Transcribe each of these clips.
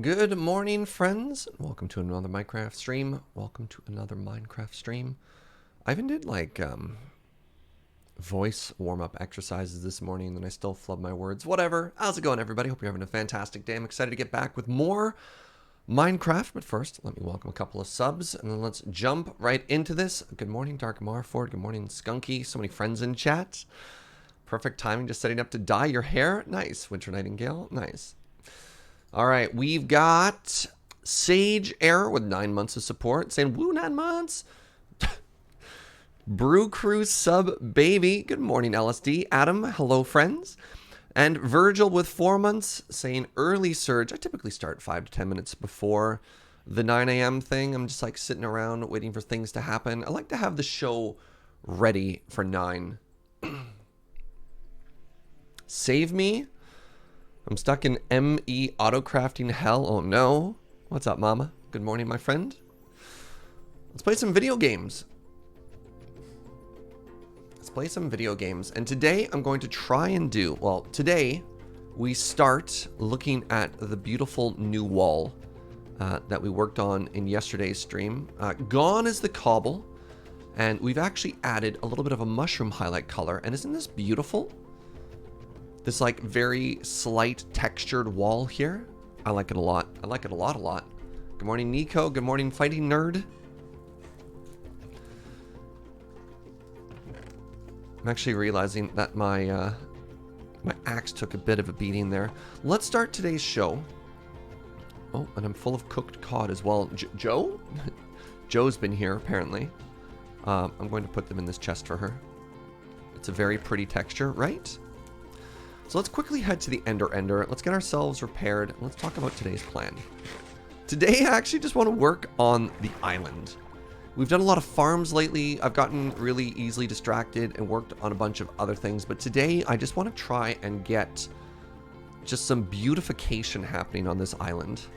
Good morning, friends. Welcome to another Minecraft stream. I even did like voice warm-up exercises this morning, and I still flub my words. Whatever. How's it going, everybody? Hope you're having a fantastic day. I'm excited to get back with more Minecraft, but first, let me welcome a couple of subs, and then let's jump right into this. Good morning, Dark Marford. Good morning, Skunky. So many friends in chat. Perfect timing, just setting up to dye your hair. Nice. Winter Nightingale. Nice. All right, we've got Sage Error with 9 months of support, saying, woo, 9 months. Brew Crew Sub Baby, good morning, LSD. Adam, hello, friends. And Virgil with 4 months, saying, early surge. I typically start 5 to 10 minutes before the 9 a.m. thing. I'm just like sitting around waiting for things to happen. I like to have the show ready for 9. Save me. I'm stuck in ME autocrafting hell. Oh no. What's up, mama? Good morning, my friend. Let's play some video games. And today I'm going to try and do, well, today we start looking at the beautiful new wall that we worked on in yesterday's stream. Gone is the cobble, and we've actually added a little bit of a mushroom highlight color. And isn't this beautiful? This like very slight textured wall here. I like it a lot. I like it a lot. Good morning, Nico. Good morning, Fighting Nerd. I'm actually realizing that my my axe took a bit of a beating there. Let's start today's show. Oh, and I'm full of cooked cod as well. Joe? Joe's been here, apparently. I'm going to put them in this chest for her. It's a very pretty texture, right? So let's quickly head to the Ender. Let's get ourselves repaired. Let's talk about today's plan. Today, I actually just want to work on the island. We've done a lot of farms lately. I've gotten really easily distracted and worked on a bunch of other things. But today, I just want to try and get just some beautification happening on this island.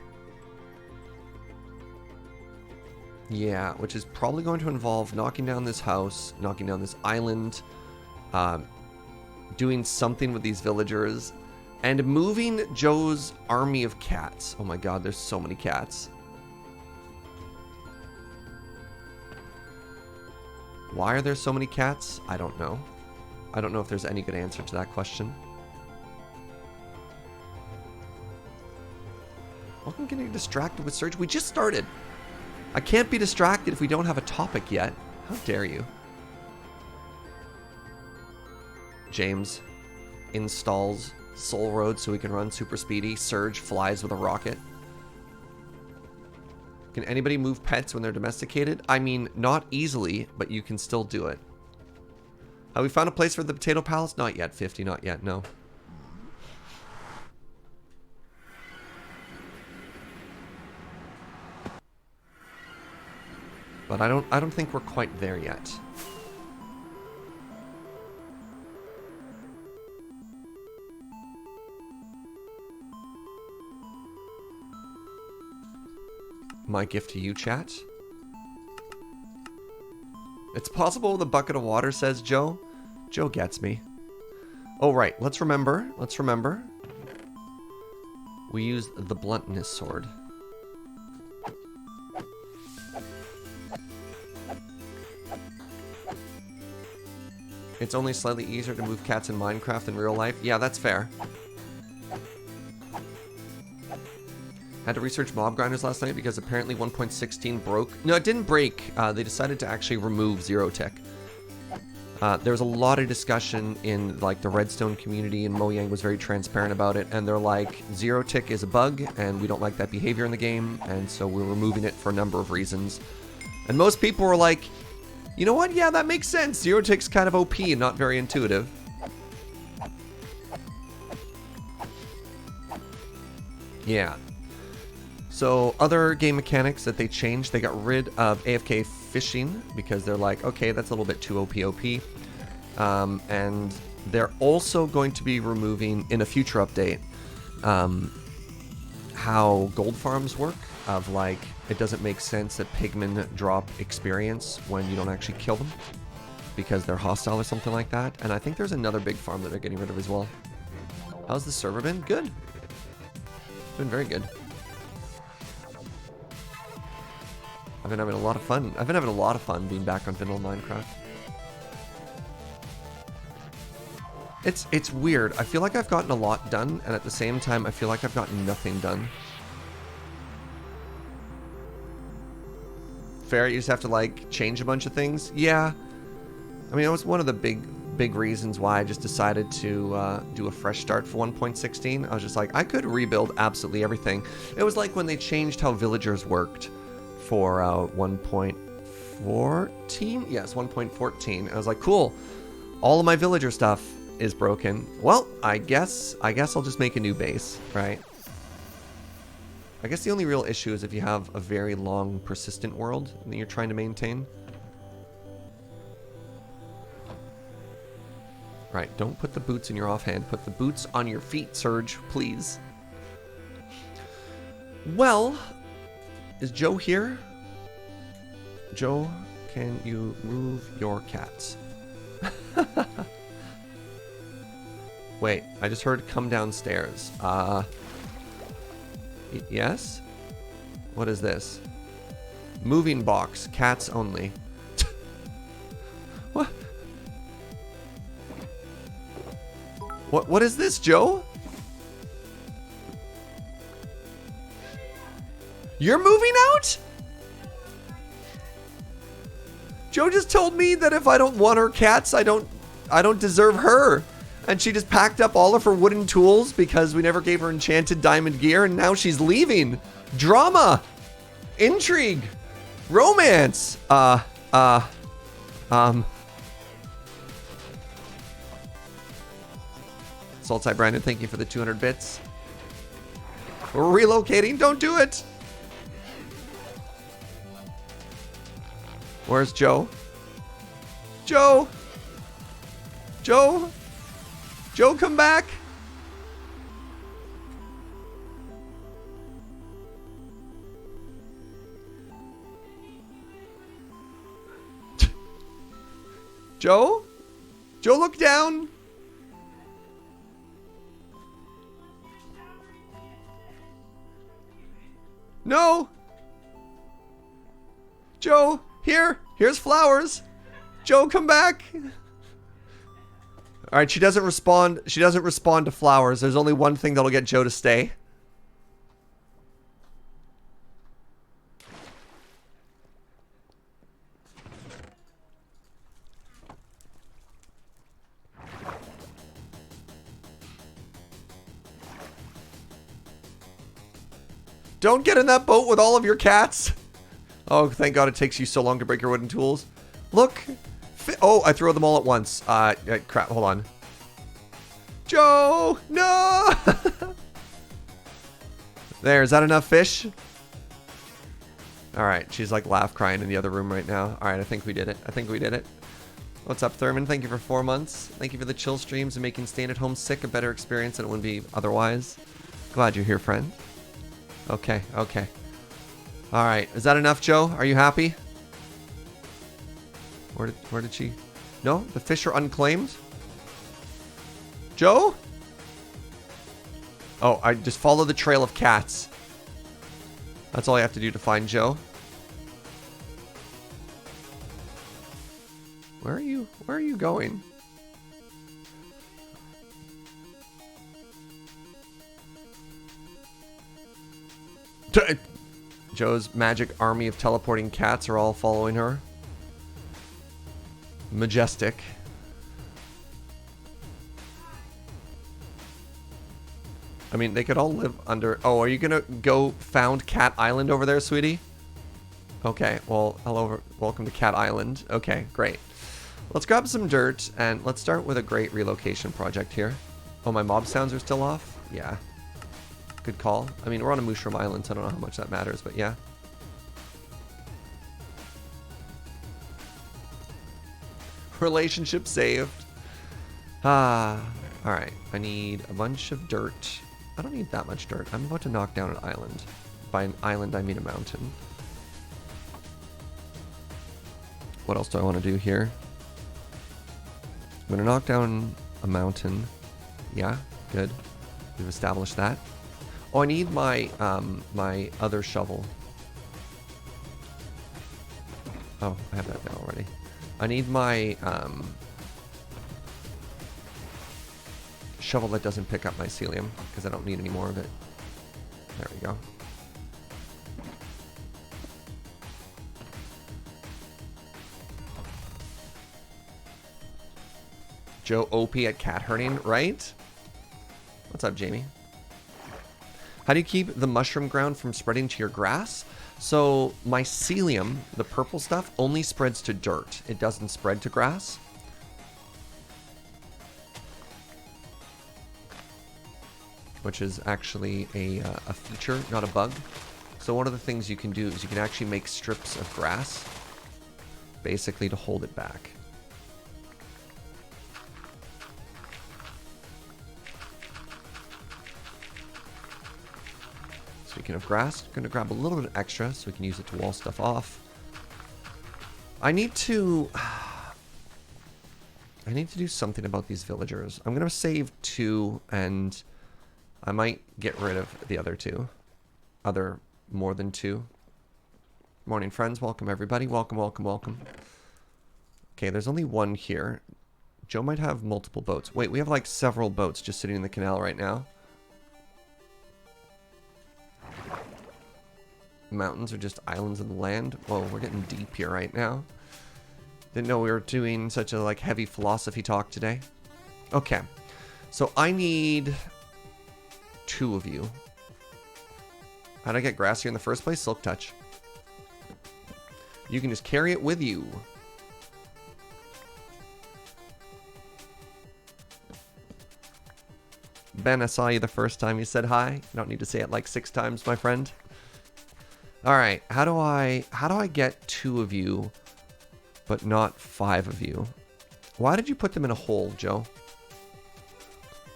Yeah, which is probably going to involve knocking down this house, knocking down this island, doing something with these villagers, and moving Joe's army of cats. Oh my god, there's so many cats. Why are there so many cats? I don't know. I don't know if there's any good answer to that question. Welcome getting distracted with search. We just started. I can't be distracted if we don't have a topic yet. How dare you? James installs Soul Road so we can run super speedy. Surge flies with a rocket. Can anybody move pets when they're domesticated? I mean, not easily, but you can still do it. Have we found a place for the potato palace? Not yet, 50, not yet, no. But I don't think we're quite there yet. My gift to you, chat. It's possible with a bucket of water, says Joe. Joe gets me. Oh, right. Let's remember. We use the bluntness sword. It's only slightly easier to move cats in Minecraft than real life. Yeah, that's fair. Had to research mob grinders last night because apparently 1.16 broke. No, it didn't break. They decided to actually remove zero tick. There was a lot of discussion in like the redstone community, and Mojang was very transparent about it. And they're like, zero tick is a bug, and we don't like that behavior in the game, and so we're removing it for a number of reasons. And most people were like, you know what? Yeah, that makes sense. Zero tick's kind of OP and not very intuitive. Yeah. So other game mechanics that they changed, they got rid of AFK fishing because they're like, okay, that's a little bit too OP. And they're also going to be removing, in a future update, how gold farms work. Of like, it doesn't make sense that pigmen drop experience when you don't actually kill them because they're hostile or something like that. And I think there's another big farm that they're getting rid of as well. How's the server been? Good. It's been very good. I've been having a lot of fun. I've been having a lot of fun being back on vanilla Minecraft. It's weird. I feel like I've gotten a lot done, and at the same time, I feel like I've gotten nothing done. Fair, you just have to, like, change a bunch of things? Yeah. I mean, it was one of the big reasons why I just decided to do a fresh start for 1.16. I was just like, I could rebuild absolutely everything. It was like when they changed how villagers worked for 1.14? Yes, 1.14. I was like, cool. All of my villager stuff is broken. Well, I guess I'll just make a new base, right? I guess the only real issue is if you have a very long, persistent world that you're trying to maintain. Right, don't put the boots in your offhand. Put the boots on your feet, Serge, please. Well, is Joe here? Joe, can you move your cats? Wait, I just heard come downstairs. Yes? What is this? Moving box, cats only. What? What is this, Joe? You're moving out? Joe just told me that if I don't want her cats, I don't deserve her. And she just packed up all of her wooden tools because we never gave her enchanted diamond gear, and now she's leaving. Drama, intrigue, romance. Saltside Brandon, thank you for the 200 bits. We're relocating, don't do it. Where's Joe? Joe! Joe! Joe, come back! Joe? Joe, look down! No! Joe, here's flowers. Joe, come back. All right, she doesn't respond. She doesn't respond to flowers. There's only one thing that'll get Joe to stay. Don't get in that boat with all of your cats. Oh, thank God it takes you so long to break your wooden tools. Look. Oh, I threw them all at once. Crap, hold on. Joe, no! There, is that enough fish? All right, she's like laugh crying in the other room right now. All right, I think we did it. I think we did it. What's up, Thurman? Thank you for 4 months. Thank you for the chill streams and making staying at home sick a better experience than it would be otherwise. Glad you're here, friend. Okay, okay. All right, is that enough, Joe? Are you happy? Where did she? No, the fish are unclaimed. Joe? Oh, I just follow the trail of cats. That's all I have to do to find Joe. Where are you? Where are you going? Joe's magic army of teleporting cats are all following her. Majestic. I mean, they could all live under... Oh, are you gonna go found Cat Island over there, sweetie? Okay, well, hello, welcome to Cat Island. Okay, great. Let's grab some dirt, and let's start with a great relocation project here. Oh, my mob sounds are still off? Yeah. Good call. I mean, we're on a mushroom island, so I don't know how much that matters, but yeah. Relationship saved. Alright. I need a bunch of dirt. I don't need that much dirt. I'm about to knock down an island. By an island, I mean a mountain. What else do I want to do here? I'm going to knock down a mountain. Yeah, good. We've established that. Oh, I need my my other shovel. Oh, I have that down already. I need my shovel that doesn't pick up mycelium, because I don't need any more of it. There we go. Joe OP at cat herding, right? What's up, Jamie? How do you keep the mushroom ground from spreading to your grass? So mycelium, the purple stuff, only spreads to dirt. It doesn't spread to grass. Which is actually a feature, not a bug. So one of the things you can do is you can actually make strips of grass, basically to hold it back. Speaking of grass, I'm going to grab a little bit extra so we can use it to wall stuff off. I need to do something about these villagers. I'm going to save 2, and I might get rid of the other 2. Other more than 2. Morning, friends. Welcome, everybody. Welcome, welcome, welcome. Okay, there's only 1 here. Joe might have multiple boats. Wait, we have like several boats just sitting in the canal right now. Mountains are just islands in the land. Whoa, we're getting deep here right now. Didn't know we were doing such a like heavy philosophy talk today. Okay, so I need 2 of you. How did I get grass here in the first place? Silk touch. You can just carry it with you. Ben, I saw you the first time you said hi. You don't need to say it like 6 times, my friend. All right, how do I get 2 of you, but not 5 of you? Why did you put them in a hole, Joe?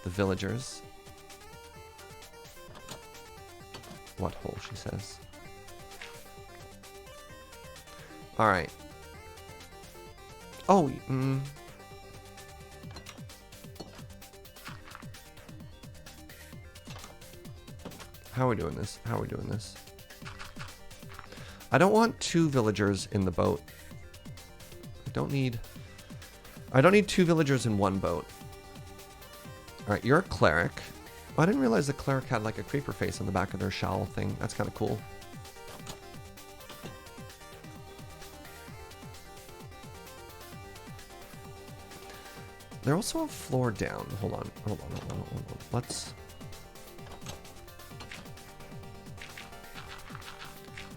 The villagers. What hole, she says. All right. Oh, How are we doing this? How are we doing this? I don't want 2 villagers in the boat. I don't need 2 villagers in 1 boat. Alright, you're a cleric. Oh, I didn't realize the cleric had like a creeper face on the back of their showl thing. That's kind of cool. They're also a floor down. Hold on. Let's...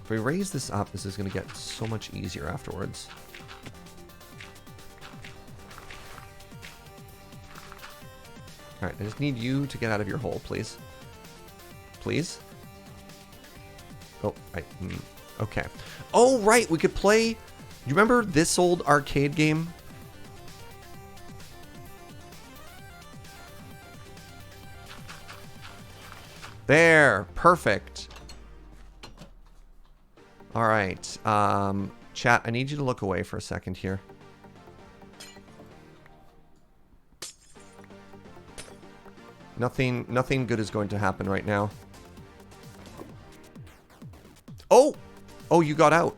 If we raise this up, this is going to get so much easier afterwards. Alright, I just need you to get out of your hole, please. Please? Oh, okay. Oh, right, we could play... You remember this old arcade game? There, perfect. All right, chat, I need you to look away for a second here. Nothing good is going to happen right now. Oh! Oh, you got out.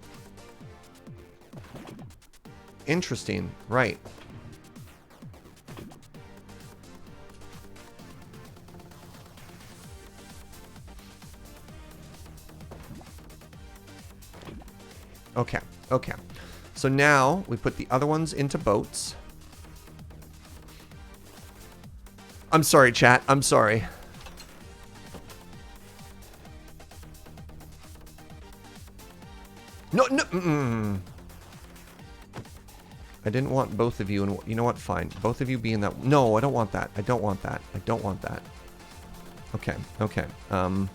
Interesting, right. Okay, okay. So now we put the other ones into boats. I'm sorry, chat. I'm sorry. No, no. I didn't want both of you, and you know what? Fine. Both of you be in that. No, I don't want that. I don't want that. I don't want that. Okay, okay. Not.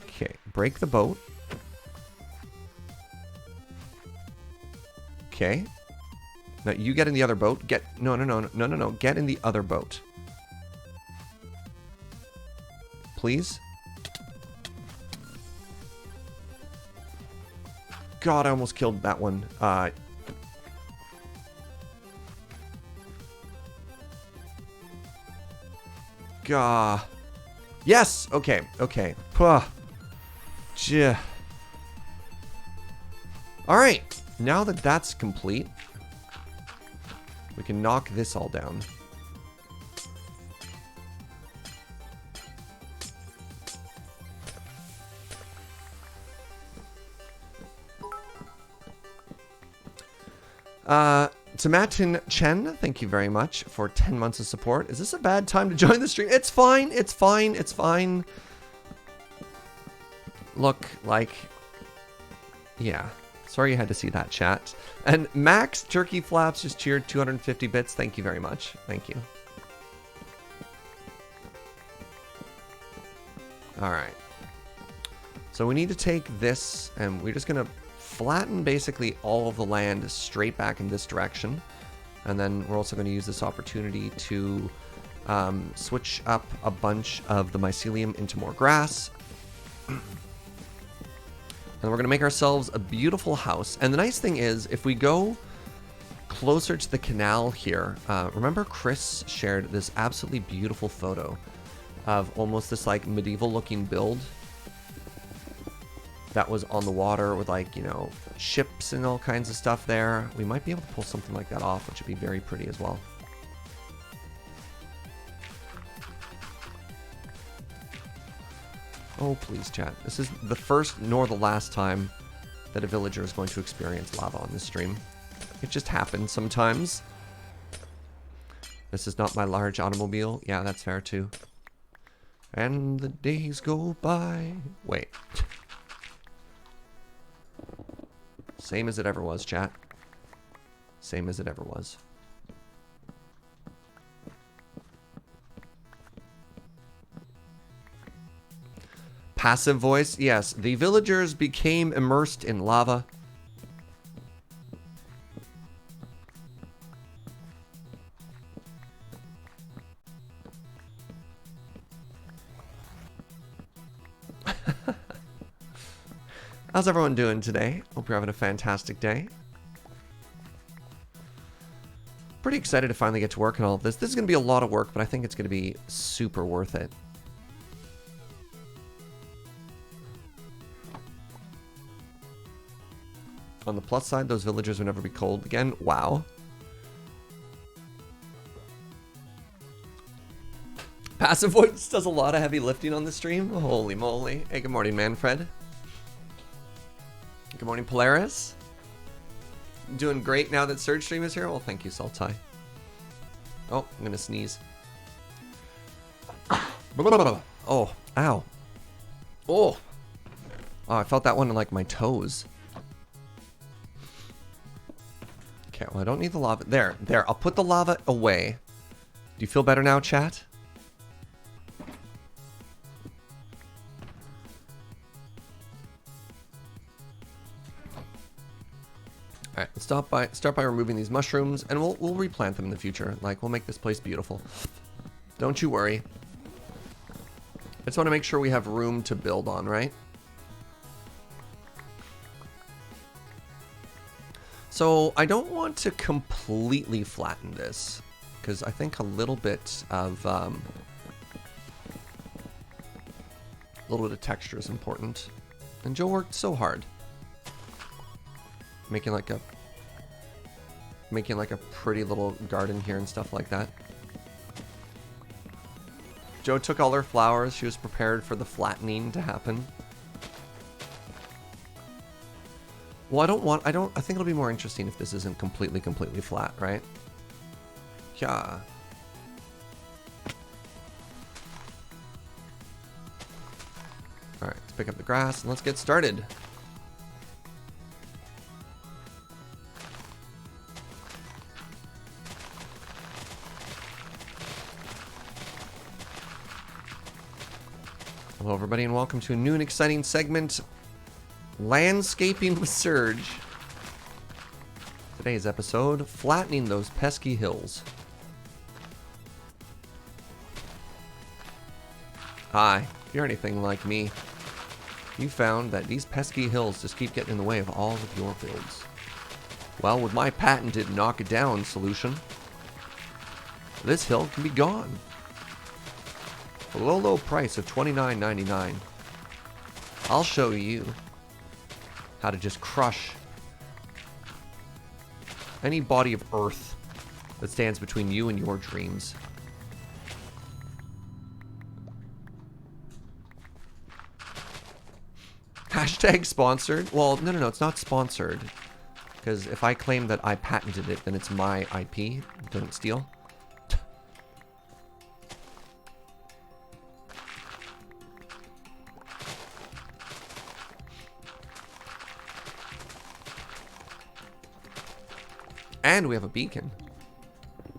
Okay, break the boat. Okay. Now you get in the other boat. No. Get in the other boat. Please. God, I almost killed that one. Gah. Yes! Okay, okay. Puh. All right, now that that's complete, we can knock this all down. Tamatin Chen, thank you very much for 10 months of support. Is this a bad time to join the stream? It's fine, it's fine, it's fine. Look, like, yeah. Sorry you had to see that, chat. And Max Turkey Flaps just cheered 250 bits. Thank you very much. Thank you. All right. So we need to take this, and we're just going to flatten basically all of the land straight back in this direction. And then we're also going to use this opportunity to switch up a bunch of the mycelium into more grass. And we're going to make ourselves a beautiful house. And the nice thing is, if we go closer to the canal here, remember Chris shared this absolutely beautiful photo of almost this like medieval looking build that was on the water with like, you know, ships and all kinds of stuff there. We might be able to pull something like that off, which would be very pretty as well. Oh, please, chat. This is the first nor the last time that a villager is going to experience lava on this stream. It just happens sometimes. This is not my large automobile. Yeah, that's fair too. And the days go by. Wait. Same as it ever was, chat. Same as it ever was. Passive voice, yes. The villagers became immersed in lava. How's everyone doing today? Hope you're having a fantastic day. Pretty excited to finally get to work on all of this. This is going to be a lot of work, but I think it's going to be super worth it. On the plus side, those villagers will never be cold again. Wow. Passive voice does a lot of heavy lifting on the stream. Holy moly. Hey, good morning, Manfred. Good morning, Polaris. Doing great now that Surge Stream is here? Well, thank you, Saltai. Oh, I'm going to sneeze. Oh, ow. Oh. Oh, I felt that one in like my toes. Okay, well, I don't need the lava. There. I'll put the lava away. Do you feel better now, chat? All right, let's start by removing these mushrooms, and we'll replant them in the future. Like, we'll make this place beautiful. Don't you worry. I just want to make sure we have room to build on, right? So I don't want to completely flatten this, because I think a little bit of texture is important. And Joe worked so hard, making like a pretty little garden here and stuff like that. Joe took all her flowers. She was prepared for the flattening to happen. Well, I think it'll be more interesting if this isn't completely flat, right? Yeah. Alright, let's pick up the grass and let's get started. Hello, everybody, and welcome to a new and exciting segment, Landscaping with Surge. Today's episode, flattening those pesky hills. Hi, if you're anything like me, you found that these pesky hills just keep getting in the way of all of your builds. Well, with my patented knock it down solution, this hill can be gone. For the low price of $29.99, I'll show you how to just crush Any body of earth that stands between you and your dreams. Hashtag sponsored? Well, no, it's not sponsored. Because if I claim that I patented it, then it's my IP. Don't steal. And we have a beacon.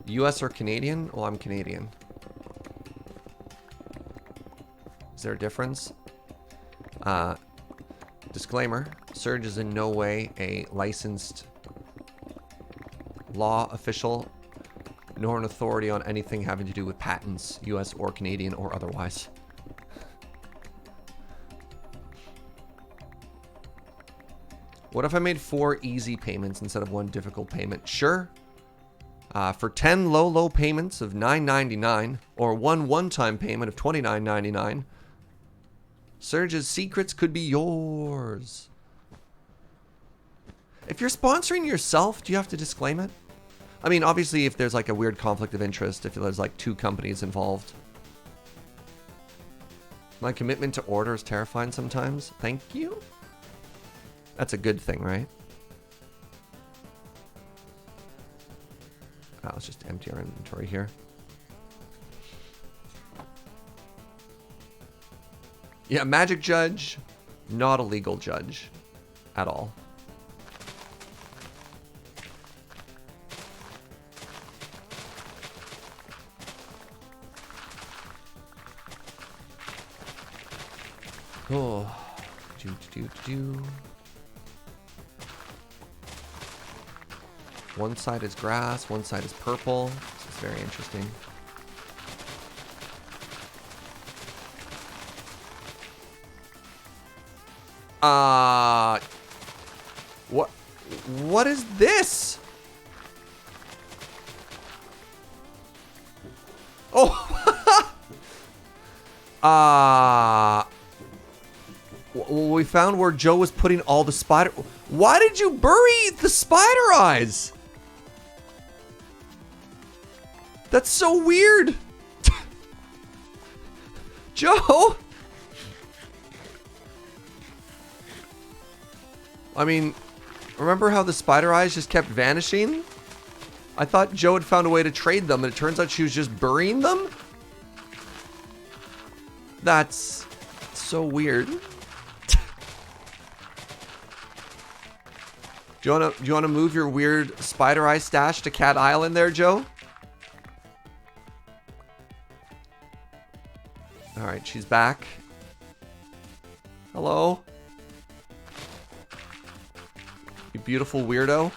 US or Canadian? Well, I'm Canadian. Is there a difference? Disclaimer. Surge is in no way a licensed law official, nor an authority on anything having to do with patents, US or Canadian or otherwise. What if I made 4 easy payments instead of 1 difficult payment? Sure. For 10 low payments of $9.99 or 1 one-time payment of $29.99, Surge's secrets could be yours. If you're sponsoring yourself, do you have to disclaim it? I mean, obviously, if there's like a weird conflict of interest, if there's like 2 companies involved. My commitment to order is terrifying sometimes. Thank you. That's a good thing, right? Oh, let's just empty our inventory here. Yeah, magic judge, not a legal judge at all. Oh, do. One side is grass, one side is purple. This is very interesting. What is this? Oh. We found where Joe was putting all the spider. Why did you bury the spider eyes? That's so weird. Joe. I mean, remember how the spider eyes just kept vanishing? I thought Joe had found a way to trade them, and it turns out she was just burying them? That's so weird. Do you wanna move your weird spider eye stash to Cat Island there, Joe? Alright, she's back. Hello? You beautiful weirdo.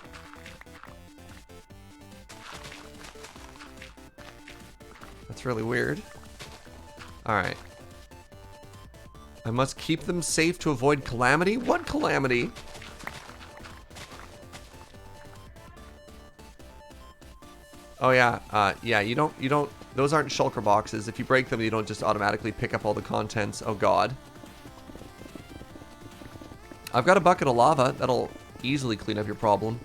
That's really weird. Alright. I must keep them safe to avoid calamity? What calamity? Oh yeah, yeah, you don't, those aren't shulker boxes. If you break them, you don't just automatically pick up all the contents. Oh god. I've got a bucket of lava. That'll easily clean up your problem.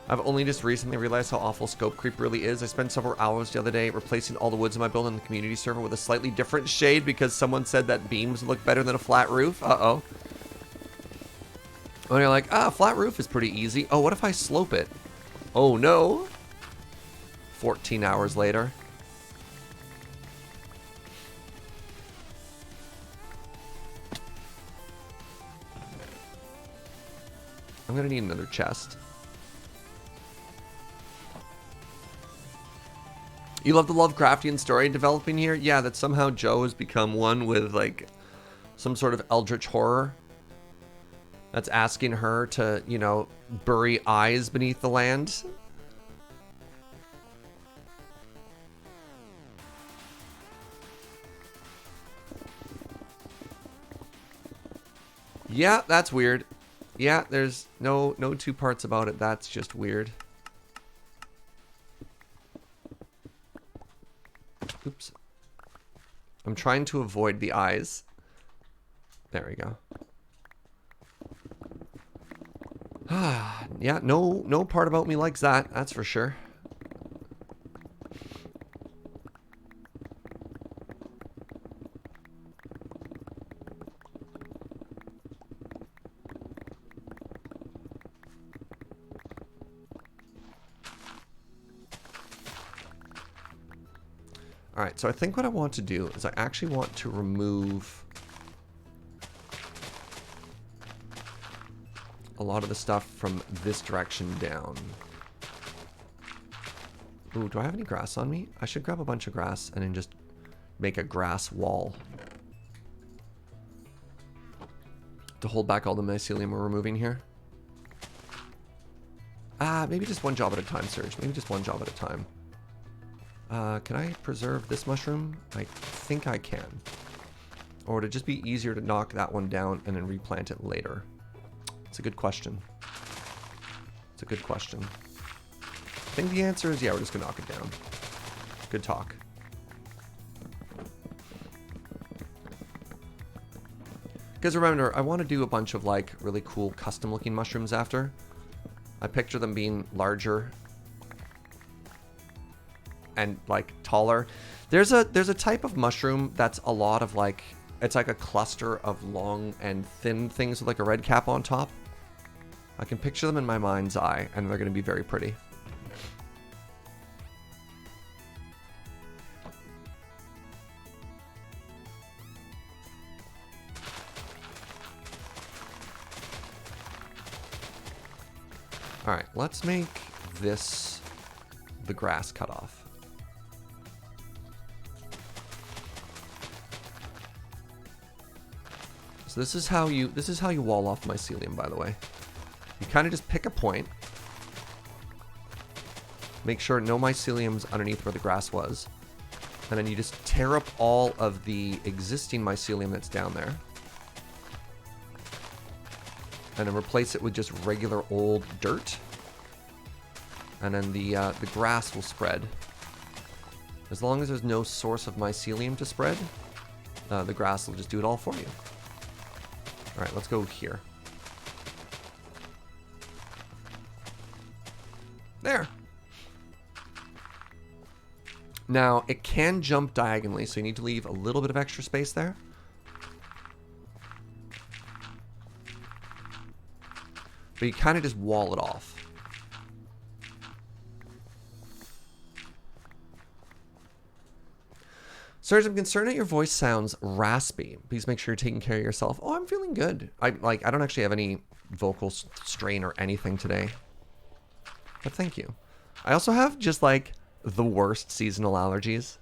I've only just recently realized how awful scope creep really is. I spent several hours the other day replacing all the woods in my build on the community server with a slightly different shade because someone said that beams look better than a flat roof. Uh-oh. When you're like, flat roof is pretty easy. Oh, what if I slope it? Oh no. 14 hours later. I'm gonna need another chest. You love the Lovecraftian story developing here? Yeah, that somehow Joe has become one with like some sort of eldritch horror. That's asking her to, you know, bury eyes beneath the land. Yeah, that's weird. Yeah, there's no 2 parts about it. That's just weird. Oops. I'm trying to avoid the eyes. There we go. Yeah, no part about me likes that. That's for sure. Alright, so I think what I want to do is I actually want to remove a lot of the stuff from this direction down. Ooh, do I have any grass on me? I should grab a bunch of grass and then just make a grass wall to hold back all the mycelium we're removing here. Maybe just one job at a time, Serge. Maybe just one job at a time. Can I preserve this mushroom? I think I can. Or would it just be easier to knock that one down and then replant it later? It's a good question. It's a good question. I think the answer is yeah, we're just gonna knock it down. Good talk. Because remember, I want to do a bunch of like really cool custom looking mushrooms after. I picture them being larger and like taller. There's a type of mushroom that's a lot of like, it's like a cluster of long and thin things with like a red cap on top. I can picture them in my mind's eye and they're going to be very pretty. All right, let's make this the grass cutoff. So this is how you wall off mycelium, by the way. You kind of just pick a point. Make sure no mycelium's underneath where the grass was. And then you just tear up all of the existing mycelium that's down there. And then replace it with just regular old dirt. And then the grass will spread. As long as there's no source of mycelium to spread, the grass will just do it all for you. All right, let's go here. There. Now, it can jump diagonally, so you need to leave a little bit of extra space there. But you kind of just wall it off. Serge, I'm concerned that your voice sounds raspy. Please make sure you're taking care of yourself. Oh, I'm feeling good. I don't actually have any vocal strain or anything today. But thank you. I also have just like the worst seasonal allergies.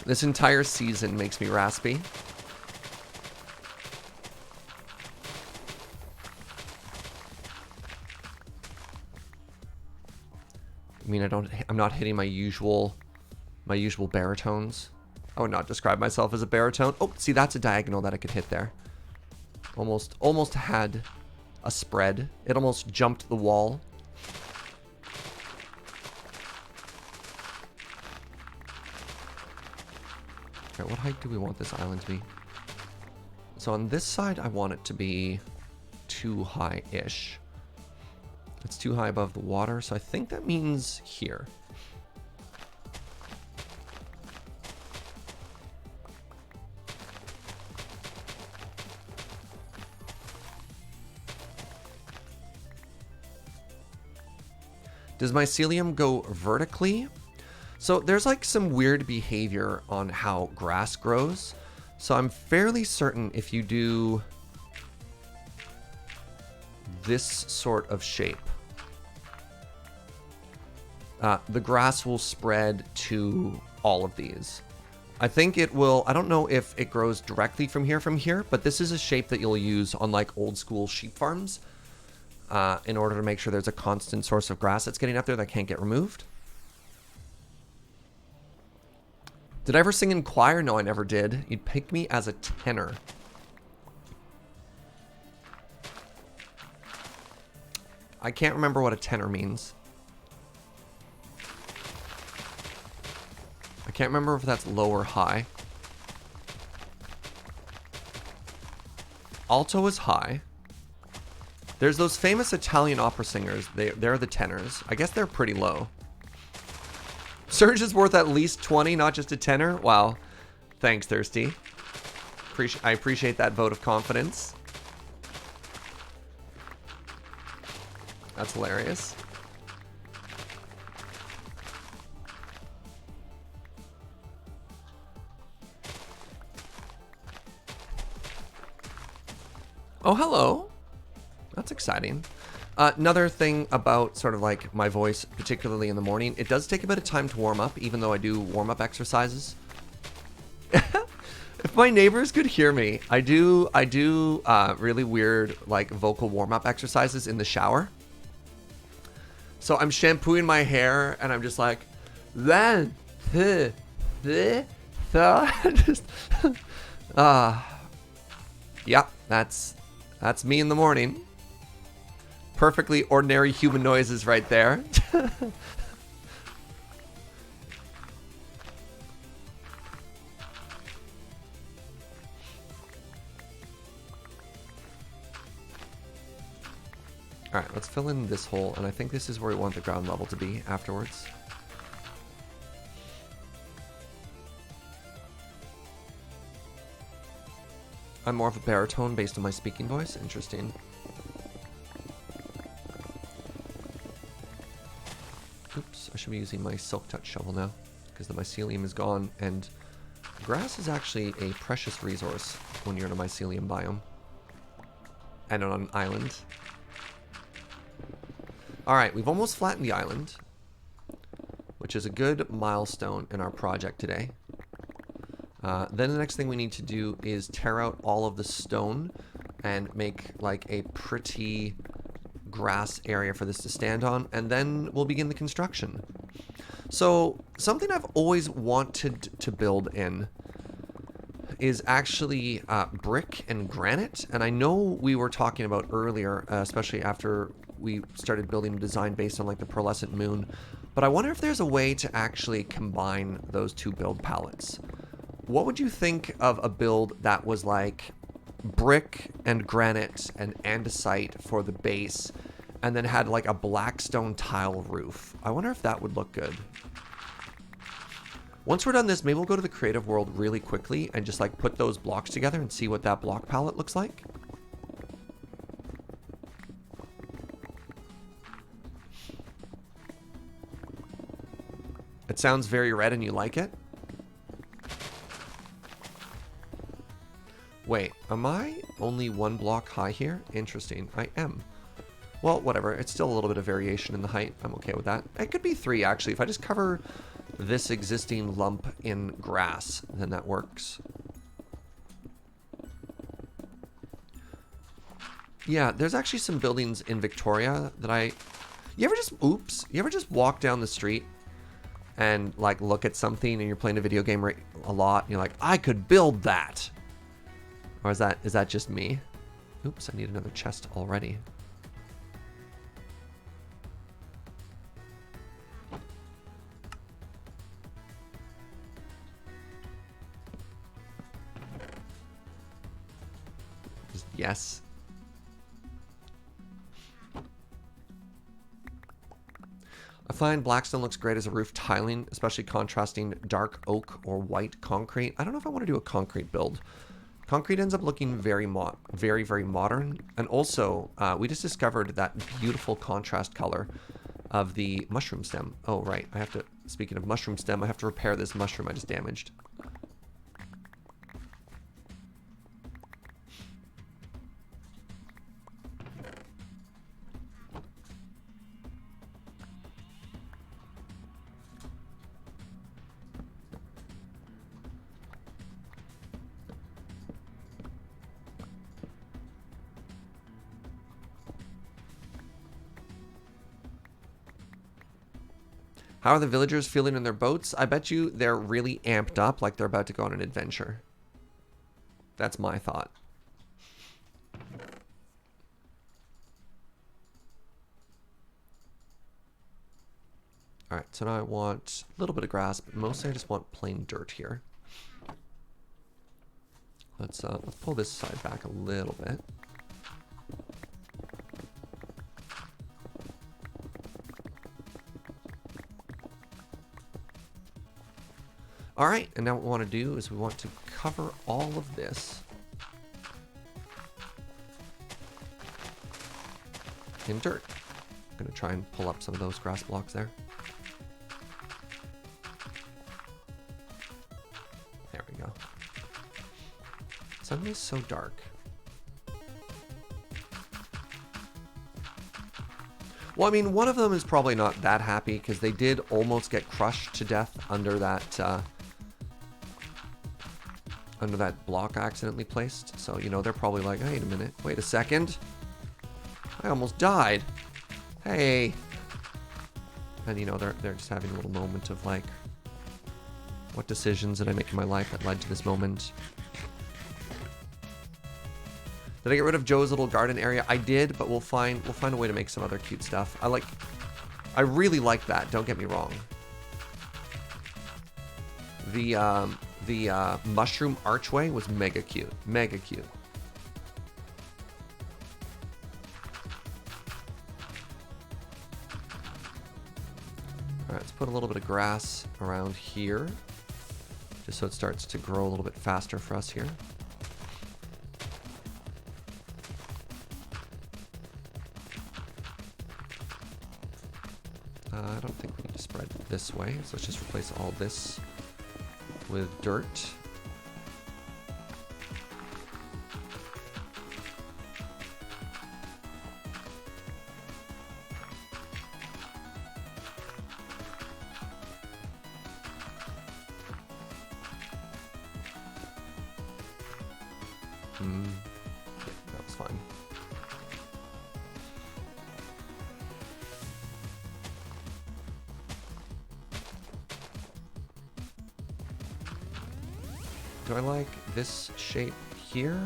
This entire season makes me raspy. I mean, I'm not hitting my usual baritones. I would not describe myself as a baritone. Oh, see, that's a diagonal that I could hit there. Almost had a spread. It almost jumped the wall. Okay, what height do we want this island to be? So on this side, I want it to be too high-ish. It's too high above the water, so I think that means here. Does mycelium go vertically? So there's like some weird behavior on how grass grows. So I'm fairly certain if you do this sort of shape, the grass will spread to all of these. I think it will, I don't know if it grows directly from here, but this is a shape that you'll use on like old school sheep farms. In order to make sure there's a constant source of grass that's getting up there that can't get removed. Did I ever sing in choir? No, I never did. You'd pick me as a tenor. I can't remember what a tenor means. I can't remember if that's low or high. alto is high. There's those famous Italian opera singers. They're the tenors. I guess they're pretty low. Surge is worth at least 20, not just a tenor. Wow. Thanks, Thirsty. I appreciate that vote of confidence. That's hilarious. Oh, hello. That's exciting. Another thing about sort of like my voice, particularly in the morning, it does take a bit of time to warm up, even though I do warm-up exercises. If my neighbors could hear me, I do really weird like vocal warm-up exercises in the shower. So I'm shampooing my hair and I'm just like, then, just, yeah, that's me in the morning. Perfectly ordinary human noises right there. Alright, let's fill in this hole, and I think this is where we want the ground level to be afterwards. I'm more of a baritone based on my speaking voice. Interesting. Oops, I should be using my Silk Touch shovel now, because the mycelium is gone, and grass is actually a precious resource when you're in a mycelium biome. And on an island. Alright, we've almost flattened the island, which is a good milestone in our project today. Then the next thing we need to do is tear out all of the stone and make like a pretty grass area for this to stand on, and then we'll begin the construction. So something I've always wanted to build in is actually brick and granite, and I know we were talking about earlier, especially after we started building a design based on like the pearlescent moon, but I wonder if there's a way to actually combine those two build palettes. What would you think of a build that was like brick and granite and andesite for the base, and then had like a black stone tile roof? I wonder if that would look good. Once we're done this, maybe we'll go to the creative world really quickly and just like put those blocks together and see what that block palette looks like. It sounds very red and you like it? Wait, am I only one block high here? Interesting, I am. Well, whatever, it's still a little bit of variation in the height. I'm okay with that. It could be 3 actually. If I just cover this existing lump in grass, then that works. Yeah, there's actually some buildings in Victoria that you ever just walk down the street and like look at something and you're playing a video game a lot and you're like, I could build that? Or is that just me? Oops, I need another chest already. Yes. I find blackstone looks great as a roof tiling, especially contrasting dark oak or white concrete. I don't know if I want to do a concrete build. Concrete ends up looking very, very modern. And also, we just discovered that beautiful contrast color of the mushroom stem. Oh, right. Speaking of mushroom stem, I have to repair this mushroom I just damaged. How are the villagers feeling in their boats? I bet you they're really amped up, like they're about to go on an adventure. That's my thought. Alright, so now I want a little bit of grass, but mostly I just want plain dirt here. Let's pull this side back a little bit. All right, and now what we want to do is we want to cover all of this in dirt. I'm going to try and pull up some of those grass blocks there. There we go. Suddenly so dark. Well, I mean, one of them is probably not that happy because they did almost get crushed to death under that block I accidentally placed. So, you know, they're probably like, wait a minute, wait a second. I almost died. Hey. And, you know, they're just having a little moment of like, what decisions did I make in my life that led to this moment? Did I get rid of Joe's little garden area? I did, but we'll find a way to make some other cute stuff. I really like that, don't get me wrong. The mushroom archway was mega cute. Mega cute. All right, let's put a little bit of grass around here, just so it starts to grow a little bit faster for us here. I don't think we need to spread this way, so let's just replace all this with dirt. Yeah, that was fine. Do I like this shape here?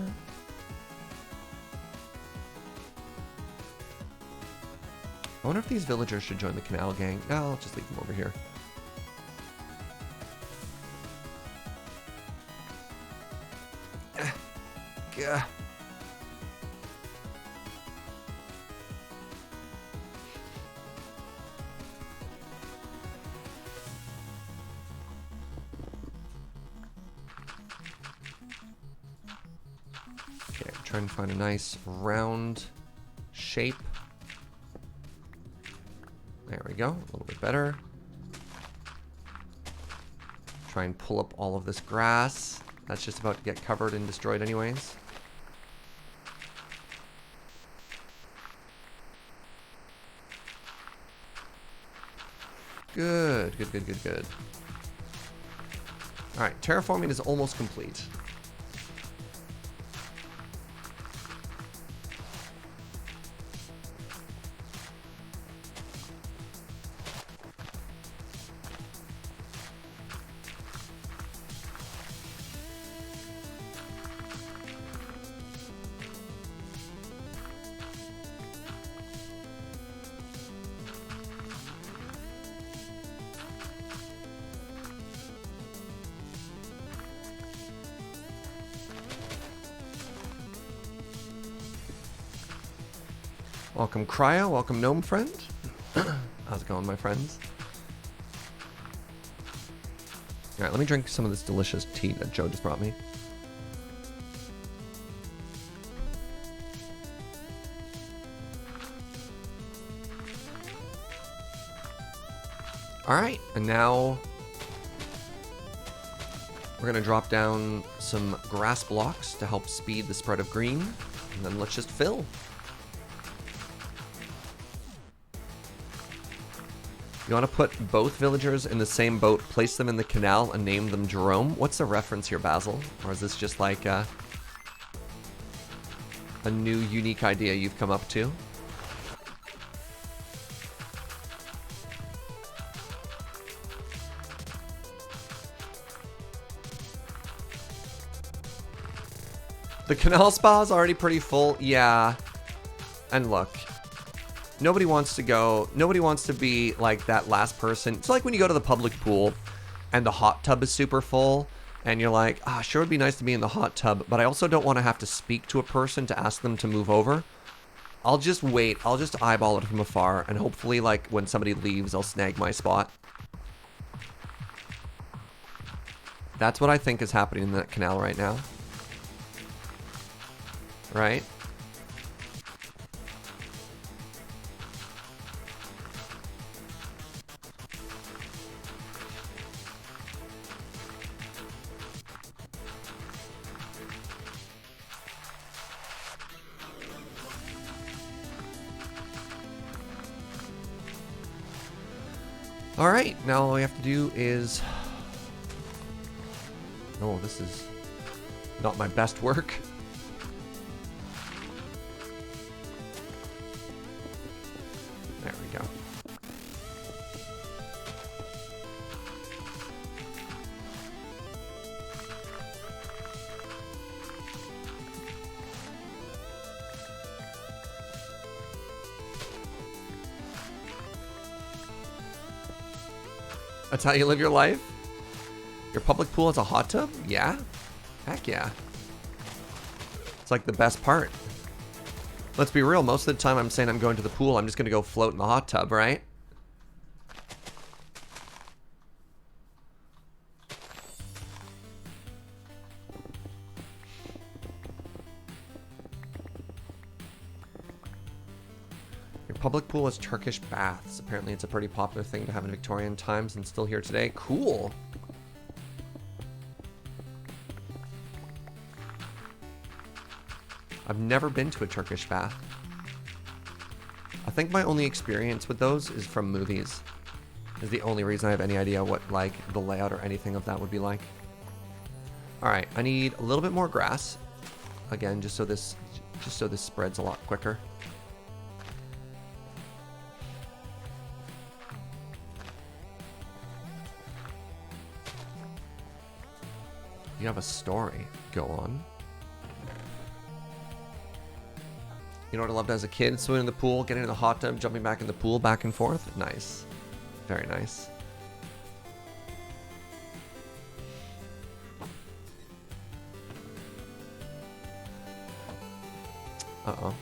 I wonder if these villagers should join the canal gang. No, I'll just leave them over here. Gah. Okay, try and find a nice round shape. There we go, a little bit better. Try and pull up all of this grass. That's just about to get covered and destroyed anyways. Good, good, good, good, good. All right, terraforming is almost complete. Welcome Cryo, welcome Gnome Friend. How's it going, my friends? Alright, let me drink some of this delicious tea that Joe just brought me. Alright, and now we're gonna drop down some grass blocks to help speed the spread of green, and then let's just fill. You want to put both villagers in the same boat, place them in the canal, and name them Jerome? What's the reference here, Basil? Or is this just like a new, unique idea you've come up to? The canal spa is already pretty full. Yeah. And look. Nobody wants to be like that last person. It's like when you go to the public pool and the hot tub is super full and you're like, ah, sure would be nice to be in the hot tub, but I also don't want to have to speak to a person to ask them to move over. I'll just wait. I'll just eyeball it from afar, and hopefully, like, when somebody leaves, I'll snag my spot. That's what I think is happening in that canal right now. Right? All right, now all we have to do is... Oh, this is not my best work. There we go. That's how you live your life? Your public pool has a hot tub? Yeah? Heck yeah. It's like the best part. Let's be real, most of the time I'm saying I'm going to the pool, I'm just going to go float in the hot tub, right? Your public pool has Turkish baths. Apparently it's a pretty popular thing to have in Victorian times and still here today. Cool. I've never been to a Turkish bath. I think my only experience with those is from movies. Is the only reason I have any idea what, like, the layout or anything of that would be like. Alright, I need a little bit more grass. Again, just so this spreads a lot quicker. You have a story. Go on. You know what I loved as a kid? Swimming in the pool, getting in the hot tub, jumping back in the pool, back and forth. Nice. Very nice. Uh-oh.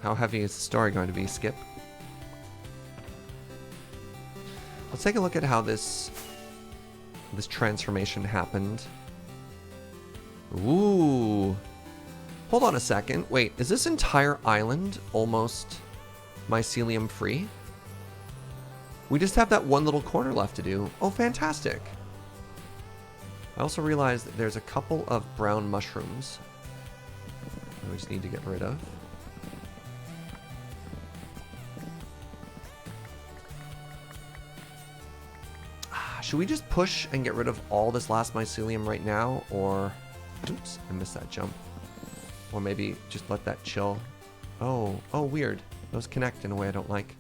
How heavy is the story going to be, Skip? Let's take a look at how this transformation happened. Ooh. Hold on a second. Wait, is this entire island almost mycelium free? We just have that one little corner left to do. Oh, fantastic. I also realized that there's a couple of brown mushrooms that we just need to get rid of. Should we just push and get rid of all this last mycelium right now? Or... Oops, I missed that jump. Or maybe just let that chill. Oh, weird. Those connect in a way I don't like.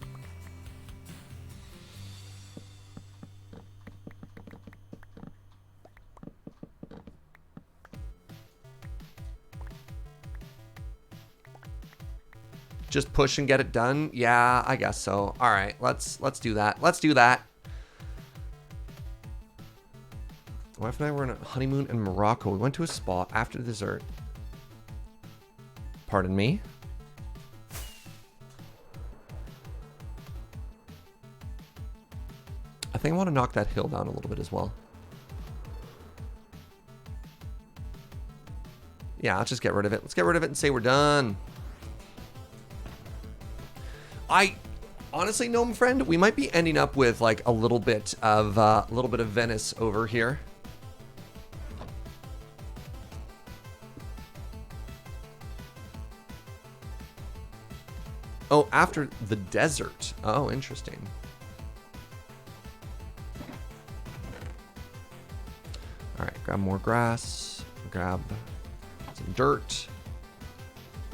Just push and get it done? Yeah, I guess so. All right, let's do that. Let's do that. My wife and I were on a honeymoon in Morocco. We went to a spa after the dessert. Pardon me? I think I want to knock that hill down a little bit as well. Yeah, let's just get rid of it. Let's get rid of it and say we're done. Honestly, gnome friend, we might be ending up with like a little bit of Venice over here. Oh, after the desert. Oh, interesting. All right, grab more grass. Grab some dirt.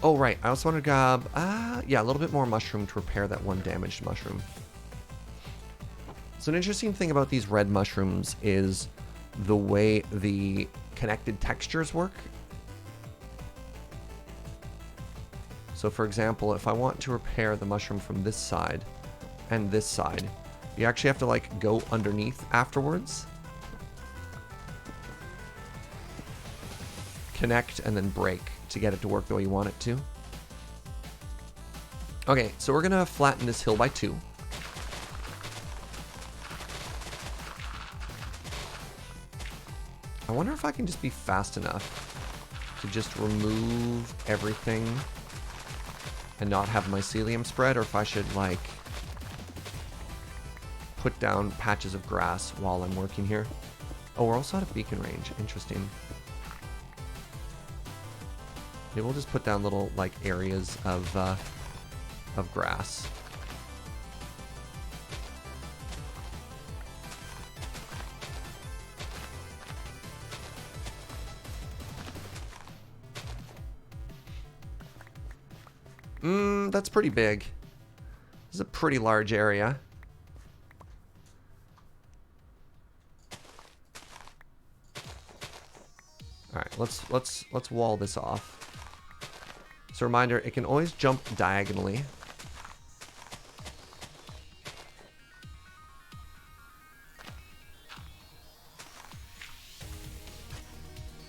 Oh, right. I also want to grab, yeah, a little bit more mushroom to repair that one damaged mushroom. So an interesting thing about these red mushrooms is the way the connected textures work. So for example, if I want to repair the mushroom from this side and this side, you actually have to like go underneath afterwards. connect and then break to get it to work the way you want it to. Okay, so we're gonna flatten this hill by 2. I wonder if I can just be fast enough to just remove everything and not have mycelium spread, or if I should like put down patches of grass while I'm working here. Oh, we're also out of beacon range. Interesting. Maybe we'll just put down little like areas of grass. That's pretty big. This is a pretty large area. All right, let's wall this off. So reminder, it can always jump diagonally.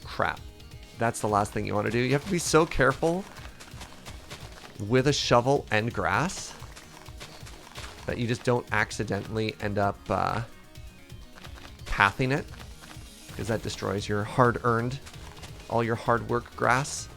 Crap. That's the last thing you want to do. You have to be so careful with a shovel and grass that you just don't accidentally end up pathing it, because that destroys your hard-earned, all your hard work grass.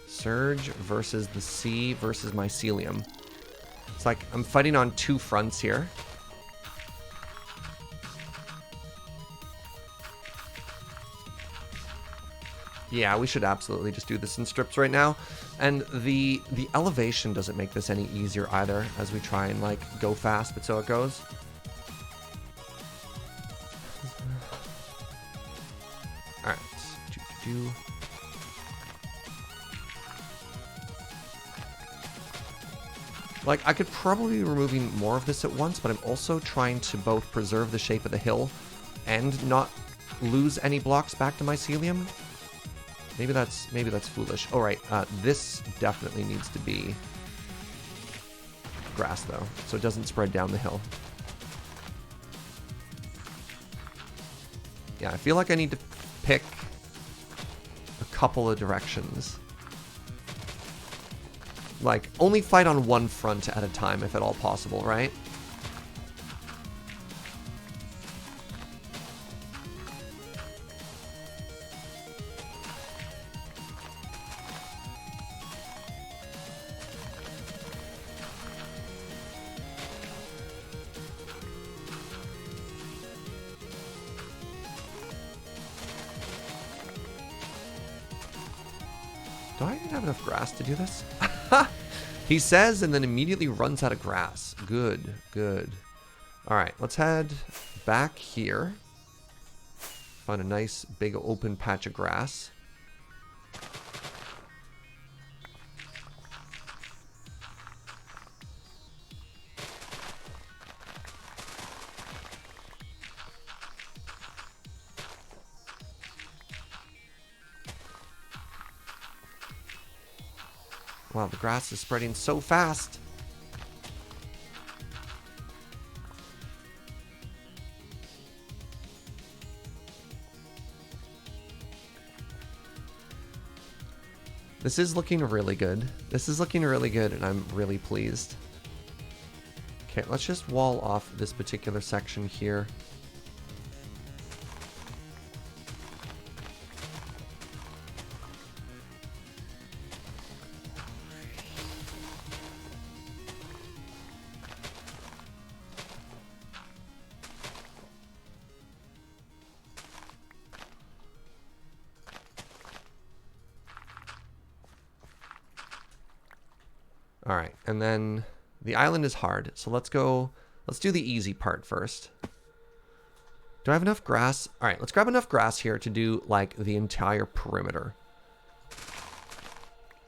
Surge versus the sea versus mycelium. It's like I'm fighting on 2 fronts here. Yeah, we should absolutely just do this in strips right now. And the elevation doesn't make this any easier either, as we try and like go fast, but so it goes. All right. Like, I could probably be removing more of this at once, but I'm also trying to both preserve the shape of the hill and not lose any blocks back to mycelium. Maybe that's foolish. All right, this definitely needs to be grass, though, so it doesn't spread down the hill. Yeah, I feel like I need to pick a couple of directions. Like, only fight on one front at a time, if at all possible, right? Do I even have enough grass to do this? He says, and then immediately runs out of grass. Good, good. All right, let's head back here. Find a nice big open patch of grass. Wow, the grass is spreading so fast. This is looking really good. This is looking really good, and I'm really pleased. Okay, let's just wall off this particular section here. All right, and then the island is hard, so let's go. Let's do the easy part first. Do I have enough grass? All right, let's grab enough grass here to do like the entire perimeter,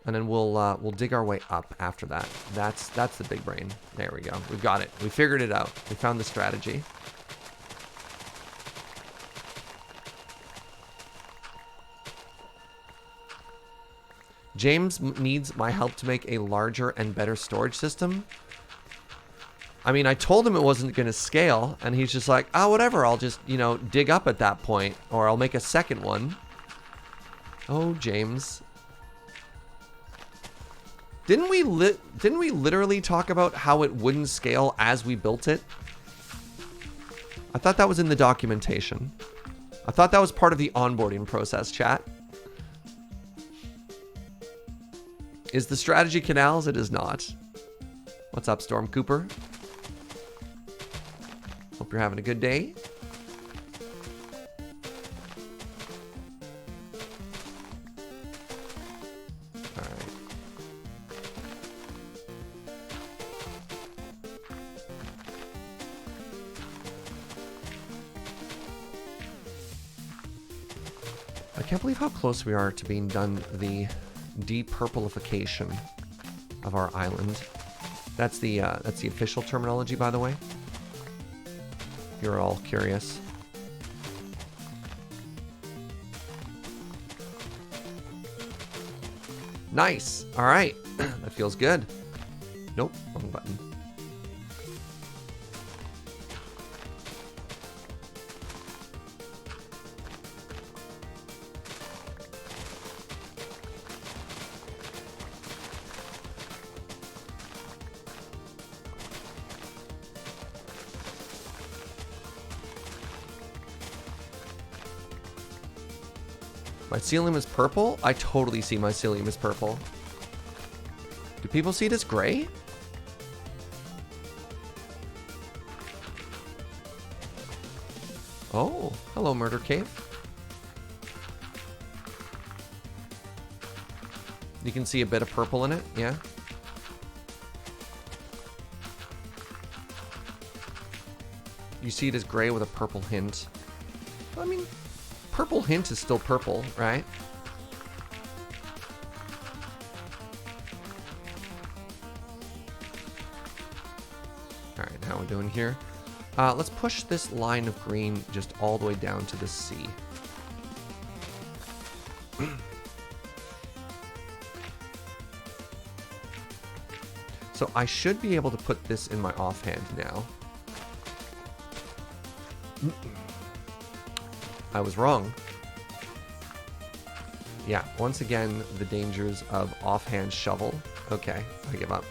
and then we'll dig our way up after that. That's the big brain. There we go. We've got it. We figured it out. We found the strategy. James needs my help to make a larger and better storage system. I mean, I told him it wasn't going to scale, and he's just like, oh, whatever, I'll just, you know, dig up at that point, or I'll make a second one. Oh, James. Didn't we literally talk about how it wouldn't scale as we built it? I thought that was in the documentation. I thought that was part of the onboarding process, chat. Is the strategy canals? It is not. What's up, Storm Cooper? Hope you're having a good day. All right. I can't believe how close we are to being done the depurplification of our island. That's the official terminology, by the way. If you're all curious. Nice. All right. That feels good. Nope. Wrong button. Mycelium is purple? I totally see mycelium as purple. Do people see it as gray? Oh, hello, Murder Cave. You can see a bit of purple in it, yeah? You see it as gray with a purple hint. I mean, purple hint is still purple, right? All right, how are we doing here? Let's push this line of green just all the way down to the sea. So I should be able to put this in my offhand now. I was wrong. Yeah, once again, the dangers of offhand shovel. Okay, I give up.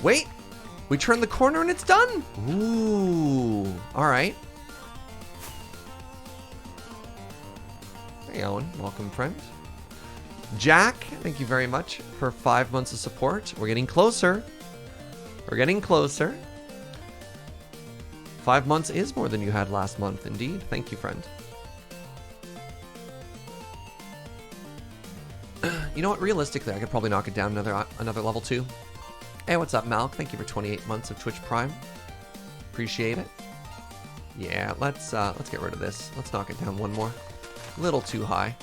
Wait! We turned the corner and it's done! Ooh, alright. Hey, Owen. Welcome, friend. Jack, thank you very much for 5 months of support. We're getting closer. We're getting closer. 5 months is more than you had last month, indeed. Thank you, friend. You know what? Realistically, I could probably knock it down another level 2. Hey, what's up, Malk? Thank you for 28 months of Twitch Prime. Appreciate it. Yeah, let's get rid of this. Let's knock it down one more. A little too high.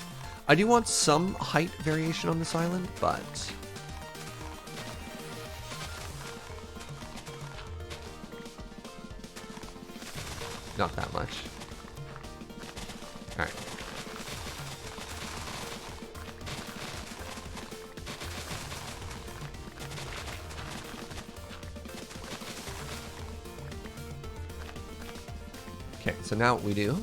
I do want some height variation on this island, but not that much. All right. Okay, so now what we do,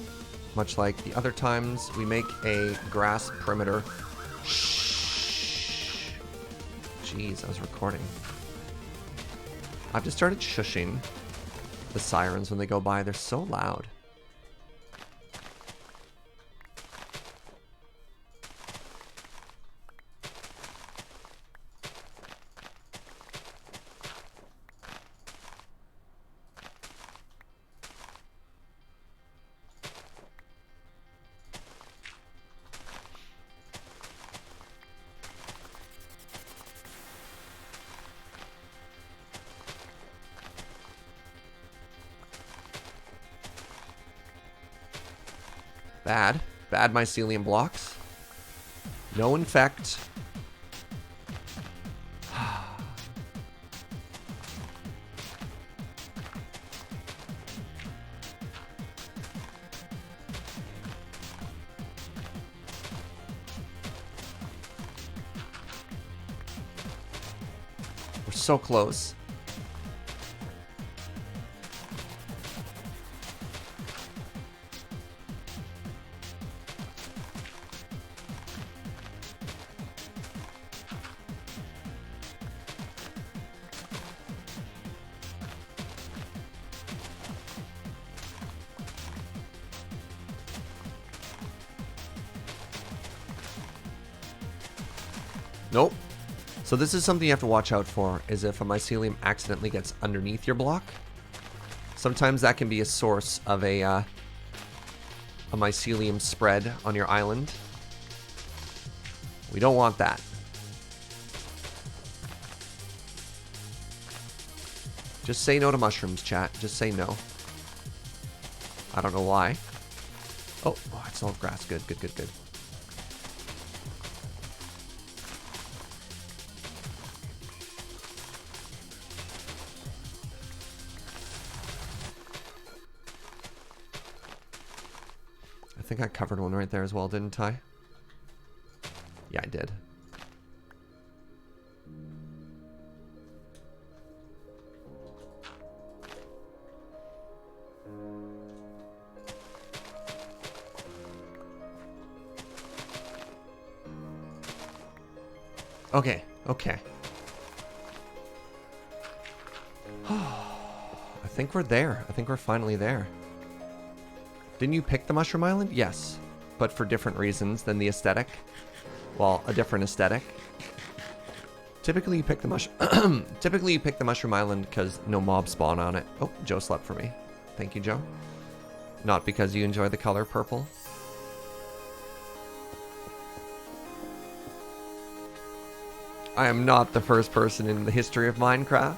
much like the other times, we make a grass perimeter. Shh. Jeez, I was recording. I've just started shushing the sirens when they go by. They're so loud. Bad. Bad mycelium blocks. No infect. We're so close. Nope. So this is something you have to watch out for, is if a mycelium accidentally gets underneath your block. Sometimes that can be a source of a mycelium spread on your island. We don't want that. Just say no to mushrooms, chat. Just say no. I don't know why. Oh, it's all grass. Good, good, good, good. I think I covered one right there as well, didn't I? Yeah, I did. Okay, okay. I think we're there. I think we're finally there. Didn't you pick the Mushroom Island? Yes, but for different reasons than the aesthetic. Well, a different aesthetic. Typically, you pick the Mushroom Island because no mobs spawn on it. Oh, Joe slept for me. Thank you, Joe. Not because you enjoy the color purple. I am not the first person in the history of Minecraft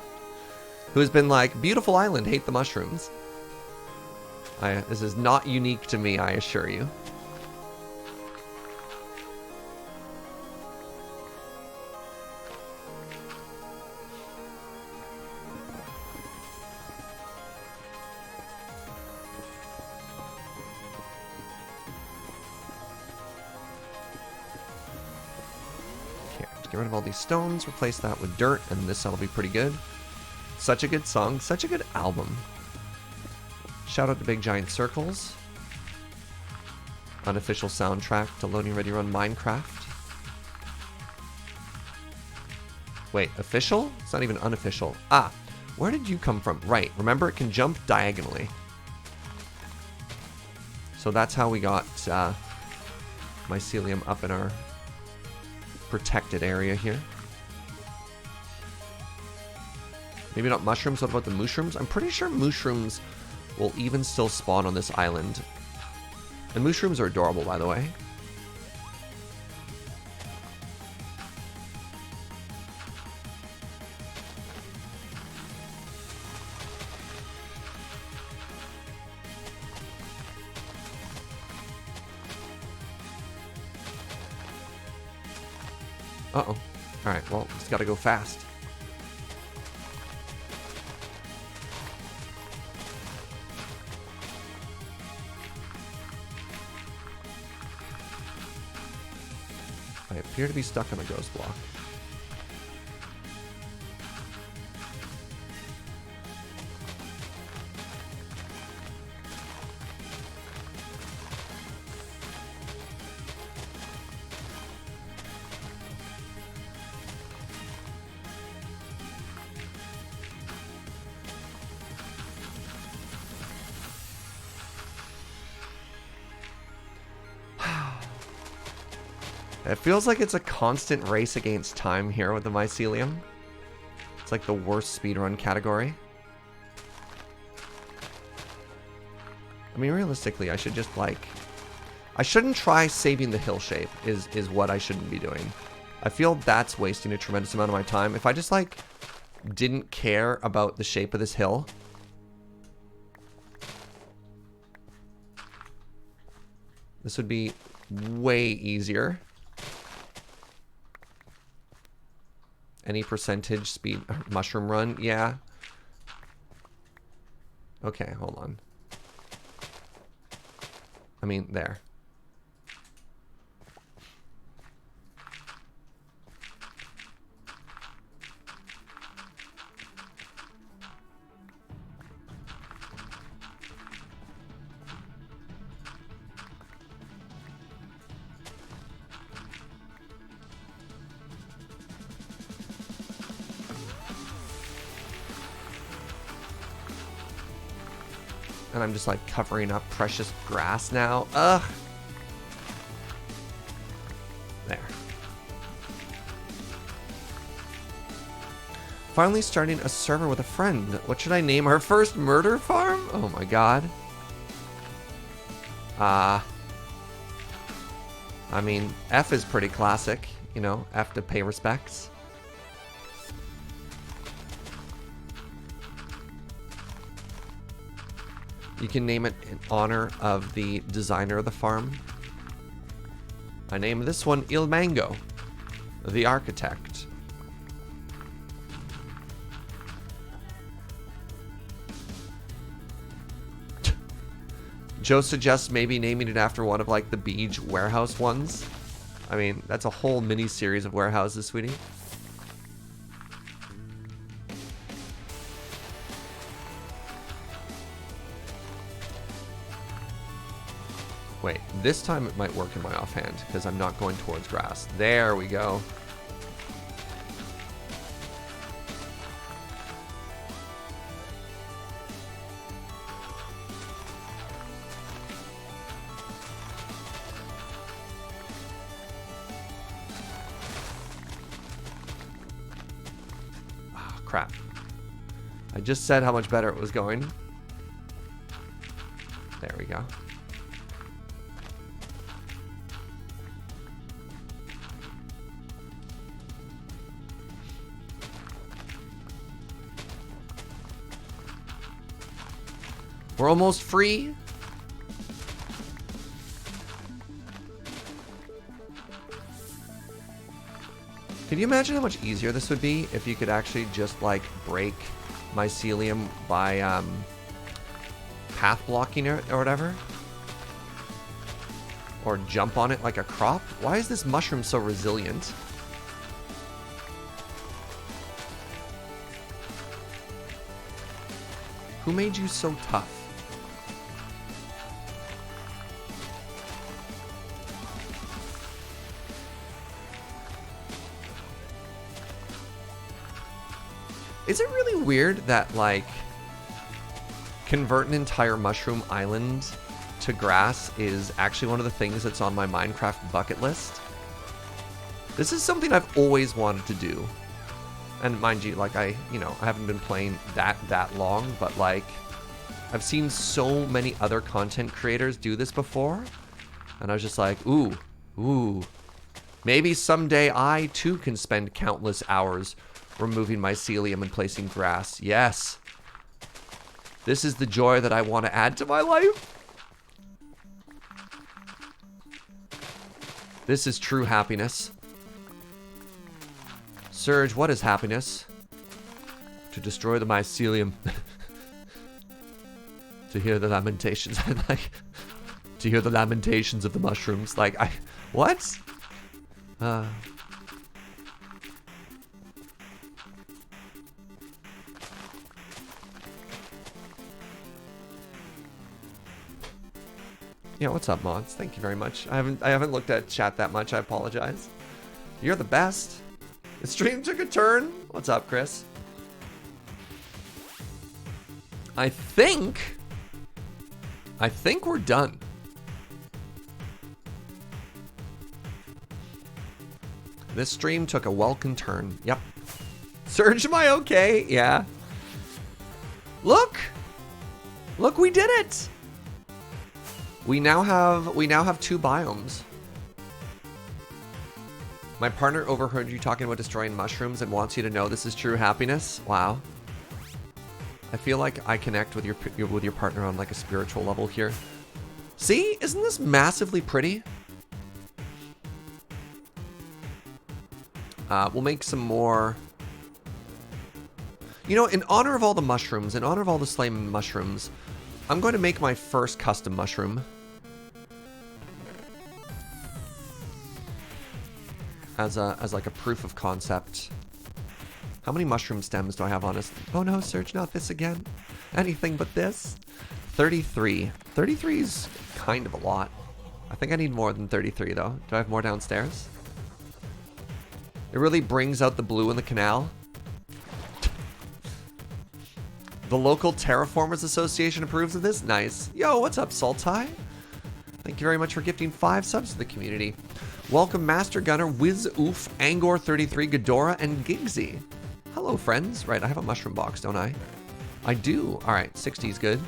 who has been like, beautiful island, hate the mushrooms. This is not unique to me, I assure you. Okay, get rid of all these stones, replace that with dirt, and this will be pretty good. Such a good song, such a good album. Shout out to Big Giant Circles. Unofficial soundtrack to Loading Ready Run Minecraft. Wait, official? It's not even unofficial. Ah, where did you come from? Right, remember it can jump diagonally. So that's how we got mycelium up in our protected area here. Maybe not mushrooms, what about the mushrooms? I'm pretty sure mushrooms will even still spawn on this island. And mushrooms are adorable, by the way. Uh-oh. Alright, well, just gotta go fast. I appear to be stuck on a ghost block. It feels like it's a constant race against time here with the mycelium. It's like the worst speedrun category. I mean, realistically, I should just like... I shouldn't try saving the hill shape is what I shouldn't be doing. I feel that's wasting a tremendous amount of my time. If I just like didn't care about the shape of this hill... This would be way easier. Any percentage speed mushroom run? Yeah. Okay, hold on. I mean, there. And I'm just like covering up precious grass now. Ugh. There. Finally starting a server with a friend. What should I name our first murder farm? Oh my god. I mean, F is pretty classic. You know, F to pay respects. You can name it in honor of the designer of the farm. I name this one Il Mango, the architect. Joe suggests maybe naming it after one of like the Beach warehouse ones. I mean, that's a whole mini series of warehouses, sweetie. Wait, this time it might work in my offhand because I'm not going towards grass. There we go. Oh, crap. I just said how much better it was going. There we go. We're almost free. Can you imagine how much easier this would be if you could actually just like break mycelium by path blocking it or whatever? Or jump on it like a crop? Why is this mushroom so resilient? Who made you so tough? Is it really weird that, like, convert an entire mushroom island to grass is actually one of the things that's on my Minecraft bucket list? This is something I've always wanted to do. And mind you, like, I haven't been playing that long, but, like, I've seen so many other content creators do this before. And I was just like, ooh. Maybe someday I, too, can spend countless hours removing mycelium and placing grass. Yes. This is the joy that I want to add to my life. This is true happiness. Surge, what is happiness? To destroy the mycelium. To hear the lamentations. Like, to hear the lamentations of the mushrooms. Like, what? Yeah, what's up, mods? Thank you very much. I haven't looked at chat that much. I apologize. You're the best. The stream took a turn. What's up, Chris? I think we're done. This stream took a welcome turn. Yep. Surge, am I okay? Yeah. Look, we did it. We now have 2 biomes. My partner overheard you talking about destroying mushrooms and wants you to know this is true happiness. Wow. I feel like I connect with your partner on like a spiritual level here. See? Isn't this massively pretty? We'll make some more. You know, in honor of all the mushrooms, in honor of all the slime mushrooms, I'm going to make my first custom mushroom. As like a proof of concept. How many mushroom stems do I have on this? Oh no, Serge, not this again. Anything but this. 33. 33 is kind of a lot. I think I need more than 33 though. Do I have more downstairs? It really brings out the blue in the canal. The local Terraformers Association approves of this? Nice. Yo, what's up, Saltai? Thank you very much for gifting 5 subs to the community. Welcome, Master Gunner, Wiz Oof, Angor33, Ghidorah, and Gigsy. Hello, friends. Right, I have a mushroom box, don't I? I do. All right, 60 is good.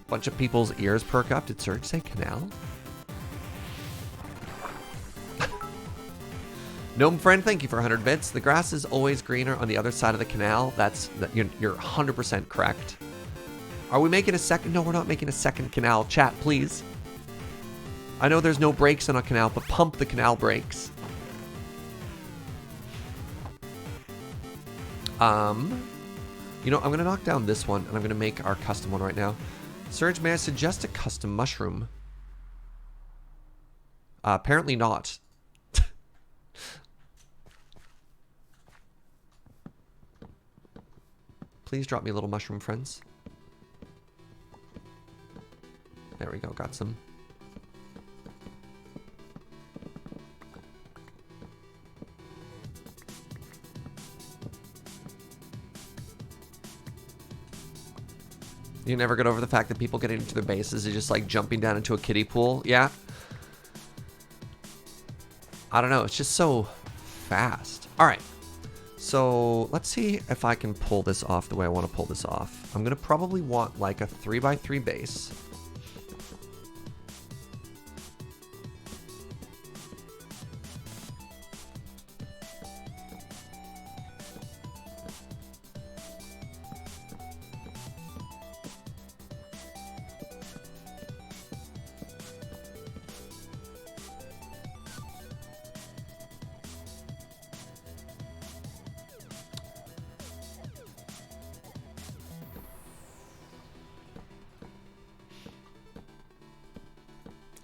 Bunch of people's ears perk up. Did Serge say canal? Gnome friend, thank you for 100 bits. The grass is always greener on the other side of the canal. You're 100% correct. Are we making a second? No, we're not making a second canal. Chat, please. I know there's no brakes on a canal, but pump the canal brakes. You know, I'm going to knock down this one, and I'm going to make our custom one right now. Serge, may I suggest a custom mushroom? Apparently not. Please drop me a little mushroom, friends. There we go, got some. You never get over the fact that people getting into their bases is just like jumping down into a kiddie pool. Yeah. I don't know. It's just so fast. All right. So let's see if I can pull this off the way I want to pull this off. I'm going to probably want like a 3x3 base.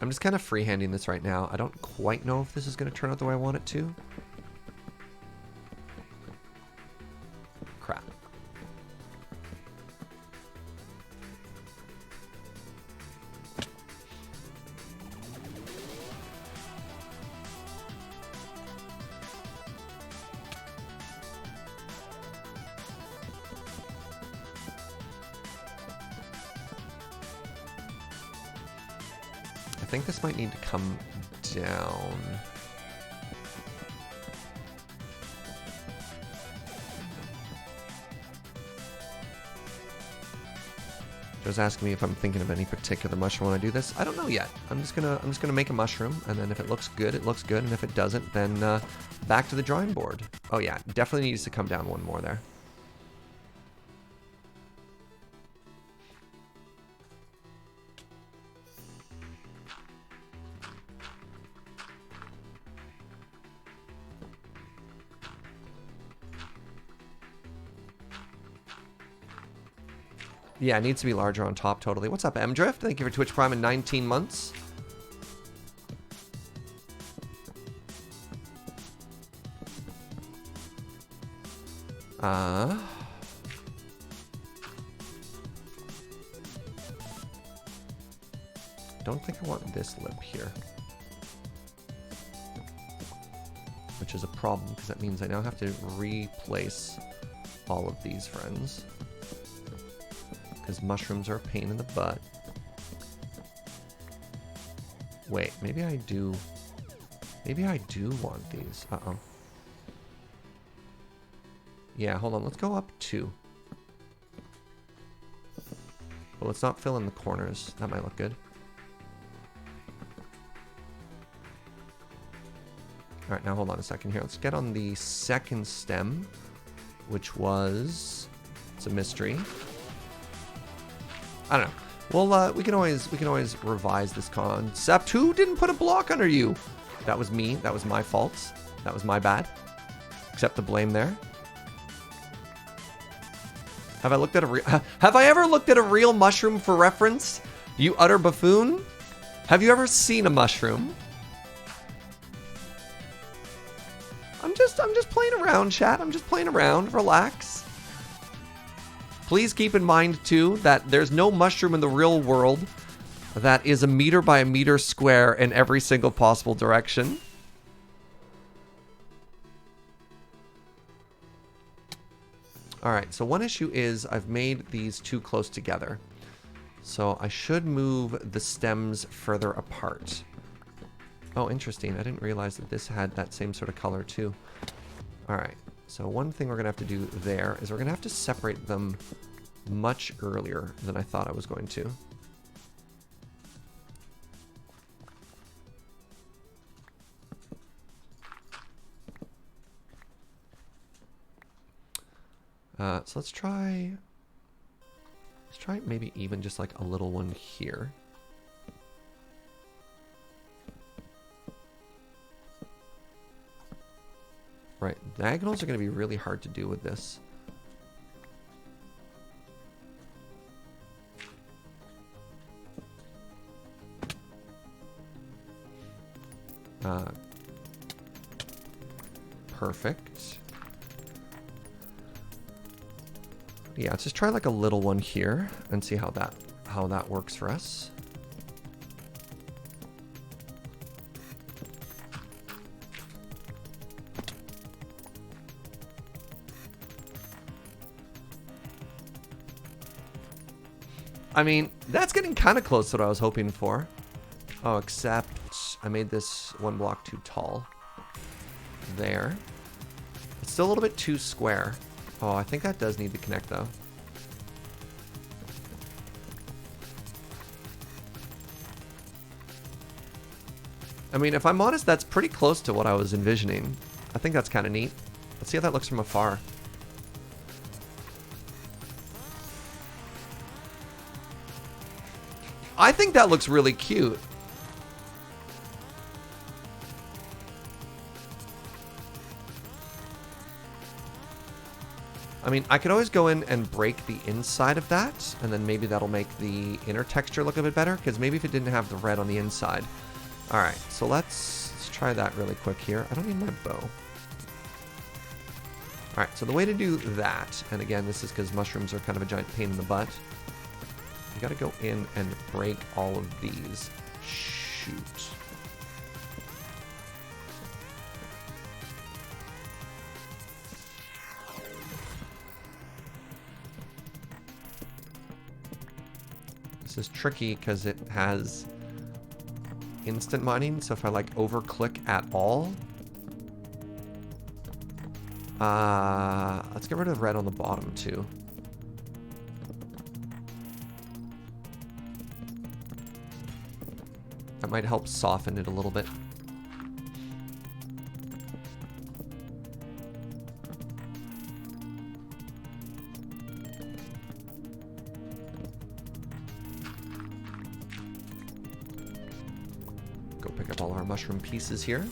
I'm just kind of freehanding this right now. I don't quite know if this is going to turn out the way I want it to. Crap. I think this might need to come down. Joe's asking me if I'm thinking of any particular mushroom when I do this. I don't know yet. I'm just gonna make a mushroom, and then if it looks good, it looks good, and if it doesn't, then back to the drawing board. Oh yeah, definitely needs to come down one more there. Yeah, it needs to be larger on top, totally. What's up, M-Drift? Thank you for Twitch Prime in 19 months. Don't think I want this lip here. Which is a problem, because that means I now have to replace all of these friends. Because mushrooms are a pain in the butt. Wait, maybe I do want these. Uh-oh. Yeah, hold on, let's go up 2. But let's not fill in the corners. That might look good. Alright, now hold on a second here. Let's get on the second stem, which was... It's a mystery. I don't know. Well, we can always revise this concept. Who didn't put a block under you? That was me. That was my fault. That was my bad. Accept the blame there. Have I ever looked at a real mushroom for reference? You utter buffoon? Have you ever seen a mushroom? I'm just playing around, chat. I'm just playing around. Relax. Please keep in mind too that there's no mushroom in the real world that is a meter by a meter square in every single possible direction. All right, so one issue is I've made these too close together. So I should move the stems further apart. Oh, interesting. I didn't realize that this had that same sort of color too. All right, so one thing we're gonna have to do there is we're gonna have to separate them much earlier than I thought I was going to. So let's try maybe even just like a little one here. Right, diagonals are going to be really hard to do with this. Perfect. Yeah, let's just try like a little one here and see how that works for us. I mean, that's getting kind of close to what I was hoping for. Oh, except I made this one block too tall. There. It's still a little bit too square. Oh, I think that does need to connect though. I mean, if I'm honest, that's pretty close to what I was envisioning. I think that's kind of neat. Let's see how that looks from afar. I think that looks really cute. I mean, I could always go in and break the inside of that, and then maybe that'll make the inner texture look a bit better, because maybe if it didn't have the red on the inside. All right, so let's try that really quick here. I don't need my bow. All right, so the way to do that, and again, this is because mushrooms are kind of a giant pain in the butt. You gotta go in and break all of these. Shoot. This is tricky because it has instant mining, so if I like over click at all, let's get rid of red on the bottom too. That might help soften it a little bit. Go pick up all our mushroom pieces here.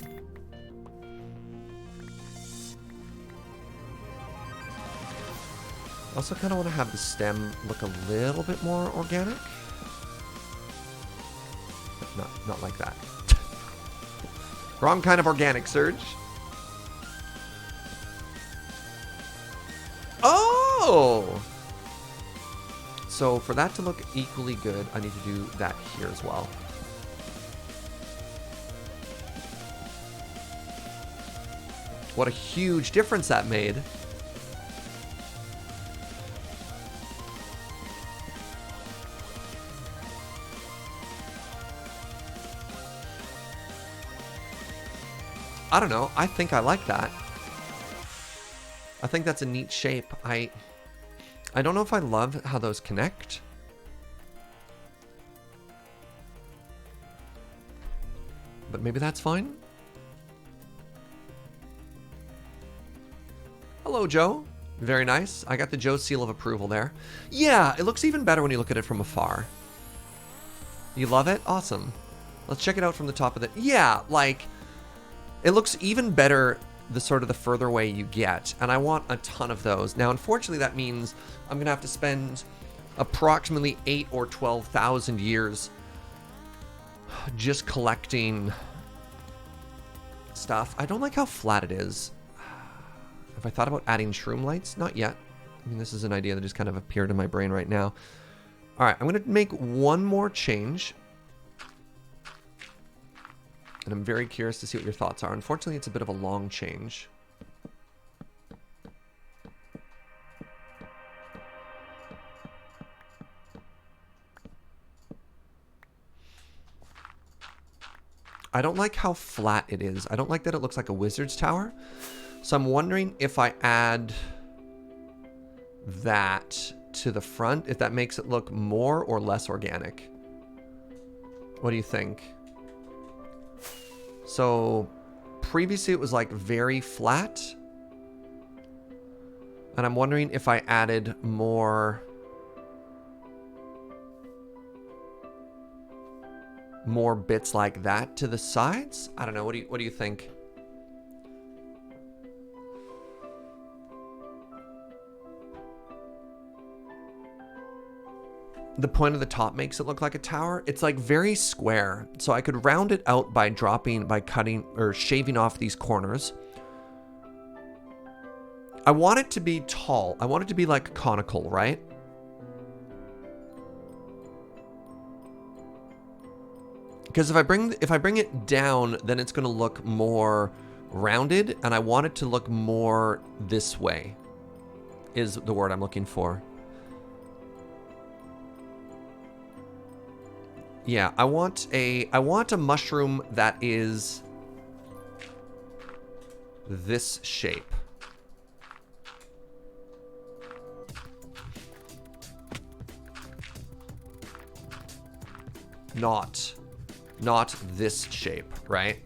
Also kind of want to have the stem look a little bit more organic. Not like that. Wrong kind of organic, Surge. Oh! So for that to look equally good, I need to do that here as well. What a huge difference that made. I don't know. I think I like that. I think that's a neat shape. I don't know if I love how those connect. But maybe that's fine. Hello, Joe. Very nice. I got the Joe seal of approval there. Yeah, it looks even better when you look at it from afar. You love it? Awesome. Let's check it out from the top of the... Yeah, like, it looks even better the sort of the further away you get, and I want a ton of those. Now, unfortunately, that means I'm going to have to spend approximately 8 or 12,000 years just collecting stuff. I don't like how flat it is. Have I thought about adding shroom lights? Not yet. I mean, this is an idea that just kind of appeared in my brain right now. All right, I'm going to make one more change. And I'm very curious to see what your thoughts are. Unfortunately, it's a bit of a long change. I don't like how flat it is. I don't like that it looks like a wizard's tower. So I'm wondering if I add that to the front, if that makes it look more or less organic. What do you think? So previously it was like very flat. And I'm wondering if I added more bits like that to the sides. I don't know. What do you think? The point of the top makes it look like a tower. It's like very square. So I could round it out by cutting or shaving off these corners. I want it to be tall. I want it to be like conical, right? Because if I bring it down, then it's going to look more rounded, and I want it to look more this way, is the word I'm looking for. Yeah, I want a mushroom that is this shape. Not this shape, right?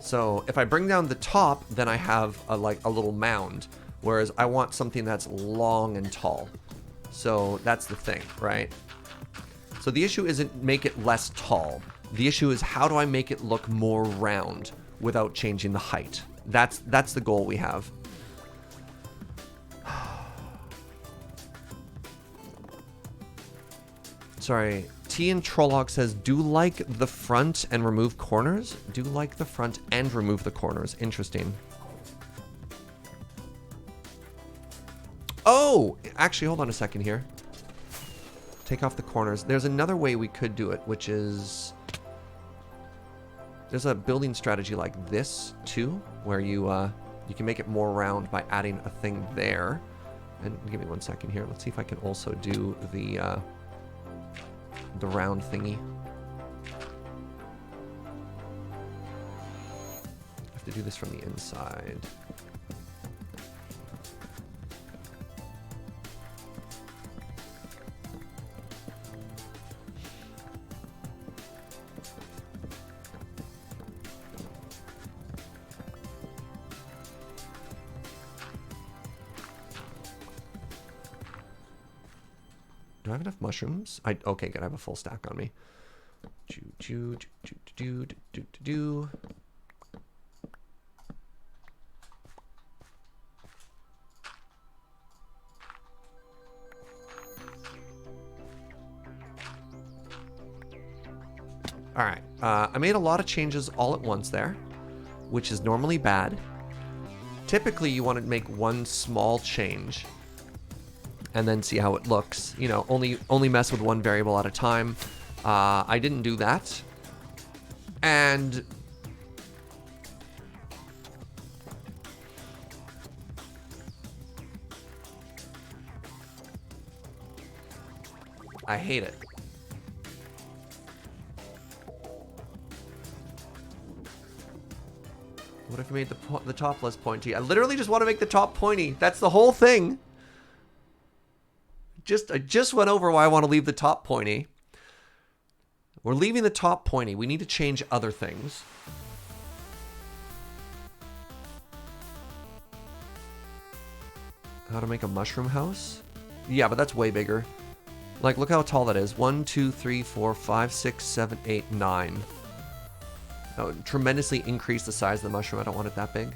So if I bring down the top, then I have a little mound. Whereas I want something that's long and tall. So that's the thing, right? So the issue isn't make it less tall. The issue is how do I make it look more round without changing the height? That's the goal we have. Sorry, T in Trollog says, do like the front and remove corners? Do like the front and remove the corners. Interesting. Oh, actually, hold on a second here. Take off the corners. There's another way we could do it, which is... There's a building strategy like this, too, where you can make it more round by adding a thing there. And give me 1 second here. Let's see if I can also do the round thingy. I have to do this from the inside. Do I have enough mushrooms? Okay, good. I have a full stack on me. All right. I made a lot of changes all at once there, which is normally bad. Typically, you want to make one small change and then see how it looks. You know, only mess with one variable at a time. I didn't do that. And I hate it. What if I made the top less pointy? I literally just want to make the top pointy. That's the whole thing. I just went over why I want to leave the top pointy. We're leaving the top pointy. We need to change other things. How to make a mushroom house? Yeah, but that's way bigger. Like, look how tall that is. 1, 2, 3, 4, 5, 6, 7, 8, 9. That would tremendously increase the size of the mushroom. I don't want it that big.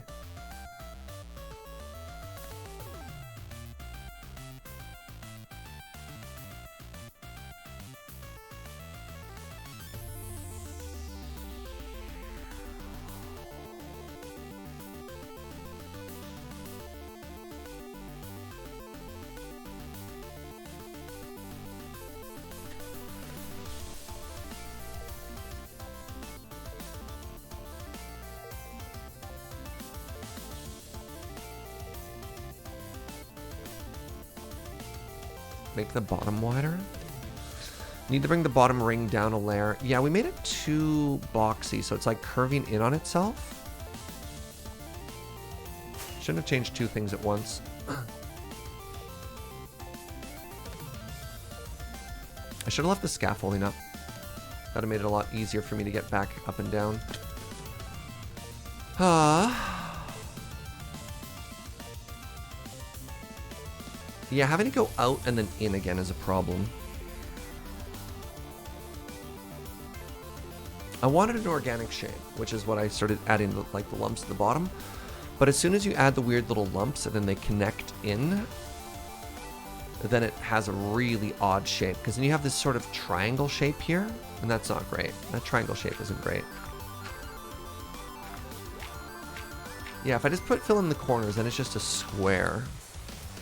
Make the bottom wider. Need to bring the bottom ring down a layer. Yeah, we made it too boxy, so it's like curving in on itself. Shouldn't have changed two things at once. I should have left the scaffolding up. That would have made it a lot easier for me to get back up and down. Yeah, having to go out and then in again is a problem. I wanted an organic shape, which is what I started adding the lumps at the bottom. But as soon as you add the weird little lumps and then they connect in, then it has a really odd shape. Because then you have this sort of triangle shape here, and that's not great. That triangle shape isn't great. Yeah, if I just fill in the corners, then it's just a square.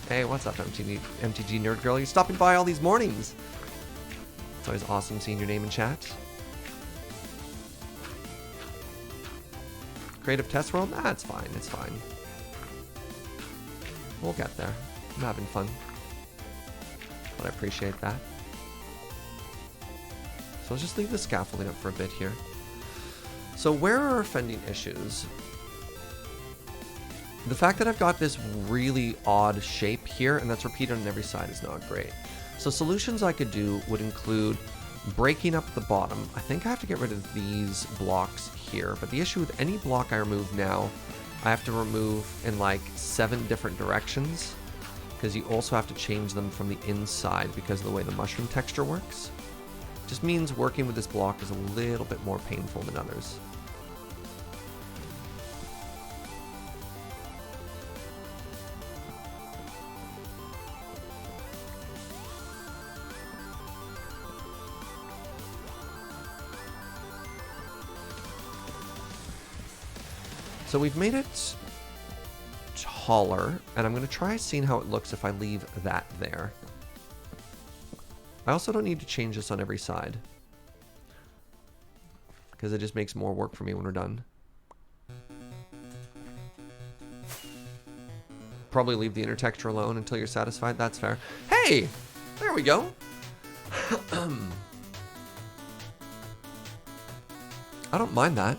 Hey, what's up, MTG Nerd Girl? You're stopping by all these mornings. It's always awesome seeing your name in chat. Creative Test World? Nah, it's fine. It's fine. We'll get there. I'm having fun. But I appreciate that. So let's just leave the scaffolding up for a bit here. So where are our fending issues? The fact that I've got this really odd shape here, and that's repeated on every side, is not great. So solutions I could do would include breaking up the bottom. I think I have to get rid of these blocks here, but the issue with any block I remove now, I have to remove in like 7 different directions, because you also have to change them from the inside because of the way the mushroom texture works. Just means working with this block is a little bit more painful than others. So we've made it taller, and I'm going to try seeing how it looks if I leave that there. I also don't need to change this on every side, because it just makes more work for me when we're done. Probably leave the inner texture alone until you're satisfied. That's fair. Hey! There we go! I don't mind that.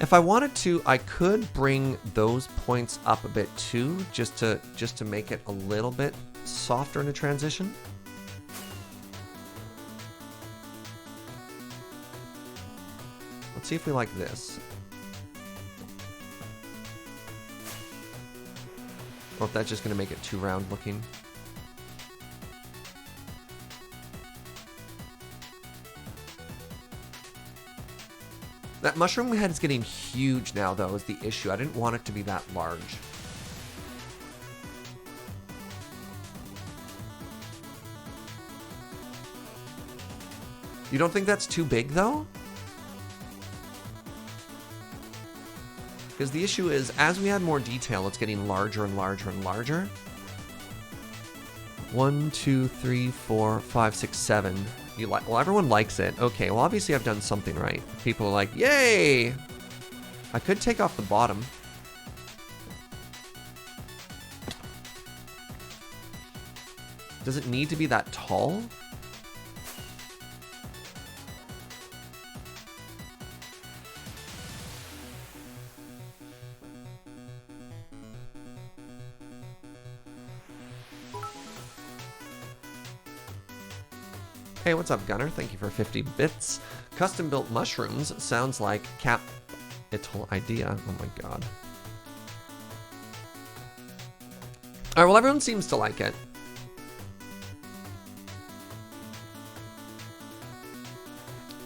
If I wanted to, I could bring those points up a bit too, just to make it a little bit softer in the transition. Let's see if we like this. Or if that's just going to make it too round looking. That mushroom head is getting huge now, though, is the issue. I didn't want it to be that large. You don't think that's too big, though? Because the issue is, as we add more detail, it's getting larger and larger and larger. 1, 2, 3, 4, 5, 6, 7. Well, everyone likes it. Okay, well, obviously I've done something right. People are like, yay! I could take off the bottom. Does it need to be that tall? Hey, what's up, Gunner? Thank you for 50 bits. Custom-built mushrooms sounds like capital idea. Oh my god. All right, well, everyone seems to like it.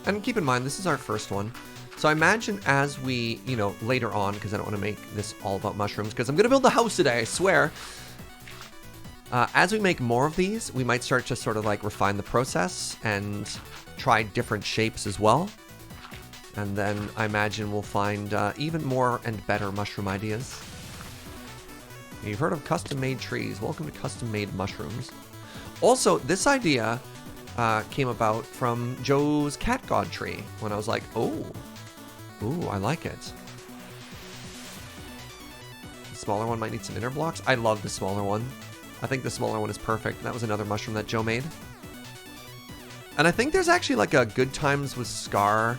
And keep in mind, this is our first one. So I imagine as we, you know, later on, because I don't want to make this all about mushrooms, because I'm going to build a house today, I swear. As we make more of these, we might start to sort of like refine the process and try different shapes as well. And then I imagine we'll find even more and better mushroom ideas. You've heard of custom-made trees. Welcome to custom-made mushrooms. Also, this idea came about from Joe's cat god tree when I was like, oh, ooh, I like it. The smaller one might need some inner blocks. I love the smaller one. I think the smaller one is perfect. That was another mushroom that Joe made. And I think there's actually like a Good Times with Scar.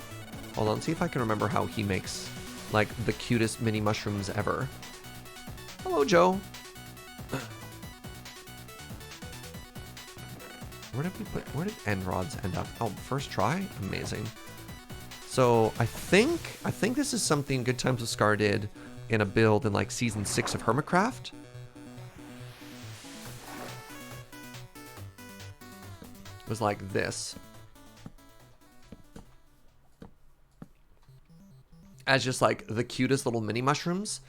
Hold on, see if I can remember how he makes like the cutest mini mushrooms ever. Hello, Joe. Where did end rods end up? Oh, first try? Amazing. So I think this is something Good Times with Scar did in a build in like season 6 of Hermitcraft. It was like this. As just like the cutest little mini mushrooms.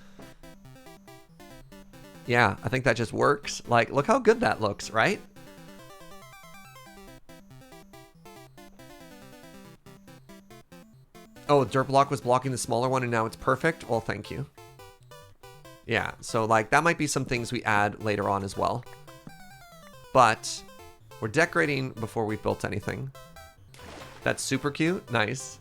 Yeah, I think that just works. Like, look how good that looks, right? Oh, dirt block was blocking the smaller one and now it's perfect? Well, thank you. Yeah, so like that might be some things we add later on as well. But we're decorating before we've built anything. That's super cute. Nice.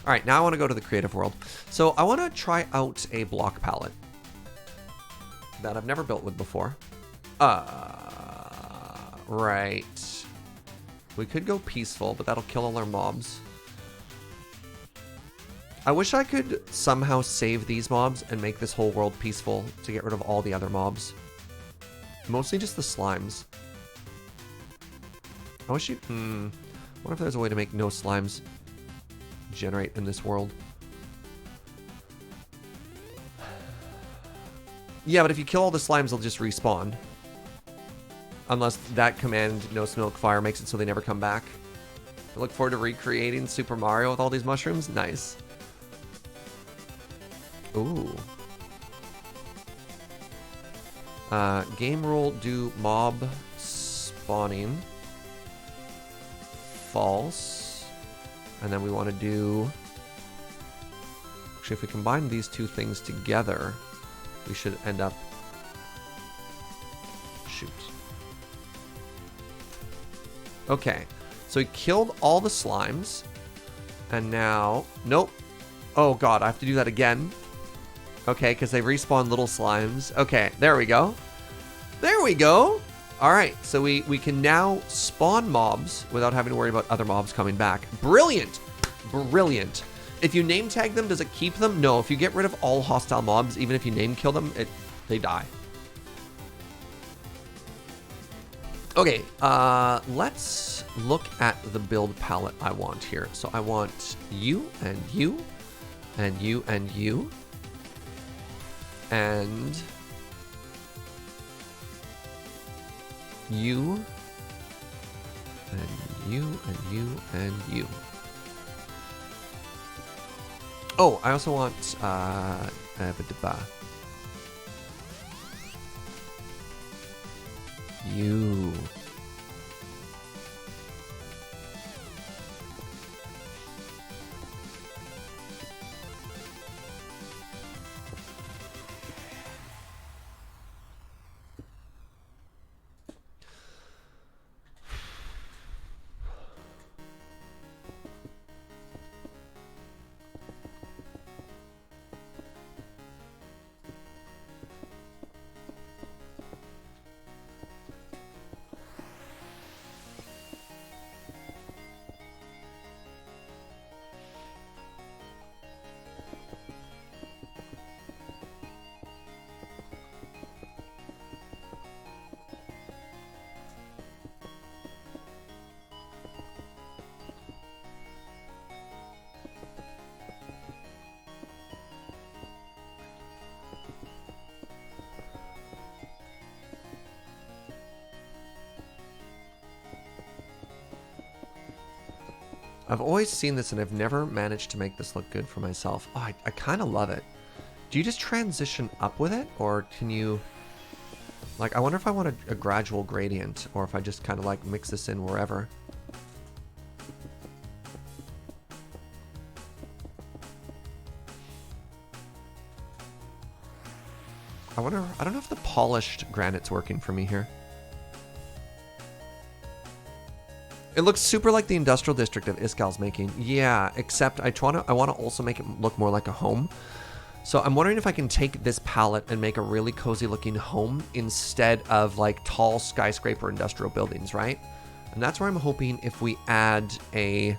All right, now I want to go to the creative world. So I want to try out a block palette that I've never built with before. Right. We could go peaceful, but that'll kill all our mobs. I wish I could somehow save these mobs and make this whole world peaceful to get rid of all the other mobs. Mostly just the slimes. I wish you... What if there's a way to make no slimes generate in this world? Yeah, but if you kill all the slimes, they'll just respawn. Unless that command, no smoke fire, makes it so they never come back. I look forward to recreating Super Mario with all these mushrooms. Nice. Ooh. Game rule, do mob spawning. False. And then we want to do... Actually, if we combine these two things together, we should end up... Shoot. Okay. So we killed all the slimes. And now... Nope. Oh god, I have to do that again. Okay, because they respawn little slimes. Okay, there we go. There we go! Alright, so we can now spawn mobs without having to worry about other mobs coming back. Brilliant! Brilliant. If you name tag them, does it keep them? No, if you get rid of all hostile mobs, even if you name kill them, they die. Okay, let's look at the build palette I want here. So I want you and you and you and you and you and you and you and you. Oh, I also want you. I've always seen this and I've never managed to make this look good for myself. Oh, I kind of love it. Do you just transition up with it, or can you... Like, I wonder if I want a gradual gradient, or if I just kind of like mix this in wherever. I wonder, I don't know if the polished granite's working for me here. It looks super like the industrial district that Iskal's making. Yeah, except I want to also make it look more like a home. So I'm wondering if I can take this palette and make a really cozy looking home instead of like tall skyscraper industrial buildings, right? And that's where I'm hoping if we add a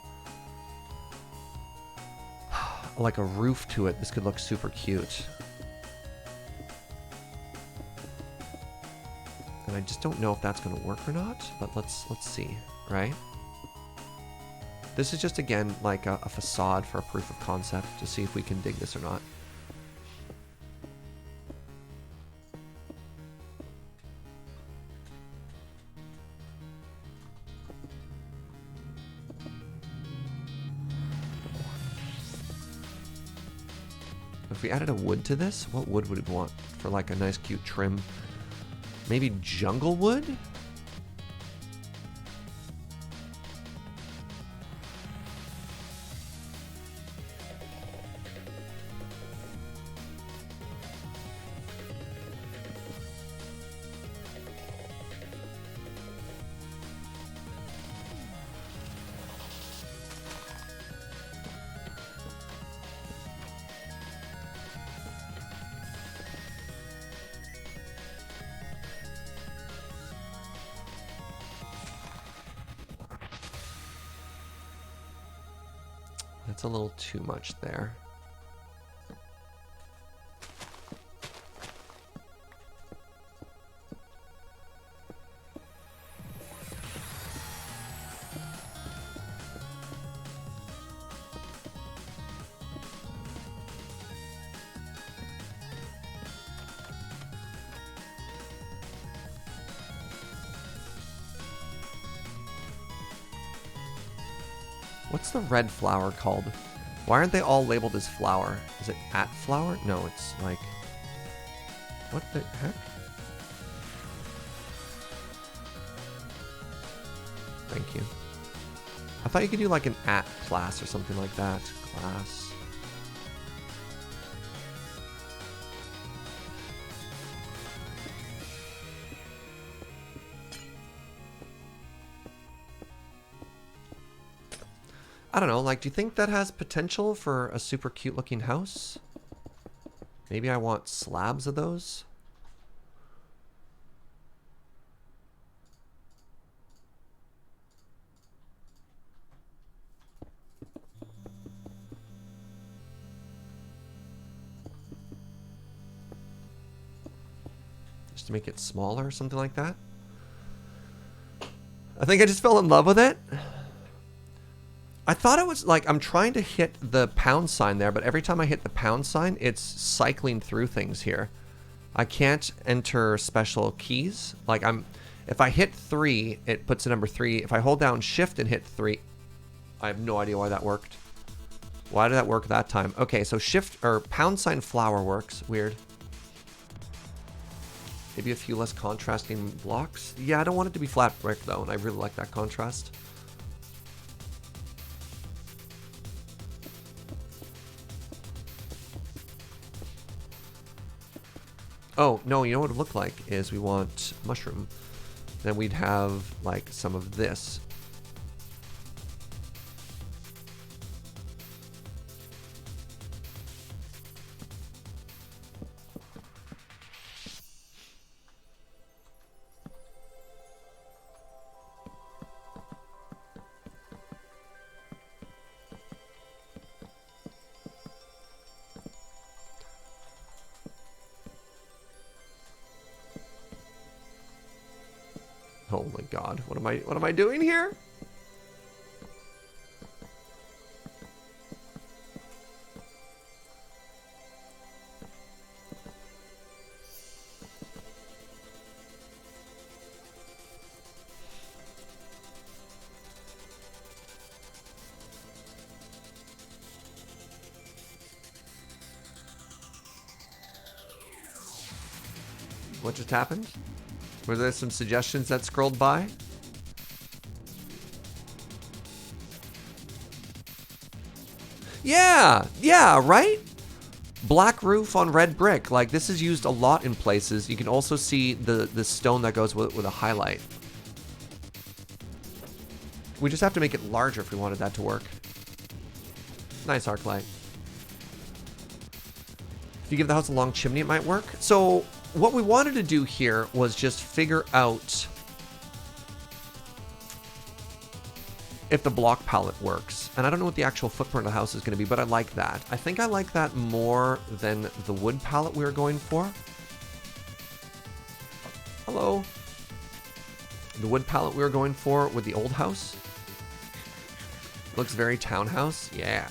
like a roof to it, this could look super cute. And I just don't know if that's going to work or not, but let's see, right? This is just, again, like a facade for a proof of concept to see if we can dig this or not. If we added a wood to this, what wood would we want for like a nice cute trim? Maybe jungle wood? That's a little too much there. What's the red flower called? Why aren't they all labeled as flower? Is it at flower? No, it's like... What the heck? Thank you. I thought you could do like an at class or something like that. Class. I don't know, like, do you think that has potential for a super cute looking house? Maybe I want slabs of those? Just to make it smaller or something like that? I think I just fell in love with it. I thought it was like I'm trying to hit the pound sign there, but every time I hit the pound sign, it's cycling through things here. I can't enter special keys. Like if I hit 3, it puts a number 3. If I hold down shift and hit 3, I have no idea why that worked. Why did that work that time? Okay, so shift or pound sign flower works. Weird. Maybe a few less contrasting blocks. Yeah, I don't want it to be flat brick though, and I really like that contrast. Oh, no, you know what it would look like is we want mushroom. Then we'd have, like, some of this. Oh my god, what am I doing here? What just happened? Were there some suggestions that scrolled by? Yeah, right? Black roof on red brick. Like, this is used a lot in places. You can also see the stone that goes with a highlight. We just have to make it larger if we wanted that to work. Nice arc light. If you give the house a long chimney, it might work. So what we wanted to do here was just figure out if the block palette works. And I don't know what the actual footprint of the house is going to be, but I like that. I think I like that more than the wood palette we were going for. Hello. The wood palette we were going for with the old house. Looks very townhouse. Yeah.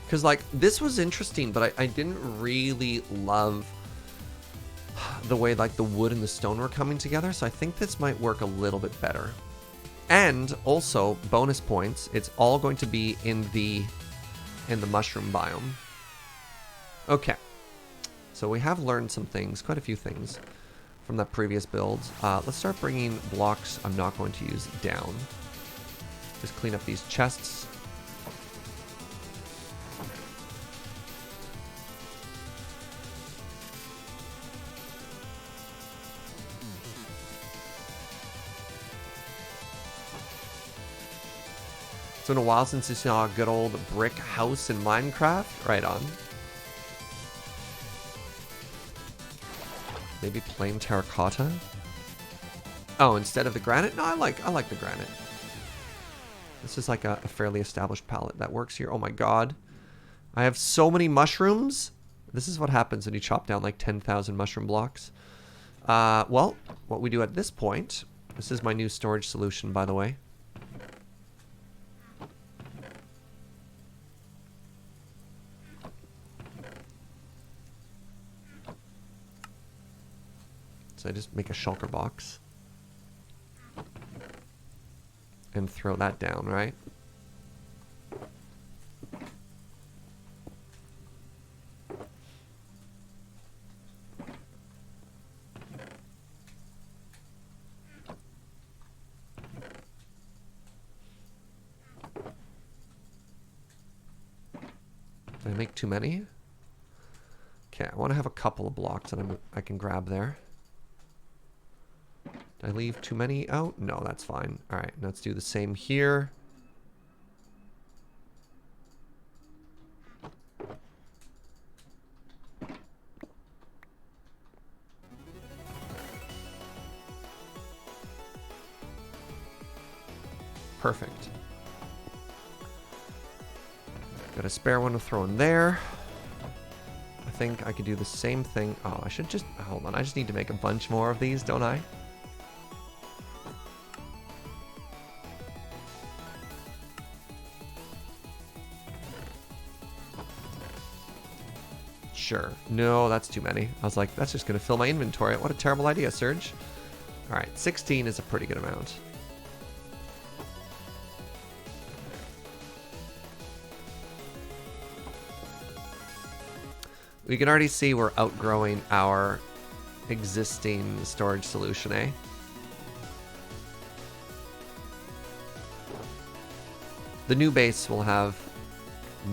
Because, like, this was interesting, but I didn't really love the way, like, the wood and the stone were coming together. So I think this might work a little bit better. And also, bonus points, it's all going to be in the mushroom biome. Okay. So we have learned some things, quite a few things from that previous build. Let's start bringing blocks I'm not going to use down. Just clean up these chests. It's been a while since you saw a good old brick house in Minecraft. Right on. Maybe plain terracotta? Oh, instead of the granite? No, I like the granite. This is like a fairly established palette that works here. Oh my god. I have so many mushrooms. This is what happens when you chop down like 10,000 mushroom blocks. Well, what we do at this point, this is my new storage solution, by the way. So I just make a shulker box and throw that down, right? Did I make too many? Okay, I want to have a couple of blocks that I can grab there. Did I leave too many out? No, that's fine. All right, let's do the same here. Perfect. Got a spare one to throw in there. I think I could do the same thing. Oh, I should just... Hold on, I just need to make a bunch more of these, don't I? Sure. No, that's too many. I was like, that's just going to fill my inventory. What a terrible idea, Serge. All right, 16 is a pretty good amount. We can already see we're outgrowing our existing storage solution, eh? The new base will have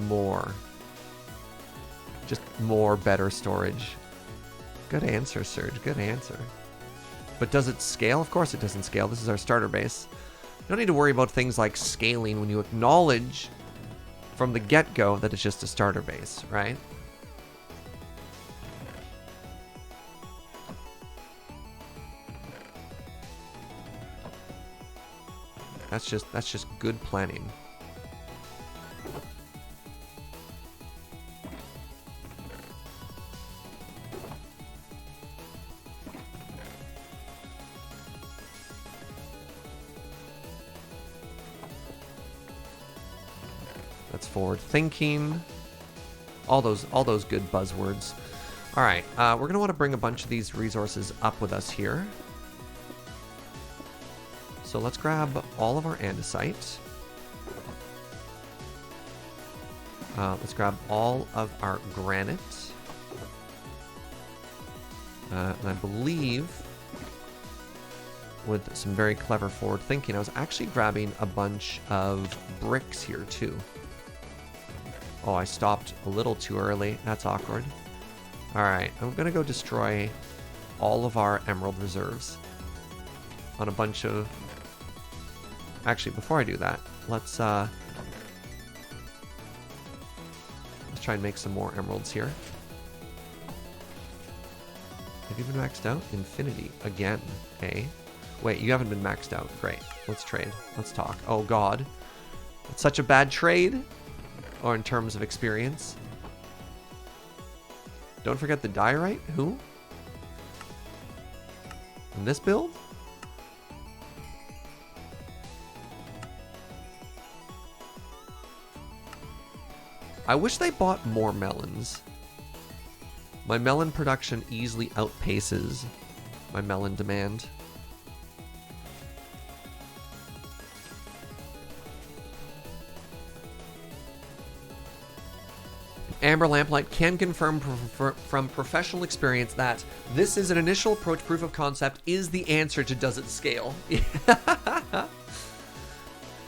more. Just more better storage. Good answer, Serge. Good answer. But does it scale? Of course it doesn't scale. This is our starter base. You don't need to worry about things like scaling when you acknowledge from the get-go that it's just a starter base, right? That's just good planning. That's forward thinking. All those good buzzwords. All right, we're gonna want to bring a bunch of these resources up with us here. So let's grab all of our andesite. Let's grab all of our granite. And I believe, with some very clever forward thinking, I was actually grabbing a bunch of bricks here too. Oh, I stopped a little too early. That's awkward. Alright, I'm gonna go destroy all of our emerald reserves on a bunch of... Actually, before I do that, let's try and make some more emeralds here. Have you been maxed out? Infinity. Again, eh? Wait, you haven't been maxed out. Great. Let's trade. Let's talk. Oh, God. It's such a bad trade. Or in terms of experience. Don't forget the diorite. Who? In this build? I wish they bought more melons. My melon production easily outpaces my melon demand. Amber Lamplight can confirm from professional experience that this is an initial approach proof of concept is the answer to does it scale.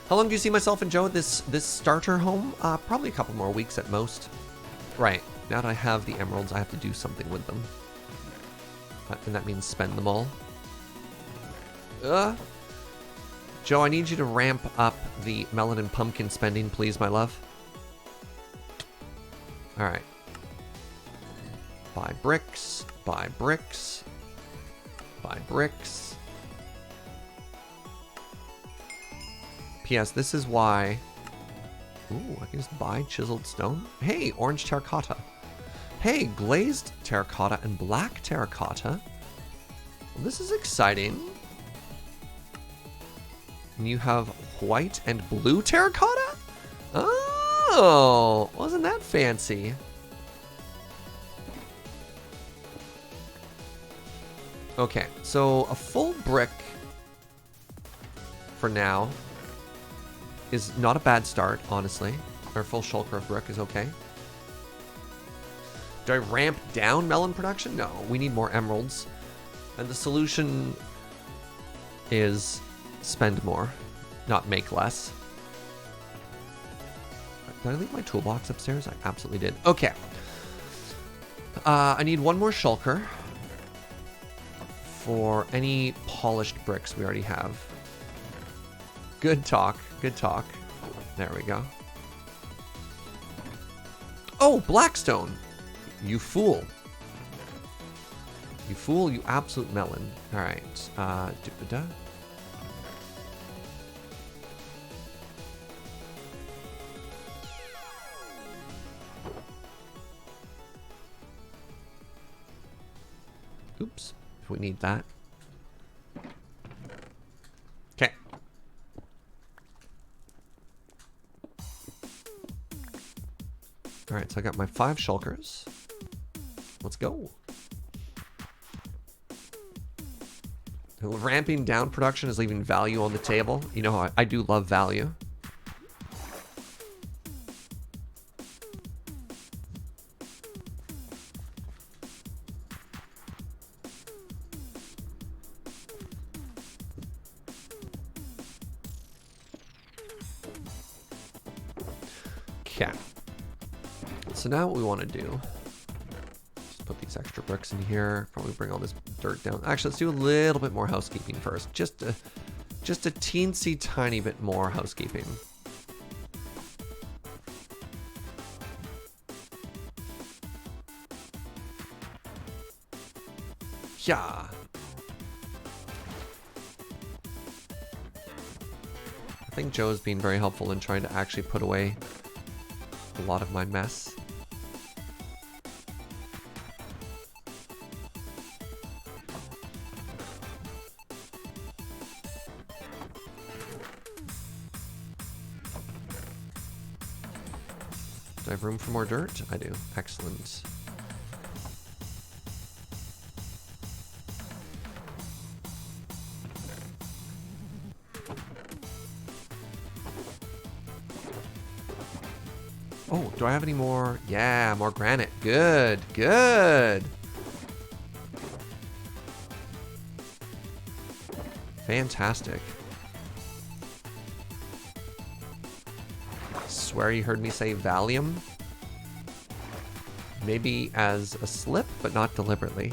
How long do you see myself and Joe at this starter home? Probably a couple more weeks at most. Right. Now that I have the emeralds, I have to do something with them. And that means spend them all. Joe, I need you to ramp up the melon and pumpkin spending, please, my love. Alright. Buy bricks. Buy bricks. Buy bricks. P.S. This is why... Ooh, I can just buy chiseled stone. Hey, orange terracotta. Hey, glazed terracotta and black terracotta. Well, this is exciting. And you have white and blue terracotta? Oh, wasn't that fancy? Okay, so a full brick for now is not a bad start, honestly. Our full shulker of brick is okay. Do I ramp down melon production? No, we need more emeralds. And the solution is spend more, not make less. Did I leave my toolbox upstairs? I absolutely did. Okay. I need one more shulker for any polished bricks we already have. Good talk. Good talk. There we go. Oh, Blackstone. You fool. You fool, you absolute melon. Alright. Da-da-da. Oops. If we need that. Okay. Alright, so I got my 5 shulkers. Let's go. Ramping down production is leaving value on the table. You know, I do love value. Okay. So now what we want to do, just put these extra bricks in here, probably bring all this dirt down. Actually, let's do a little bit more housekeeping first. Just a teensy tiny bit more housekeeping. Yeah. I think Joe's been very helpful in trying to actually put away a lot of my mess. Do I have room for more dirt? I do. Excellent. Oh, do I have any more? Yeah, more granite. Good, good. Fantastic. Swear you heard me say Valium. Maybe as a slip, but not deliberately.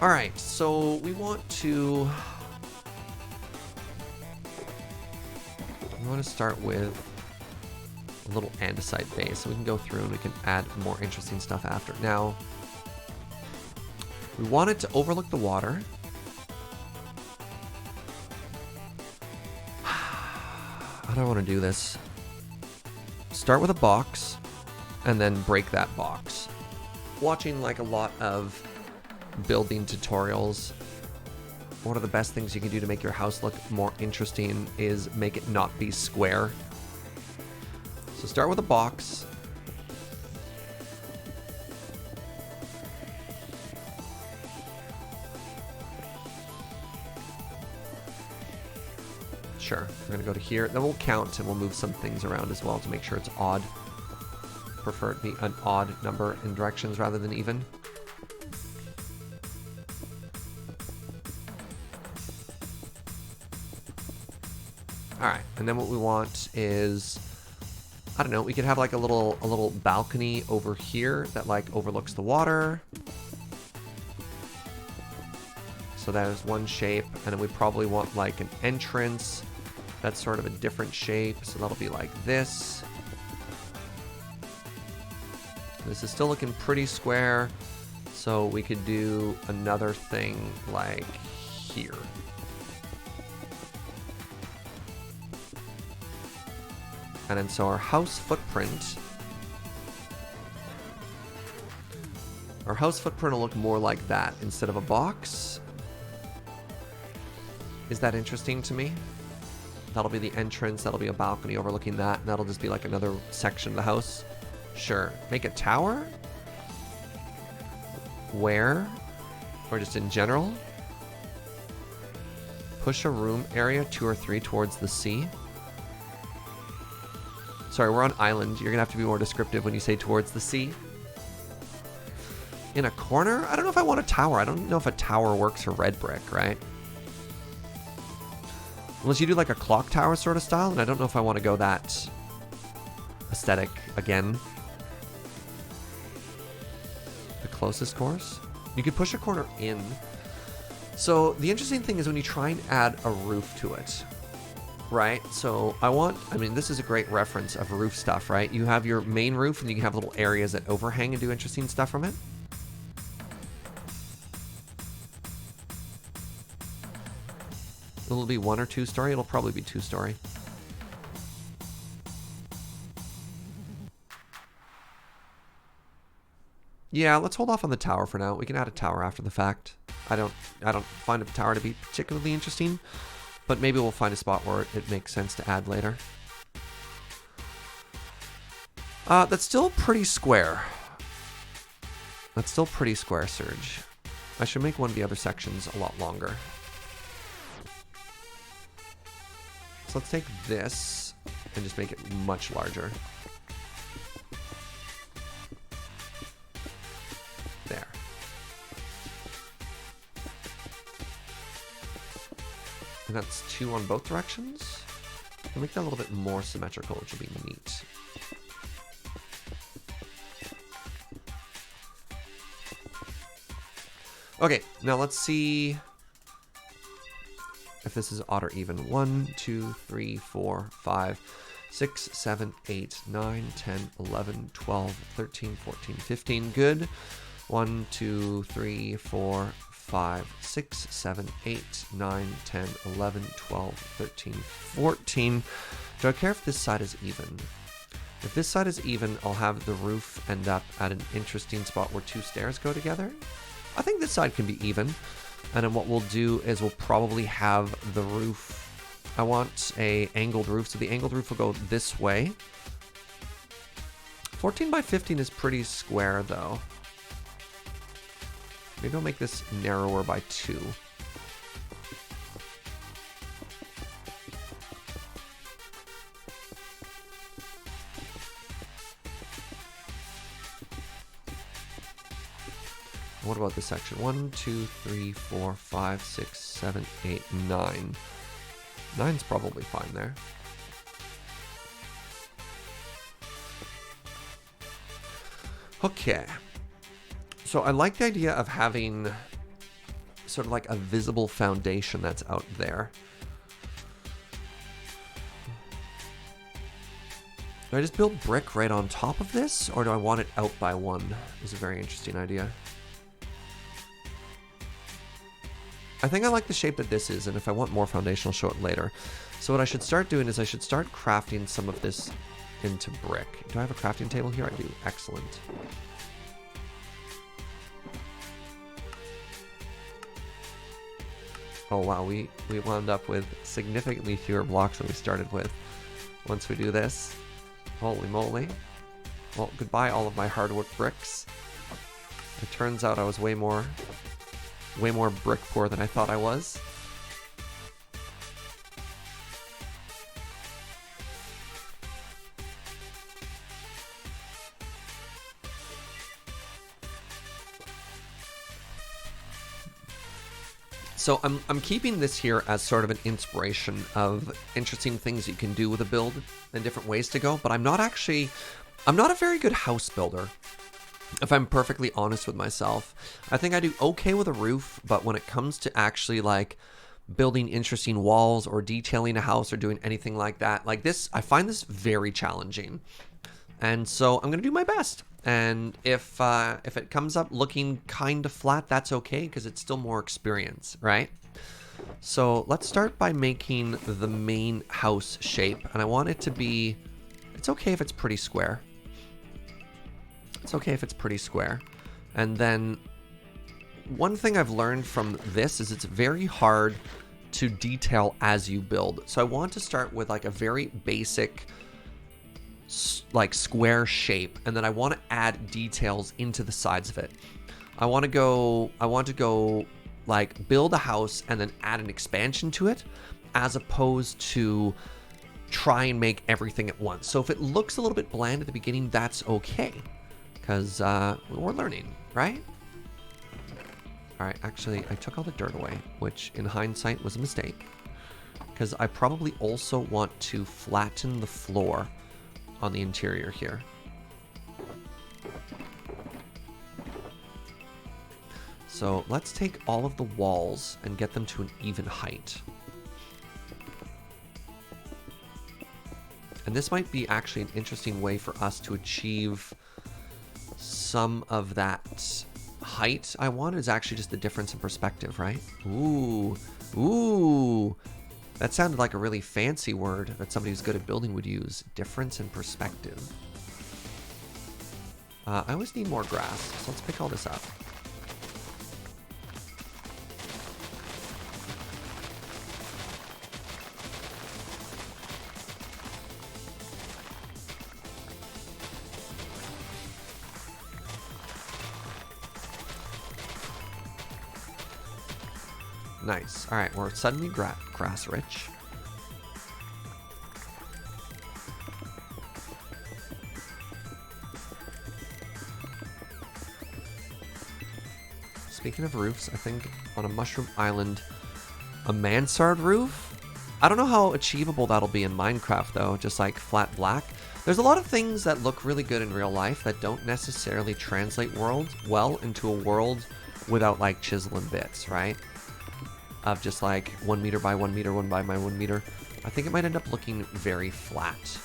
Alright, so we want to start with a little andesite base, so we can go through and we can add more interesting stuff after. Now, we want it to overlook the water. How do I want to do this? Start with a box and then break that box. Watching like a lot of building tutorials, one of the best things you can do to make your house look more interesting is make it not be square. So start with a box. Sure, we're gonna go to here, then we'll count and we'll move some things around as well to make sure it's odd. Prefer it be an odd number in directions rather than even. Alright, and then what we want is, I don't know, we could have like a little balcony over here that like overlooks the water. So that is one shape, and then we probably want like an entrance that's sort of a different shape, so that'll be like this. This is still looking pretty square, so we could do another thing like here. And then so our house footprint will look more like that instead of a box. Is that interesting to me? That'll be the entrance, that'll be a balcony overlooking that, and that'll just be like another section of the house. Sure. Make a tower? Where? Or just in general? Push a room area 2 or 3 towards the sea. Sorry, we're on island. You're gonna have to be more descriptive when you say towards the sea. In a corner? I don't know if I want a tower. I don't know if a tower works for red brick, right? Unless you do like a clock tower sort of style, and I don't know if I want to go that aesthetic again. The closest course? You could push a corner in. So the interesting thing is when you try and add a roof to it, right? So I mean, this is a great reference of roof stuff, right? You have your main roof and you can have little areas that overhang and do interesting stuff from it. It'll be 1 or 2 story. It'll probably be 2 story. Yeah, let's hold off on the tower for now. We can add a tower after the fact. I don't find a tower to be particularly interesting, but maybe we'll find a spot where it makes sense to add later. That's still pretty square. That's still pretty square, Surge. I should make one of the other sections a lot longer. So let's take this and just make it much larger. There. And that's 2 on both directions. I'll make that a little bit more symmetrical, which will be neat. Okay, now let's see if this is odd or even. 1, 2, 3, 4, 5, 6, 7, 8, 9, 10, 11, 12, 13, 14, 15. Good. 1, 2, 3, 4, 5, 6, 7, 8, 9, 10, 11, 12, 13, 14. Do I care if this side is even? If this side is even, I'll have the roof end up at an interesting spot where 2 stairs go together. I think this side can be even. And then what we'll do is we'll probably have the roof. I want a angled roof, so the angled roof will go this way. 14 by 15 is pretty square though. Maybe I'll make this narrower by 2. What about this section? 1, 2, 3, 4, 5, 6, 7, 8, 9. 9's probably fine there. Okay. So I like the idea of having sort of like a visible foundation that's out there. Do I just build brick right on top of this, or do I want it out by one? Is a very interesting idea. I think I like the shape that this is, and if I want more foundation, I'll show it later. So what I should start doing is I should start crafting some of this into brick. Do I have a crafting table here? I do. Excellent. Oh wow, we wound up with significantly fewer blocks than we started with once we do this. Holy moly. Well, goodbye all of my hardwood bricks. It turns out I was way more brick poor than I thought I was. So I'm keeping this here as sort of an inspiration of interesting things you can do with a build and different ways to go, but I'm not a very good house builder, if I'm perfectly honest with myself. I think I do okay with a roof, but when it comes to actually like building interesting walls or detailing a house or doing anything like that, like this, I find this very challenging. And so I'm gonna do my best. And if it comes up looking kind of flat, that's okay, because it's still more experience, right? So let's start by making the main house shape. And I want it to be, it's okay if it's pretty square. It's okay if it's pretty square. And then one thing I've learned from this is it's very hard to detail as you build. So I want to start with like a very basic like square shape, and then I want to add details into the sides of it. I want to go like build a house and then add an expansion to it, as opposed to try and make everything at once. So if it looks a little bit bland at the beginning, that's okay, because we're learning, right? All right, actually I took all the dirt away, which in hindsight was a mistake, because I probably also want to flatten the floor on the interior here. So let's take all of the walls and get them to an even height. And this might be actually an interesting way for us to achieve some of that height I want. Is actually just the difference in perspective, right? Ooh, ooh. That sounded like a really fancy word that somebody who's good at building would use. Difference in perspective. I always need more grass, so let's pick all this up. Nice. All right, we're suddenly grass rich. Speaking of roofs, I think on a mushroom island, a mansard roof? I don't know how achievable that'll be in Minecraft though, just like flat black. There's a lot of things that look really good in real life that don't necessarily translate well into a world without like chiseling bits, right? Of just like 1 meter by 1 meter, 1 by 1 meter. I think it might end up looking very flat.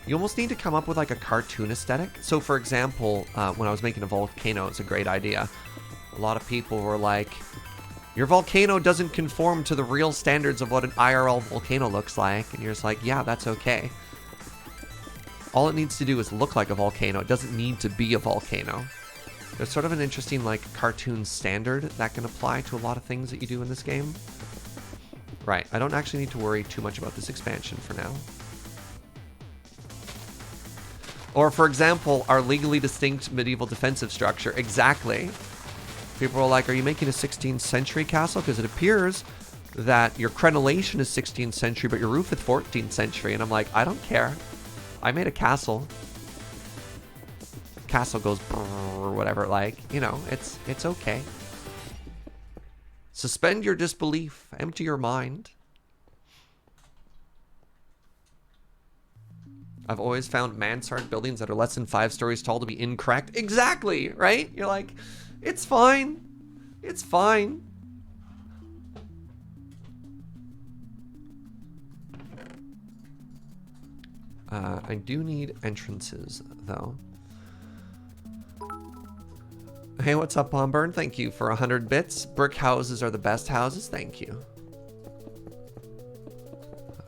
You almost need to come up with like a cartoon aesthetic. So for example, when I was making a volcano, it's a great idea. A lot of people were like, your volcano doesn't conform to the real standards of what an IRL volcano looks like. And you're just like, yeah, that's okay. All it needs to do is look like a volcano. It doesn't need to be a volcano. There's sort of an interesting like cartoon standard that can apply to a lot of things that you do in this game. Right, I don't actually need to worry too much about this expansion for now. Or for example, our legally distinct medieval defensive structure. Exactly. People are like, are you making a 16th century castle? Because it appears that your crenellation is 16th century, but your roof is 14th century. And I'm like, I don't care. I made a castle. castle goes or whatever, like, you know, it's okay. Suspend your disbelief. Empty your mind. I've always found mansard buildings that are less than 5 stories tall to be incorrect. Exactly, right? You're like, it's fine. It's fine. I do need entrances, though. Hey, what's up, Bomburn? Thank you for 100 bits. Brick houses are the best houses. Thank you.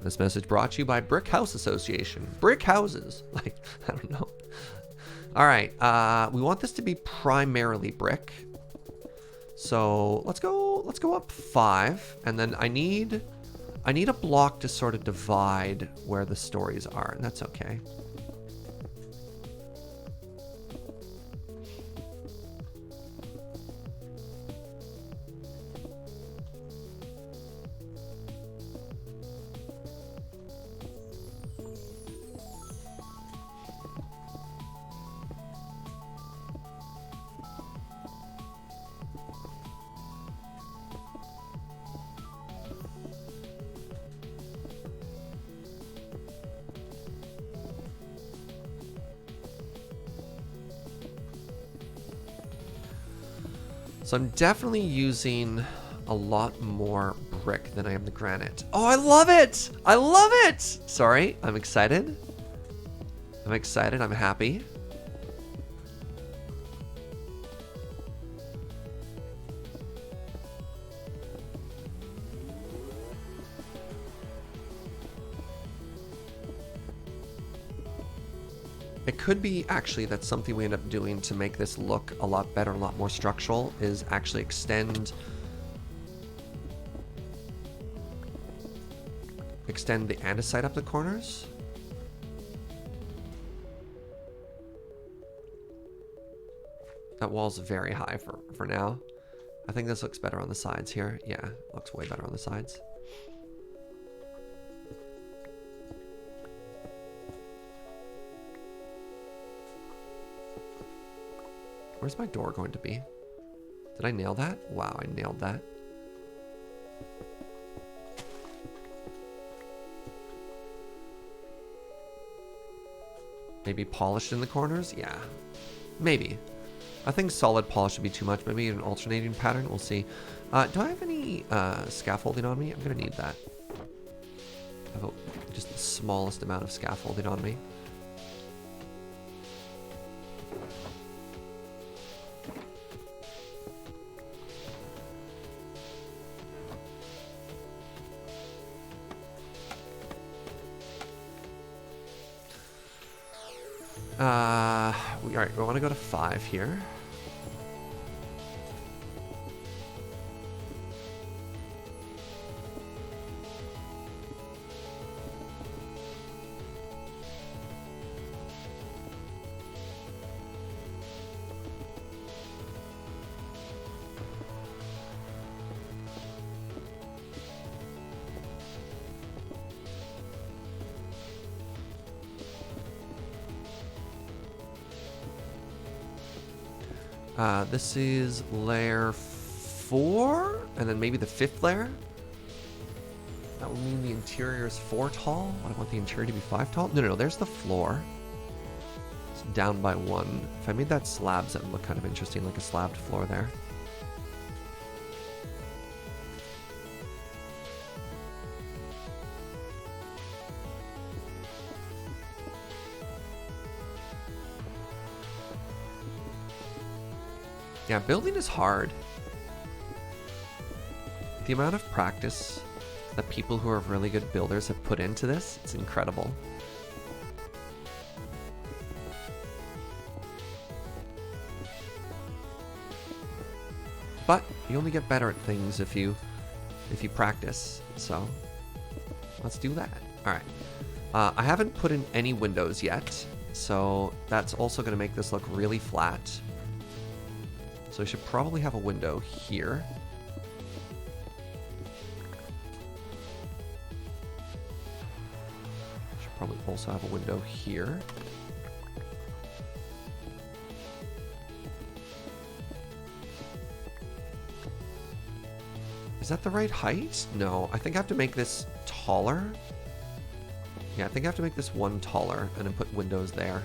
This message brought to you by Brick House Association. Brick houses. Like, I don't know. All right. We want this to be primarily brick. So let's go up 5. And then I need a block to sort of divide where the stories are, and that's okay. So I'm definitely using a lot more brick than I am the granite. Oh, I love it! I love it! Sorry, I'm excited. I'm excited, I'm happy. It could be actually that's something we end up doing to make this look a lot better, a lot more structural, is actually extend the andesite up the corners. That wall's very high for now. I think this looks better on the sides here. Yeah, looks way better on the sides. Where's my door going to be? Did I nail that? Wow, I nailed that. Maybe polished in the corners? Yeah, maybe. I think solid polish would be too much. Maybe an alternating pattern. We'll see. Do I have any scaffolding on me? I'm going to need that. I have just the smallest amount of scaffolding on me. All right, we want to go to 5 here. This is layer 4, and then maybe the 5th layer. That would mean the interior is 4 tall. I want the interior to be 5 tall. No, there's the floor. It's down by 1. If I made that slabs, that would look kind of interesting, like a slabbed floor there. Yeah, building is hard. The amount of practice that people who are really good builders have put into this, it's incredible. But you only get better at things if you practice. So let's do that. All right. I haven't put in any windows yet, so that's also going to make this look really flat. So I should probably have a window here. Should probably also have a window here. Is that the right height? No, I think I have to make this taller. Yeah, I think I have to make this one taller and then put windows there.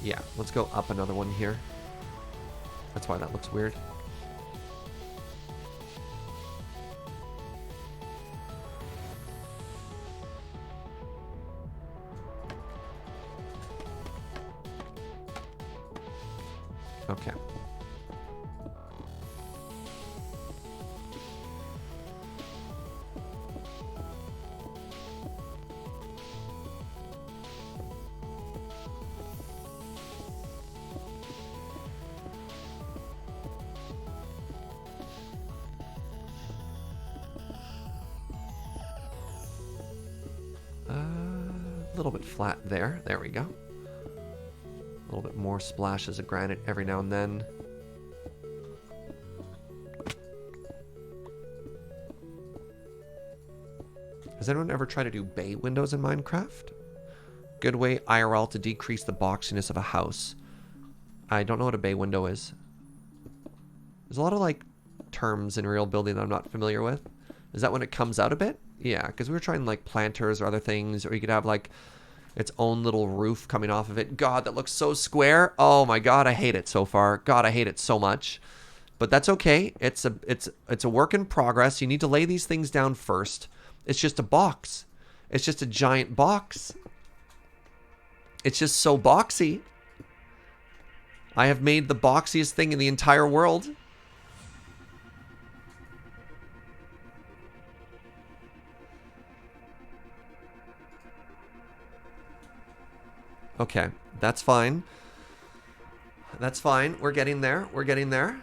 Yeah, let's go up another one here. That's why that looks weird. Okay. A little bit flat there. There we go. A little bit more splashes of granite every now and then. Has anyone ever tried to do bay windows in Minecraft? Good way IRL to decrease the boxiness of a house. I don't know what a bay window is. There's a lot of like terms in real building that I'm not familiar with. Is that when it comes out a bit? Yeah, because we were trying like planters or other things, or you could have like its own little roof coming off of it. God, that looks so square. Oh my God, I hate it so far. God, I hate it so much. But that's okay. It's a work in progress. You need to lay these things down first. It's just a box. It's just a giant box. It's just so boxy. I have made the boxiest thing in the entire world. Okay, that's fine. That's fine. We're getting there. We're getting there.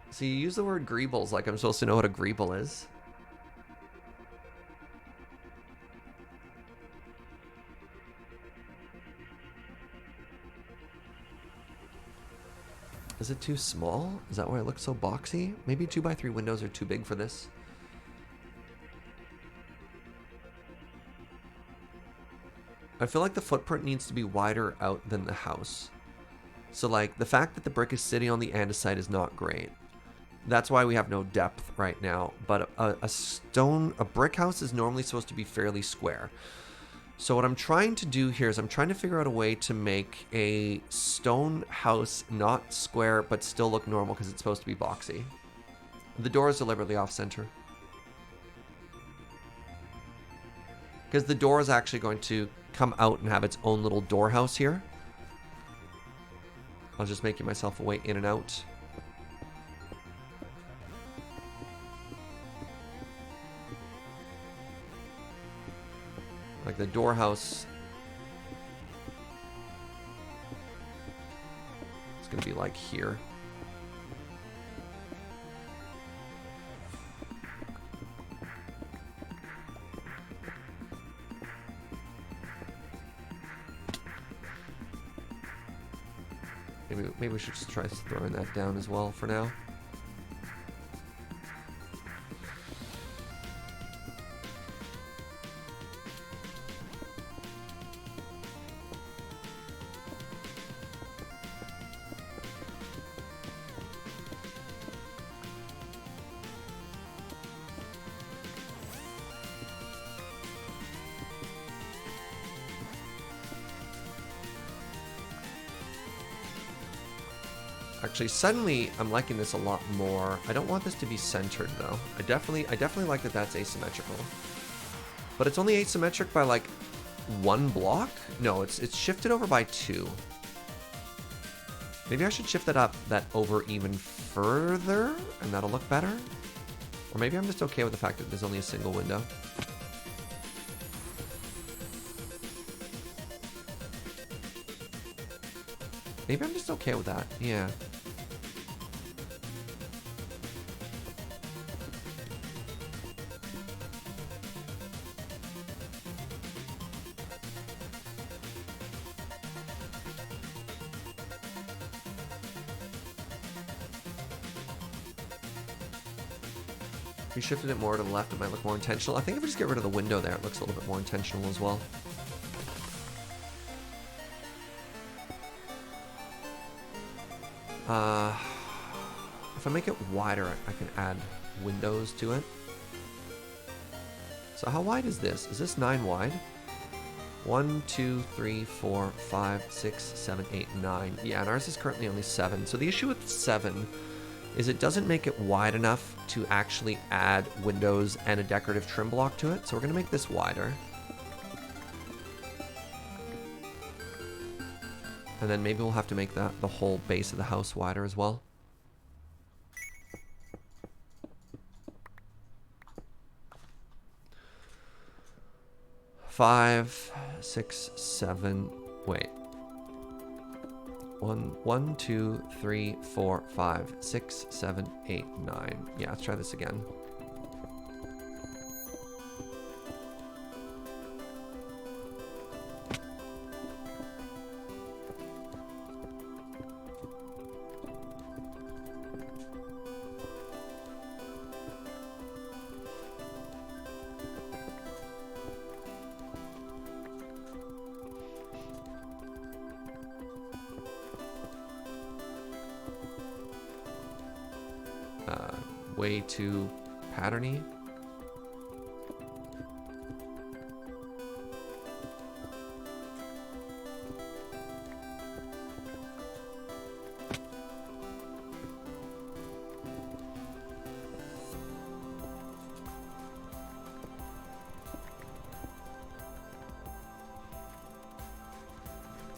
So you use the word greebles like I'm supposed to know what a greeble is. Is it too small? Is that why it looks so boxy? Maybe 2x3 windows are too big for this. I feel like the footprint needs to be wider out than the house. So like the fact that the brick is sitting on the andesite is not great. That's why we have no depth right now. But a brick house is normally supposed to be fairly square. So what I'm trying to do here is I'm trying to figure out a way to make a stone house not square but still look normal because it's supposed to be boxy. The door is deliberately off center. Because the door is actually going to come out and have its own little door house here. I'll just make myself a way in and out. Like the door house. It's going to be like here. Maybe we should just try throwing that down as well for now. Actually, suddenly I'm liking this a lot more. I don't want this to be centered though. I definitely like that that's asymmetrical. But it's only asymmetric by like one block? No, it's shifted over by 2. Maybe I should shift that over even further and that'll look better. Or maybe I'm just okay with the fact that there's only a single window. Maybe I'm just okay with that. Yeah. If we shifted it more to the left, it might look more intentional. I think if we just get rid of the window there, it looks a little bit more intentional as well. If I make it wider, I can add windows to it. So how wide is this? Is this 9 wide? 1, 2, 3, 4, 5, 6, 7, 8, 9. Yeah, and ours is currently only 7. So the issue with 7 is it doesn't make it wide enough to actually add windows and a decorative trim block to it. So we're going to make this wider. And then maybe we'll have to make the whole base of the house wider as well. Five, 6, 7, wait. 1, 2, 3, 4, 5, 6, 7, 8, 9. Yeah, let's try this again. Way too patterny.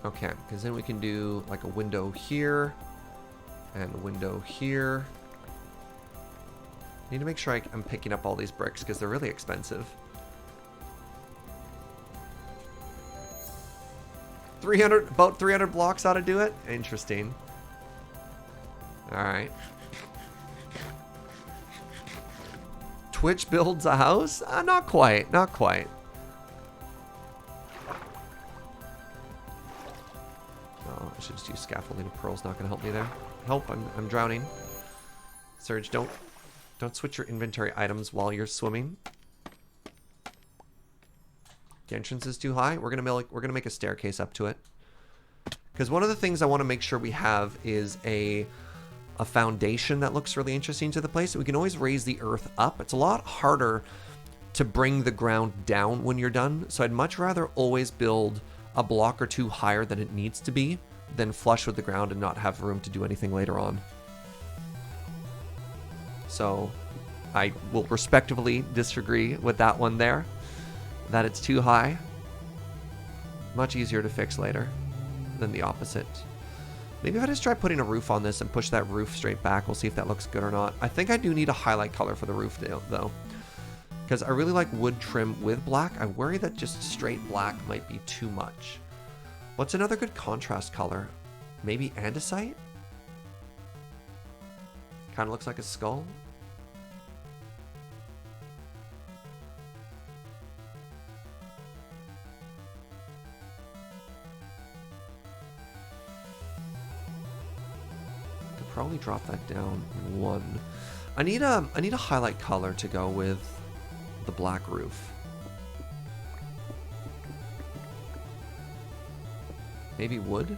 Okay, because then we can do like a window here and a window here. Need to make sure I'm picking up all these bricks because they're really expensive. 300, about 300 blocks ought to do it. Interesting. All right. Twitch builds a house? Not quite, not quite. Oh, I should just use scaffolding. Pearl's not going to help me there. Help! I'm drowning. Surge, don't switch your inventory items while you're swimming. The entrance is too high. We're gonna make a staircase up to it. Because one of the things I want to make sure we have is a foundation that looks really interesting to the place. We can always raise the earth up. It's a lot harder to bring the ground down when you're done. So I'd much rather always build a block or two higher than it needs to be than flush with the ground and not have room to do anything later on. So I will respectively disagree with that one there. That it's too high. Much easier to fix later than the opposite. Maybe if I just try putting a roof on this and push that roof straight back, we'll see if that looks good or not. I think I do need a highlight color for the roof though. Because I really like wood trim with black. I worry that just straight black might be too much. What's another good contrast color? Maybe andesite? Kind of looks like a skull. Could probably drop that down one. I need a highlight color to go with the black roof. Maybe wood?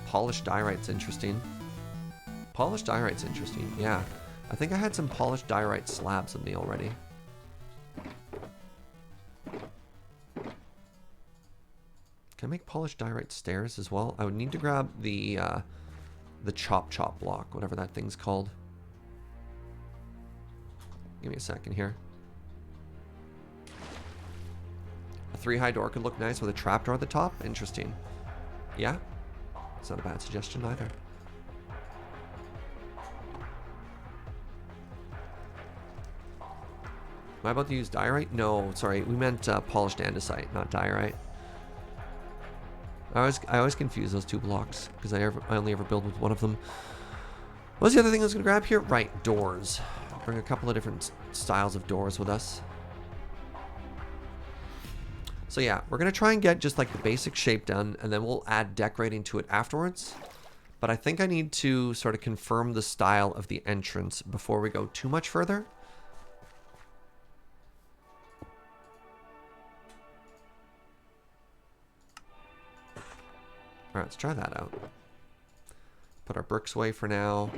Polished diorite's interesting. Polished diorite's interesting, yeah. I think I had some polished diorite slabs with me already. Can I make polished diorite stairs as well? I would need to grab the chop block, whatever that thing's called. Give me a second here. A 3-high door could look nice with a trapdoor at the top. Interesting. Yeah. It's not a bad suggestion either. Am I about to use diorite? No, sorry. We meant polished andesite, not diorite. I always confuse those two blocks because I only ever build with one of them. What's the other thing I was going to grab here? Right, doors. Bring a couple of different styles of doors with us. So yeah, we're going to try and get just like the basic shape done, and then we'll add decorating to it afterwards. But I think I need to sort of confirm the style of the entrance before we go too much further. right, let's try that out. Put our bricks away for now.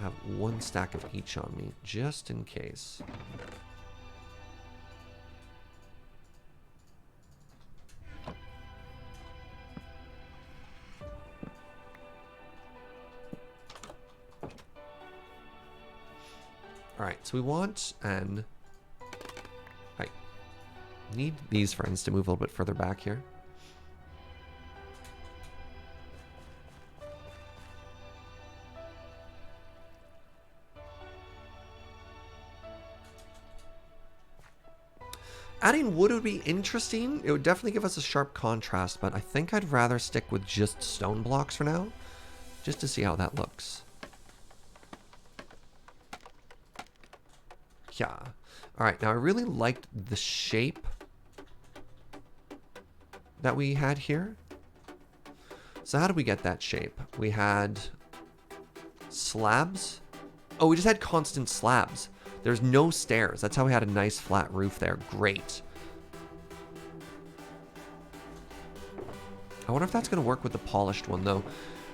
I have 1 stack of each on me, just in case. Alright, so we want an... I need these friends to move a little bit further back here. Adding wood would be interesting. It would definitely give us a sharp contrast, but I think I'd rather stick with just stone blocks for now, just to see how that looks. Yeah. All right, now I really liked the shape that we had here. So how did we get that shape? We had slabs. Oh, we just had constant slabs. There's no stairs. That's how we had a nice flat roof there. Great. I wonder if that's going to work with the polished one, though.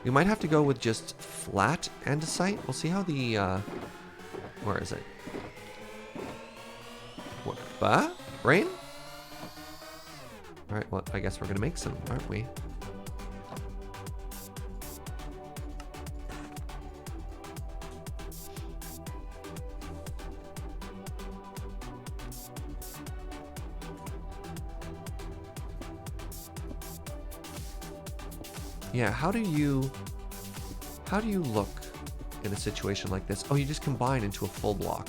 We might have to go with just flat andesite. We'll see how the... where is it? What? Rain? Alright, well, I guess we're going to make some, aren't we? Yeah, how do you look in a situation like this? Oh, you just combine into a full block.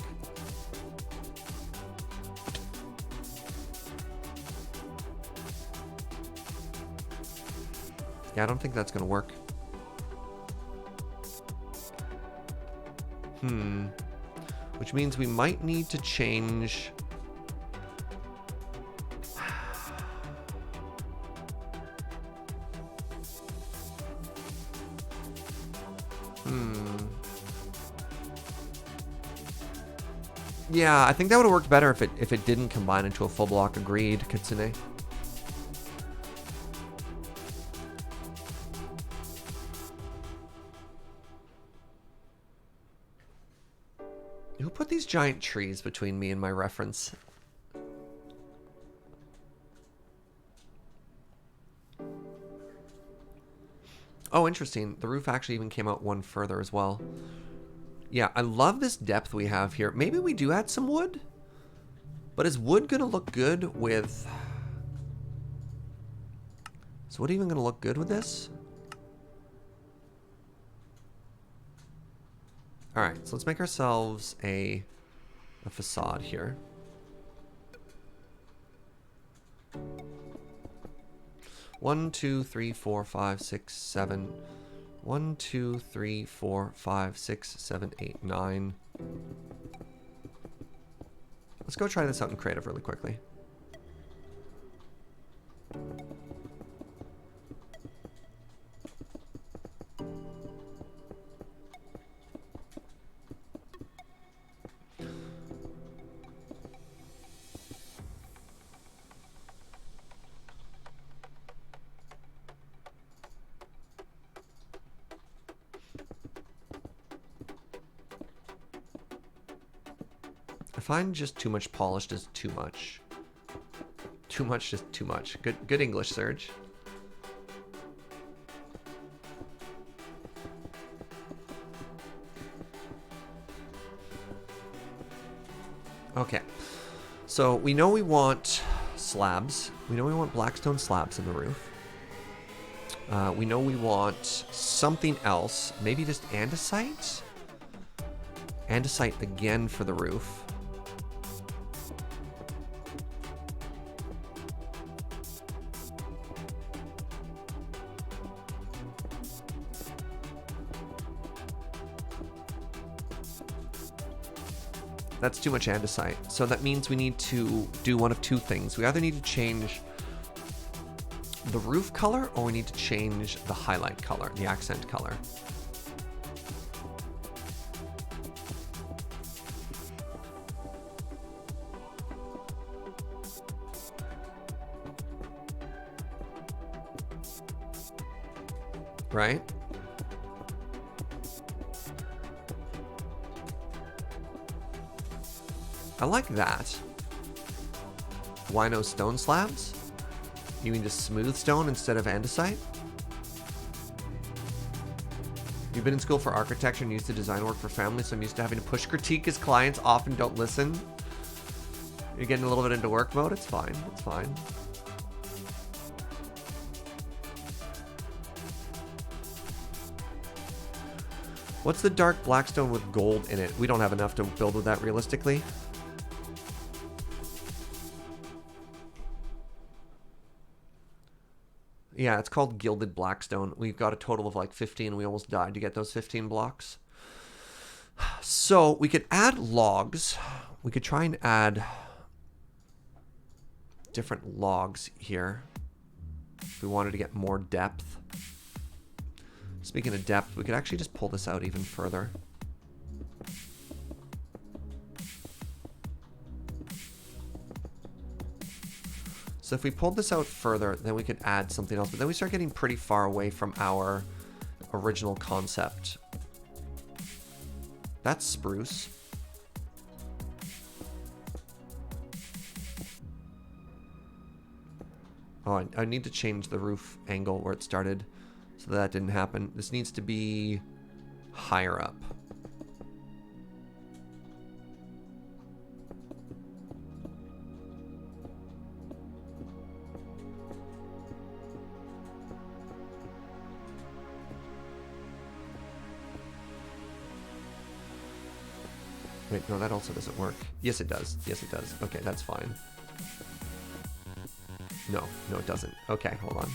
Yeah, I don't think that's gonna work. Which means we might need to change... Yeah, I think that would have worked better if it didn't combine into a full block. Agreed, Kitsune. Who put these giant trees between me and my reference? Oh, interesting. The roof actually even came out one further as well. Yeah, I love this depth we have here. Maybe we do add some wood? But is wood going to look good with... Is wood even going to look good with this? Alright, so let's make ourselves a facade here. One, two, three, four, five, six, seven... 1, 2, 3, 4, 5, 6, 7, 8, 9. Let's go try this out in creative really quickly. I find just too much polished is too much. Too much is too much. Good English, Serge. Okay. So we know we want slabs. We know we want blackstone slabs in the roof. We know we want something else. Maybe just andesite? Andesite again for the roof. That's too much andesite. So that means we need to do one of two things. We either need to change the roof color or we need to change the highlight color, the accent color. right? I like that. Why no stone slabs? You mean just smooth stone instead of andesite? You've been in school for architecture and used to design work for families, so I'm used to having to push critique as clients often don't listen. You're getting a little bit into work mode? It's fine. It's fine. What's the dark black stone with gold in it? We don't have enough to build with that realistically. Yeah, it's called Gilded Blackstone. We've got a total of like 15. We almost died to get those 15 blocks. So we could add logs. We could try and add different logs here if we wanted to get more depth. Speaking of depth, we could actually just pull this out even further. So if we pulled this out further, then we could add something else. But then we start getting pretty far away from our original concept. That's spruce. Oh, I need to change the roof angle where it started so that didn't happen. This needs to be higher up. Wait, no, that also doesn't work. Yes, it does. Yes, it does. Okay, that's fine. No, no, it doesn't. Okay, hold on.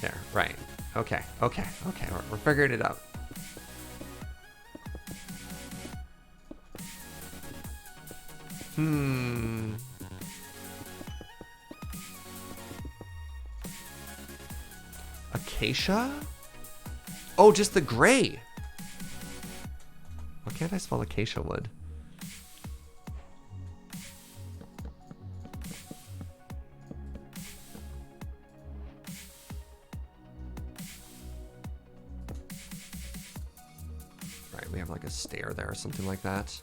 There, right. Okay, okay, okay. We're figuring it out. Acacia? Oh, just the gray. Why can't I spell acacia wood? Right, we have like a stair there or something like that.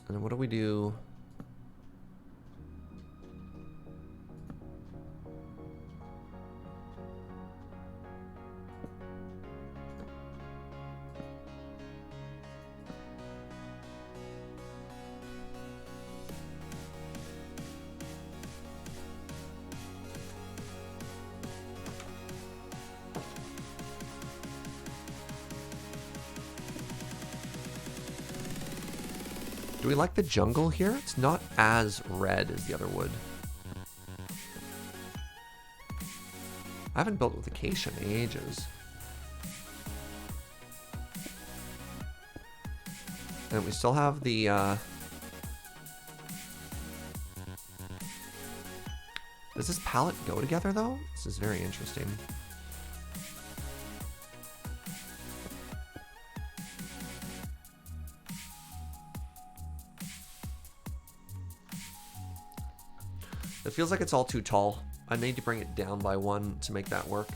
And then what do we do? Do we like the jungle here? It's not as red as the other wood. I haven't built with acacia in ages. And we still have the does this palette go together though? This is very interesting. It feels like it's all too tall. I need to bring it down by 1 to make that work.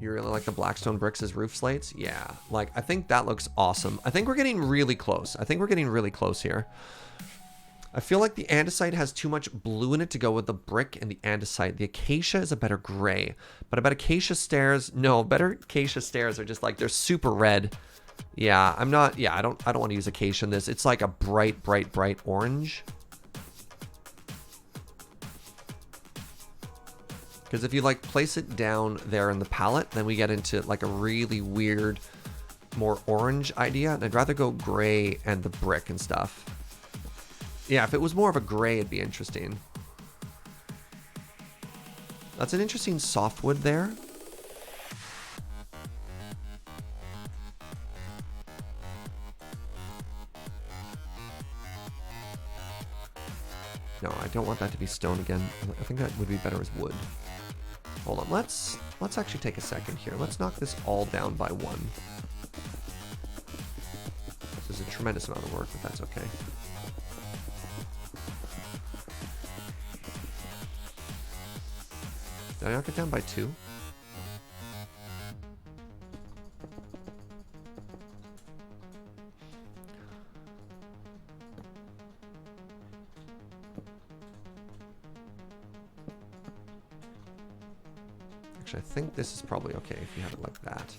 You really like the Blackstone bricks as roof slates? Yeah, like I think that looks awesome. I think we're getting really close. I think we're getting really close here. I feel like the andesite has too much blue in it to go with the brick and the andesite. The acacia is a better gray, but I bet acacia stairs, no, better acacia stairs are just like, they're super red. Yeah, I'm not, yeah, I don't want to use acacia in this. It's like a bright, bright, bright orange. Because if you like place it down there in the palette, then we get into like a really weird, more orange idea. And I'd rather go gray and the brick and stuff. Yeah, if it was more of a gray, it'd be interesting. That's an interesting softwood there. No, I don't want that to be stone again. I think that would be better as wood. Hold on, let's actually take a second here. Let's knock this all down by 1. This is a tremendous amount of work, but that's okay. Did I knock it down by 2? Actually, I think this is probably okay if you have it like that.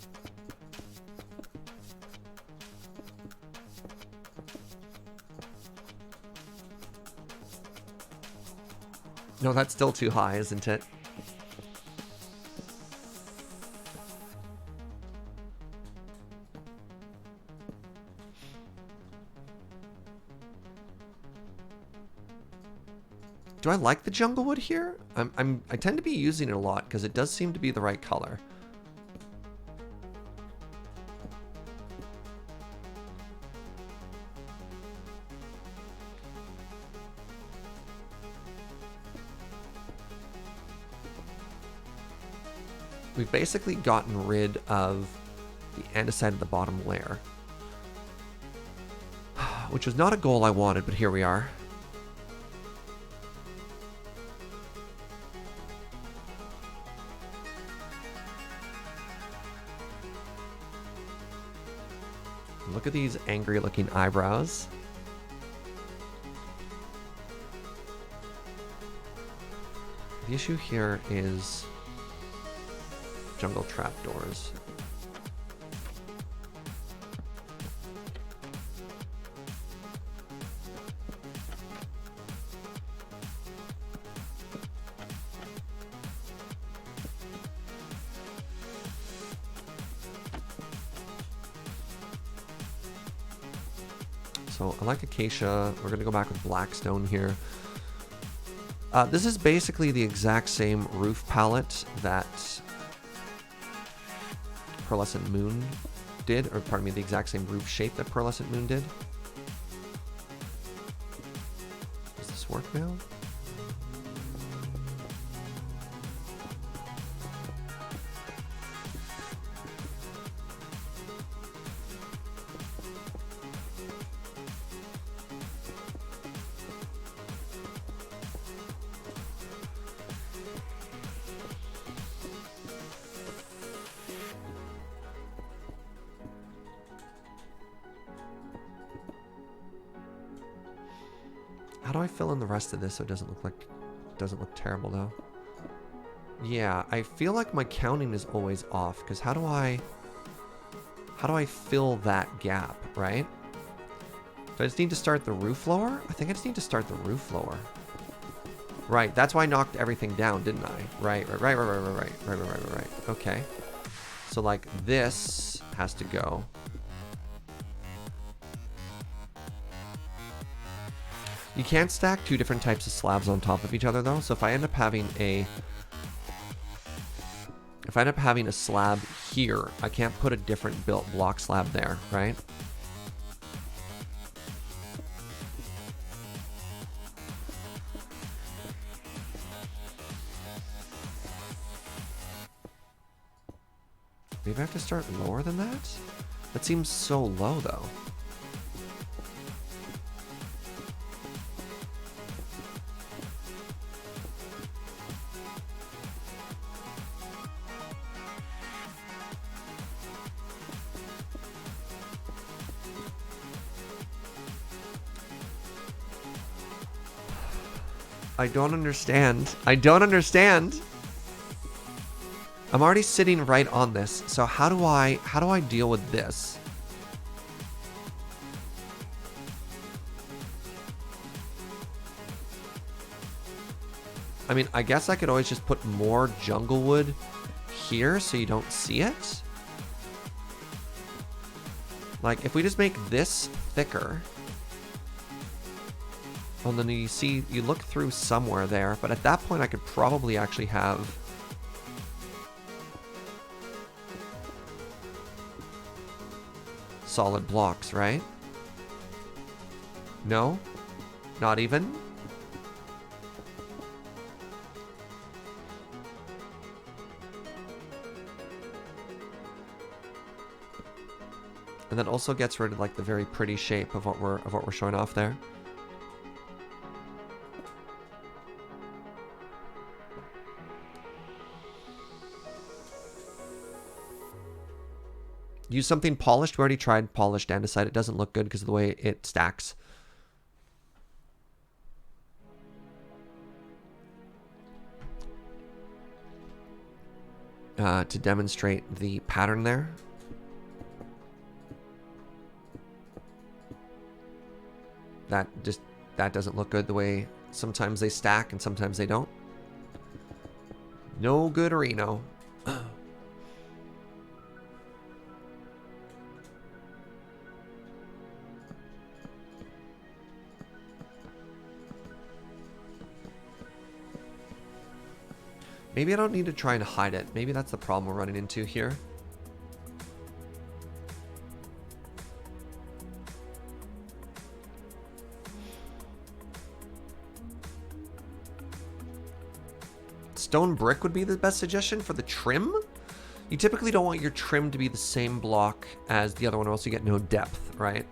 No, that's still too high, isn't it? Do I like the jungle wood here? I tend to be using it a lot because it does seem to be the right color. We've basically gotten rid of the andesite of the bottom layer, which was not a goal I wanted, but here we are. Look at these angry looking eyebrows. The issue here is jungle trapdoors. So I like acacia. We're going to go back with blackstone here. This is basically the exact same roof palette that Pearlescent Moon did, or pardon me, the exact same roof shape that Pearlescent Moon did. Does this work now? How do I fill in the rest of this so it doesn't look terrible though? Yeah, I feel like my counting is always off because how do I fill that gap, right? Do I just need to start the roof lower? I think I just need to start the roof lower. Right, that's why I knocked everything down, didn't I? Right. Okay. So like this has to go. You can't stack 2 different types of slabs on top of each other though, so if I end up having a slab here, I can't put a different built block slab there, right? Maybe I have to start lower than that? That seems so low though. I don't understand. I don't understand. I'm already sitting right on this. So how do I deal with this? I mean, I guess I could always just put more jungle wood here so you don't see it. Like if we just make this thicker, and then you look through somewhere there, but at that point I could probably actually have solid blocks, right? No? Not even? And that also gets rid of like the very pretty shape of what we're showing off there. Use something polished. We already tried polished andesite. It doesn't look good because of the way it stacks. To demonstrate the pattern there. That doesn't look good the way sometimes they stack and sometimes they don't. No good, Reno. Maybe I don't need to try and hide it. Maybe that's the problem we're running into here. Stone brick would be the best suggestion for the trim. You typically don't want your trim to be the same block as the other one, or else you get no depth, right?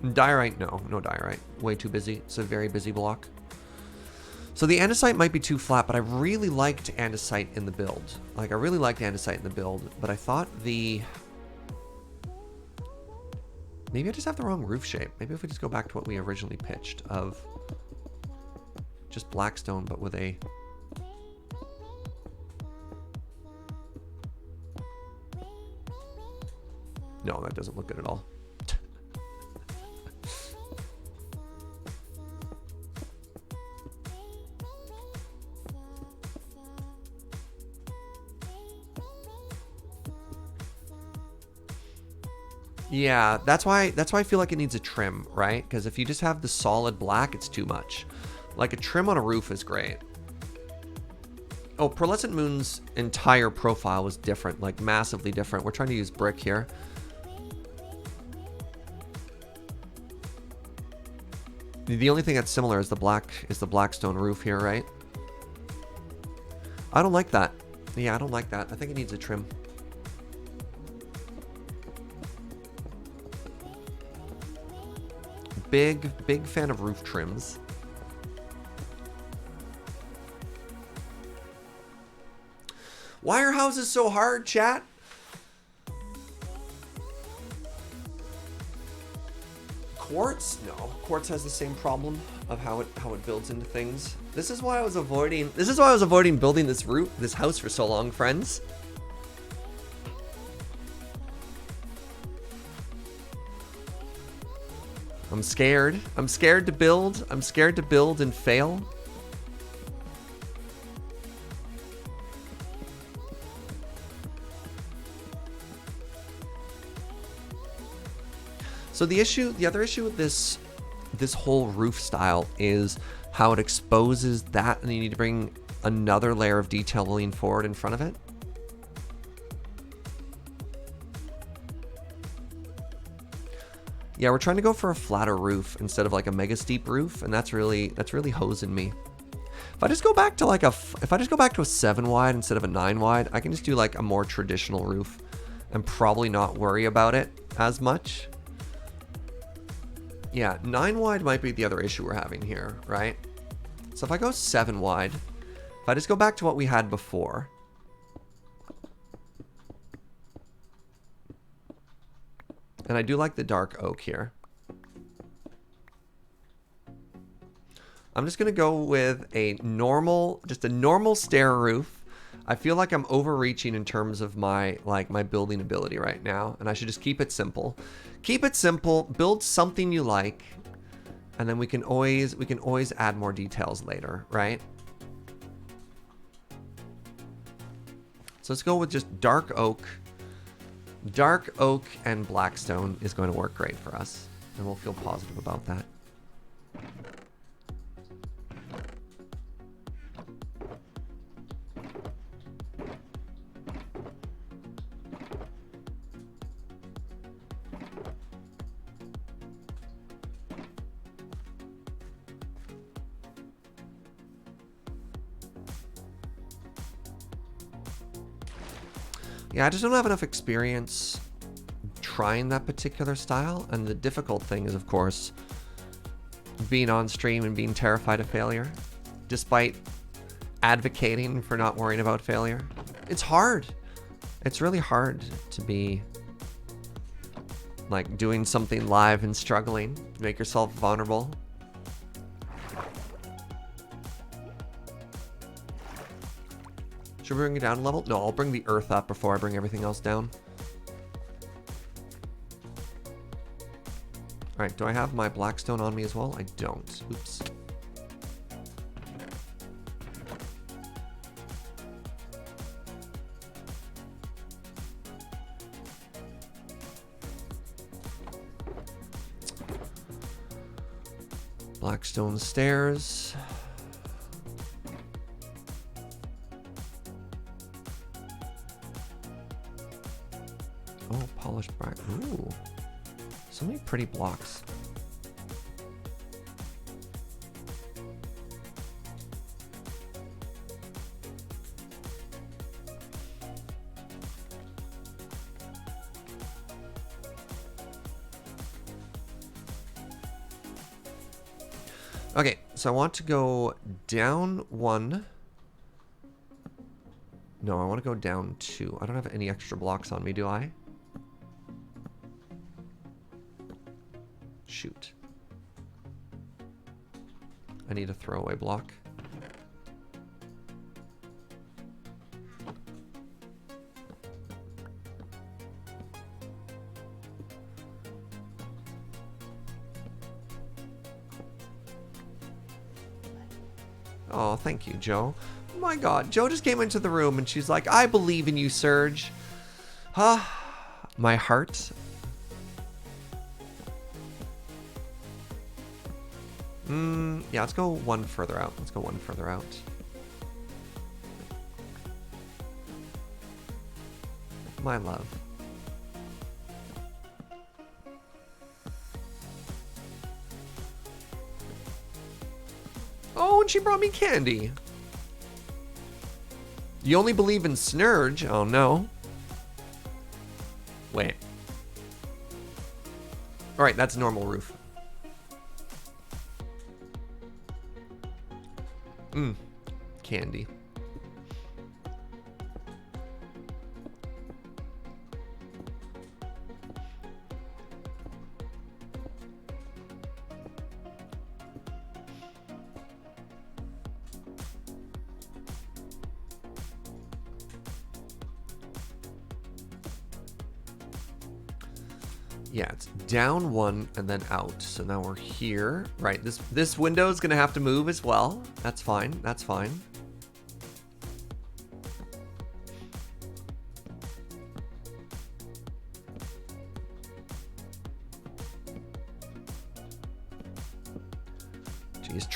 Diorite, no diorite. Way too busy. It's a very busy block. So the andesite might be too flat, but I really liked andesite in the build. Like, I really liked andesite in the build, but I thought the... Maybe I just have the wrong roof shape. Maybe if we just go back to what we originally pitched of just blackstone, but with a... No, that doesn't look good at all. Yeah, that's why I feel like it needs a trim, right? Because if you just have the solid black, it's too much. Like a trim on a roof is great. Oh, Pearlescent Moon's entire profile was different, like massively different. We're trying to use brick here. The only thing that's similar is the blackstone roof here, right? I don't like that. Yeah, I don't like that. I think it needs a trim. Big fan of roof trims. Why are houses so hard, chat? Quartz? No. Quartz has the same problem of how it builds into things. This is why I was avoiding building this house for so long, friends. I'm scared. I'm scared to build. I'm scared to build and fail. So the other issue with this whole roof style is how it exposes that, and you need to bring another layer of detail to lean forward in front of it. Yeah, we're trying to go for a flatter roof instead of like a mega steep roof, and that's really hosing me. If I just go back to a 7 wide instead of a 9 wide, I can just do like a more traditional roof and probably not worry about it as much. Yeah, 9 wide might be the other issue we're having here, right? So if I go 7 wide, if I just go back to what we had before. And I do like the dark oak here. I'm just going to go with just a normal stair roof. I feel like I'm overreaching in terms of my building ability right now, and I should just keep it simple. Keep it simple, build something you like, and then we can always add more details later, right? So let's go with just dark oak. Dark oak and blackstone is going to work great for us, and we'll feel positive about that. Yeah, I just don't have enough experience trying that particular style. And the difficult thing is, of course, being on stream and being terrified of failure, despite advocating for not worrying about failure. It's hard. It's really hard to be like doing something live and struggling to make yourself vulnerable. Should we bring it down a level? No, I'll bring the earth up before I bring everything else down. Alright, do I have my blackstone on me as well? I don't. Oops. Blackstone stairs. Oh, polished black. Ooh. So many pretty blocks. Okay, so I want to go down 1. No, I want to go down 2. I don't have any extra blocks on me, do I? Shoot. I need a throwaway block. Oh, thank you, Joe. Oh my god, Joe just came into the room and she's like, I believe in you, Serge. Huh? My heart. Yeah, let's go 1 further out. Let's go 1 further out. My love. Oh, and she brought me candy. You only believe in Snurge? Oh, no. Wait. Alright, that's a normal roof. Candy. Yeah, it's down 1 and then out. So now we're here. Right, this window is gonna have to move as well. That's fine. That's fine. Jeez,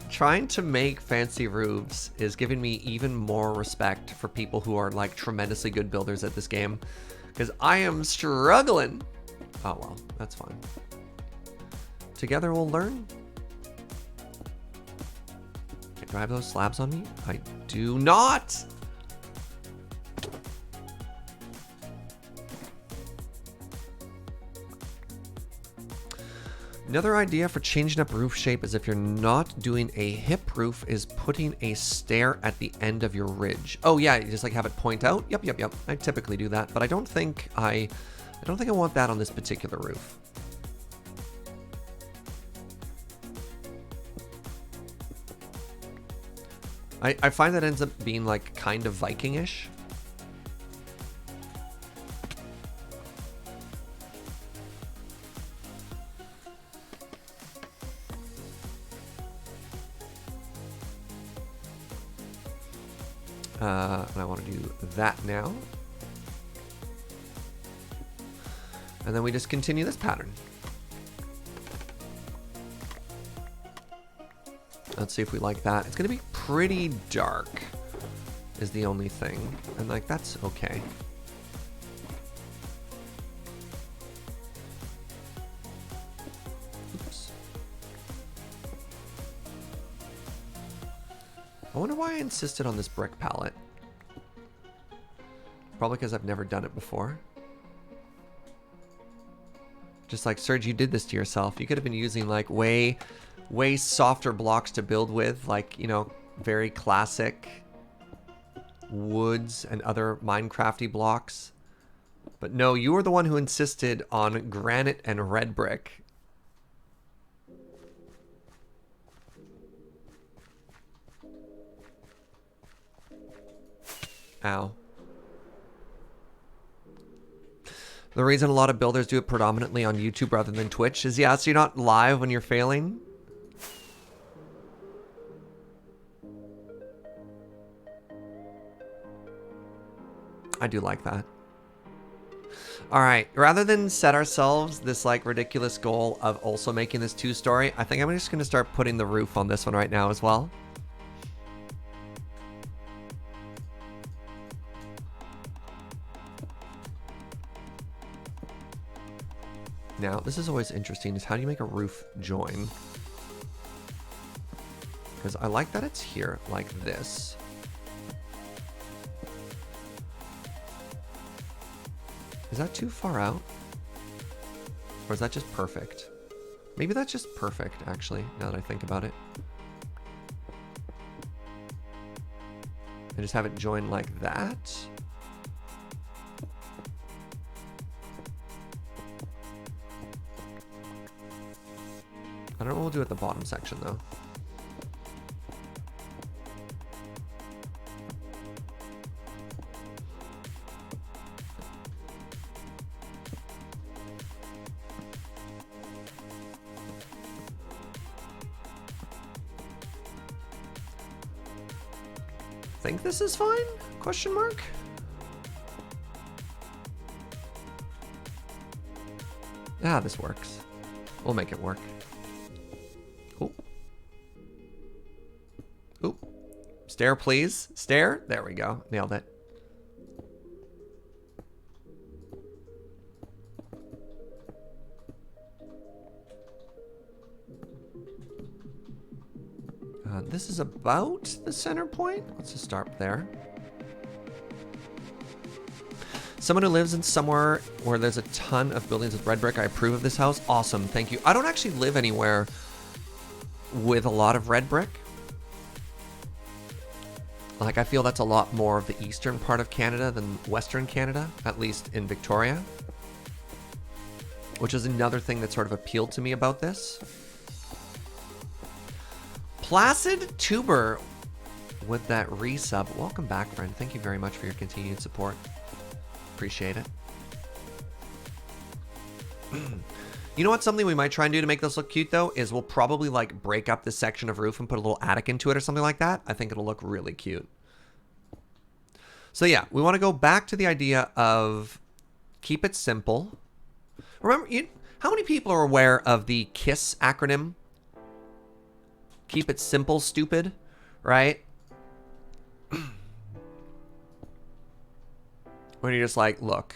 trying to make fancy roofs is giving me even more respect for people who are like tremendously good builders at this game, because I am struggling. Oh well, that's fine. Together we'll learn. Okay, do I have those slabs on me? I do not! Another idea for changing up roof shape is if you're not doing a hip roof is putting a stair at the end of your ridge. Oh yeah, you just like have it point out? Yep. I typically do that, but I don't think I want that on this particular roof. I find that ends up being like kind of Viking-ish. And I want to do that now. And then we just continue this pattern. Let's see if we like that. It's going to be pretty dark is the only thing. And like, that's okay. Oops. I wonder why I insisted on this brick palette. Probably because I've never done it before. Just like, Serge, you did this to yourself. You could have been using like way softer blocks to build with, like, you know, very classic woods and other Minecrafty blocks. But no, you were the one who insisted on granite and red brick. Ow. The reason a lot of builders do it predominantly on YouTube rather than Twitch is, yeah, so you're not live when you're failing. I do like that. All right, rather than set ourselves this like ridiculous goal of also making this 2-story, I think I'm just gonna start putting the roof on this one right now as well. Now, this is always interesting, is how do you make a roof join? Because I like that it's here like this. Is that too far out? Or is that just perfect? Maybe that's just perfect, actually, now that I think about it. I just have it join like that. I don't know what we'll do at the bottom section, though. Think this is fine? Question mark? Ah, this works. We'll make it work. Cool. Oop. Stair, please. Stair. There we go. Nailed it. This is about the center point. Let's just start there. Someone who lives in somewhere where there's a ton of buildings with red brick, I approve of this house. Awesome, thank you. I don't actually live anywhere with a lot of red brick. Like, I feel that's a lot more of the eastern part of Canada than Western Canada, at least in Victoria. Which is another thing that sort of appealed to me about this. Placid Tuber with that resub. Welcome back, friend. Thank you very much for your continued support. Appreciate it. You know what? Something we might try and do to make this look cute, though, is we'll probably like break up this section of roof and put a little attic into it or something like that. I think it'll look really cute. So yeah, we want to go back to the idea of keep it simple. Remember, how many people are aware of the KISS acronym? Keep it simple, stupid, right? When you're just like, look,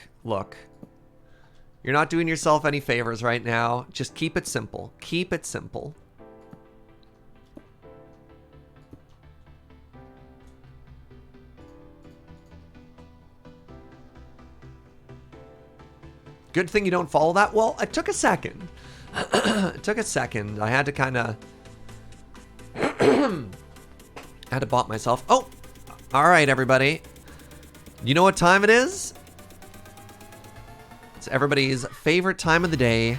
you're not doing yourself any favors right now. Just keep it simple. Keep it simple. Good thing you don't follow that. Well, it took a second. It took a second. I had to kind of... had to bop myself. Oh! Alright, everybody. You know what time it is? It's everybody's favorite time of the day.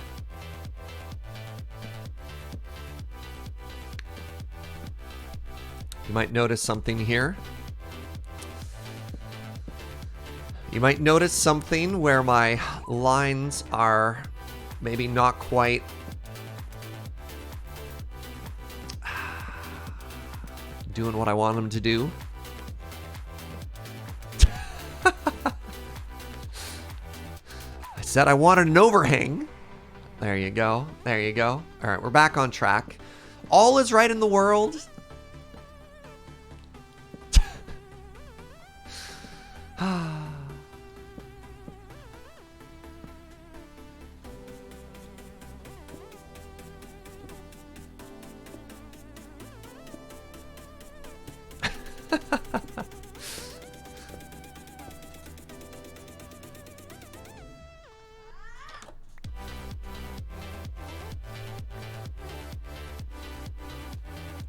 You might notice something here. You might notice something where my lines are maybe not quite doing what I want them to do. I said I wanted an overhang. There you go. There you go. All right, we're back on track. All is right in the world.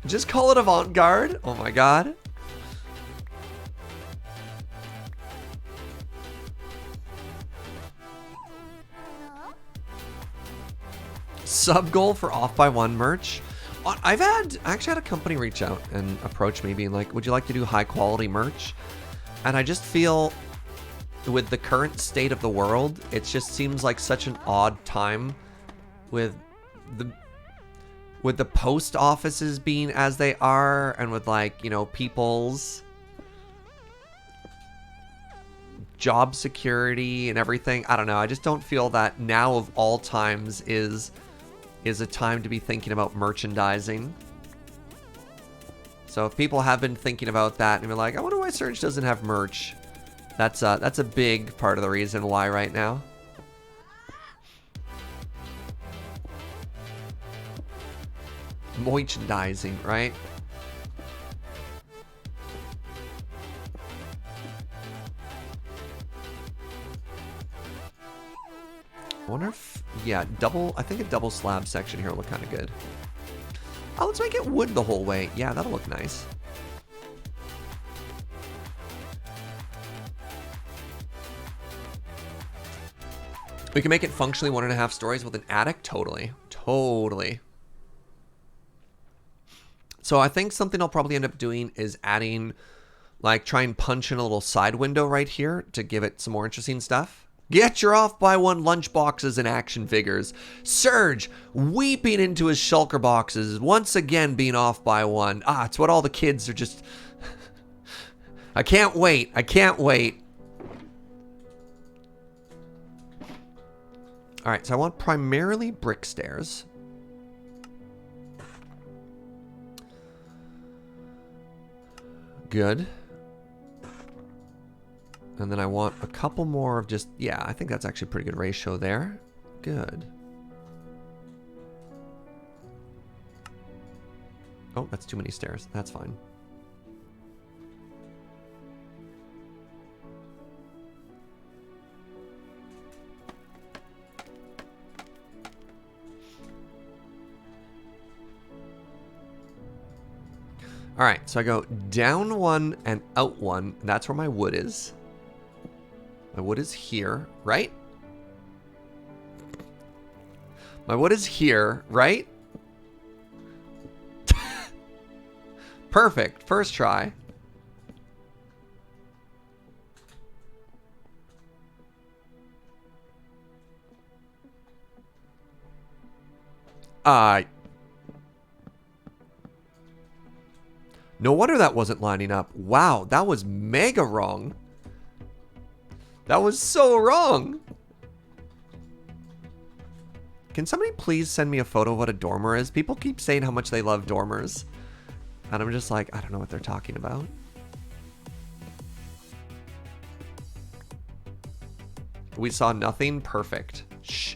Just call it avant-garde. Oh my god. Sub goal for off by one merch. I actually had a company reach out and approach me being like, would you like to do high quality merch? And I just feel with the current state of the world, it just seems like such an odd time with the post offices being as they are, and with, like, you know, people's job security and everything. I don't know. I just don't feel that now of all times is a time to be thinking about merchandising. So if people have been thinking about that and be like, I wonder why Surge doesn't have merch, that's a big part of the reason why right now. Merchandising, right? I wonder if, yeah, I think a double slab section here will look kind of good. Oh, let's make it wood the whole way. Yeah, that'll look nice. We can make it functionally 1.5 stories with an attic. Totally. Totally. So I think something I'll probably end up doing is adding, like, try and punch in a little side window right here to give it some more interesting stuff. Get your off by one lunch boxes and action figures. Surge weeping into his shulker boxes, once again being off by one. Ah, it's what all the kids are just... I can't wait. I can't wait. All right, so I want primarily brick stairs. Good. And then I want a couple more of just, yeah, I think that's actually a pretty good ratio there. Good. Oh, that's too many stairs. That's fine. All right, so I go down one and out one. That's where my wood is. My wood is here, right? My wood is here, right? Perfect. First try. No wonder that wasn't lining up. Wow, that was mega wrong. That was so wrong. Can somebody please send me a photo of what a dormer is? People keep saying how much they love dormers. And I'm just like, I don't know what they're talking about. We saw nothing. Perfect. Shh.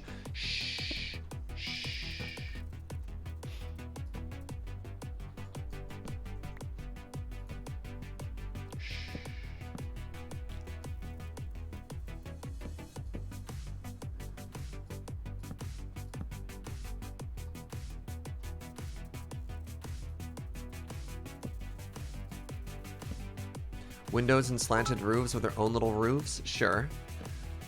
Windows and slanted roofs with their own little roofs? Sure.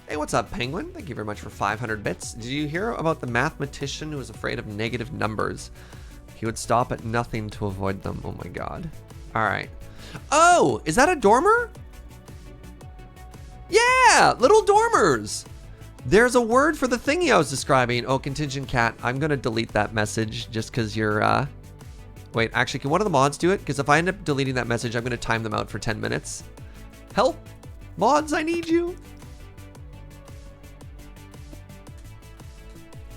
Hey, what's up, Penguin? Thank you very much for 500 bits. Did you hear about the mathematician who was afraid of negative numbers? He would stop at nothing to avoid them. Oh my god. All right. Oh, is that a dormer? Yeah, little dormers. There's a word for the thingy I was describing. Oh, contingent cat. I'm going to delete that message just because you're... Wait, actually, can one of the mods do it? Because if I end up deleting that message, I'm going to time them out for 10 minutes. Help! Mods, I need you!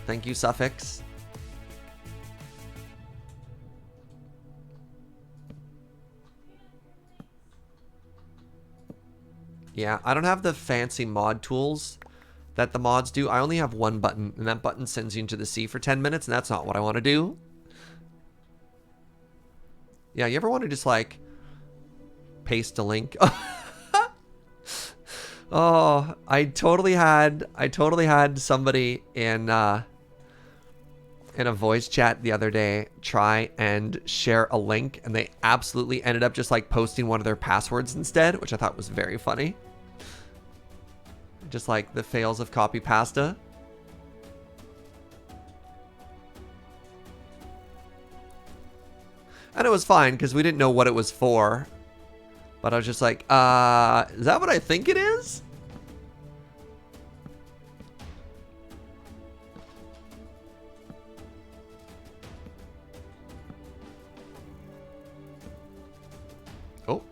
Thank you, Suffix. Yeah, I don't have the fancy mod tools that the mods do. I only have one button, and that button sends you into the sea for 10 minutes, and that's not what I want to do. Yeah, you ever want to just, like, paste a link? Oh, I totally had somebody in in a voice chat the other day try and share a link, and they absolutely ended up just like posting one of their passwords instead, which I thought was very funny. Just like the fails of copy pasta. And it was fine because we didn't know what it was for. But I was just like, is that what I think it is? Oh,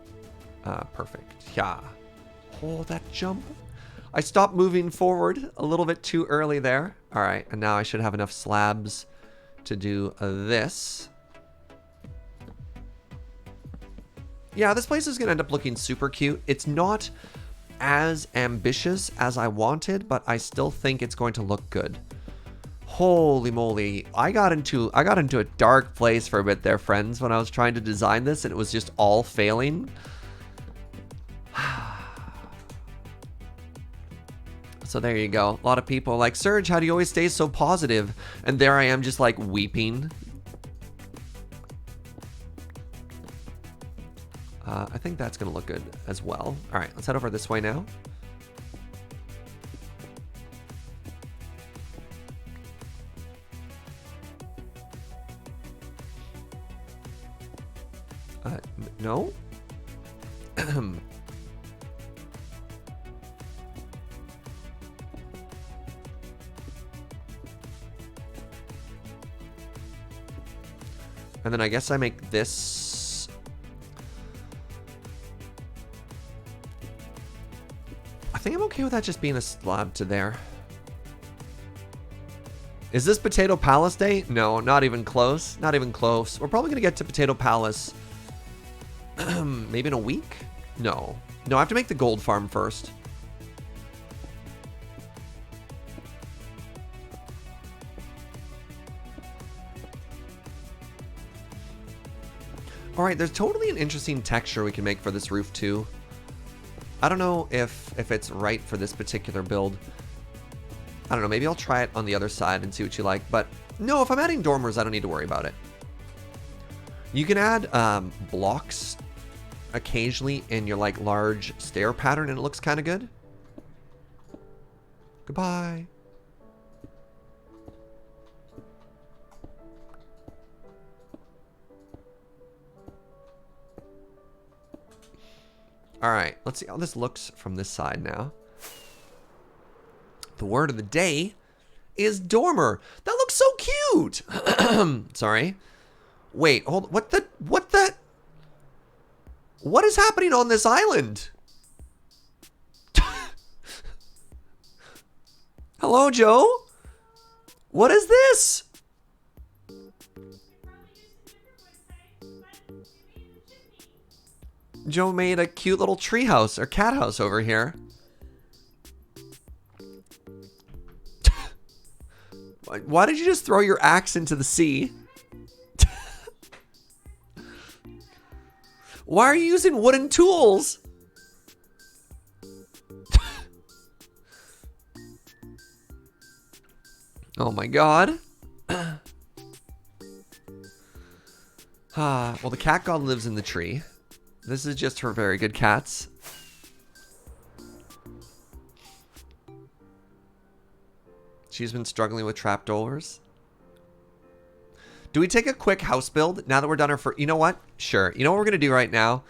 perfect. Yeah. Oh, that jump. I stopped moving forward a little bit too early there. All right, and now I should have enough slabs to do this. Yeah, this place is going to end up looking super cute. It's not as ambitious as I wanted, but I still think it's going to look good. Holy moly. I got into a dark place for a bit there, friends, when I was trying to design this, and it was just all failing. So there you go. A lot of people are like, Serge, how do you always stay so positive? And there I am just like weeping. I think that's going to look good as well. All right, let's head over this way now. No? And then I guess I make this. I think I'm okay with that just being a slab to there. Is this Potato Palace Day? No, not even close. Not even close. We're probably going to get to Potato Palace maybe in a week? No. No, I have to make the gold farm first. Alright, there's totally an interesting texture we can make for this roof too. I don't know if it's right for this particular build. I don't know, maybe I'll try it on the other side and see what you like. But no, if I'm adding dormers, I don't need to worry about it. You can add blocks occasionally in your like large stair pattern and it looks kind of good. Goodbye. All right, let's see how this looks from this side now. The word of the day is dormer. That looks so cute. Sorry. Wait, hold. What is happening on this island? Hello, Joe? What is this? Joe made a cute little tree house or cat house over here. Why did you just throw your axe into the sea? Why are you using wooden tools? Oh my god. Well, the cat god lives in the tree. This is just her very good cats. She's been struggling with trapdoors. Do we take a quick house build now that we're done our first? You know what? Sure. You know what we're going to do right now?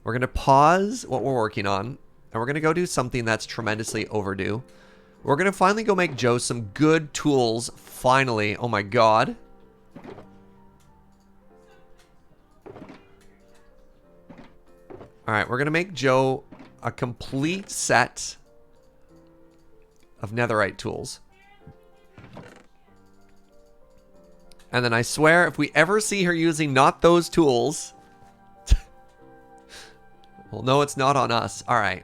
We're going to pause what we're working on. And we're going to go do something that's tremendously overdue. We're going to finally go make Joe some good tools. Finally. Oh my god. Alright, we're going to make Joe a complete set of netherite tools. And then I swear, if we ever see her using not those tools, well, no, it's not on us. All right.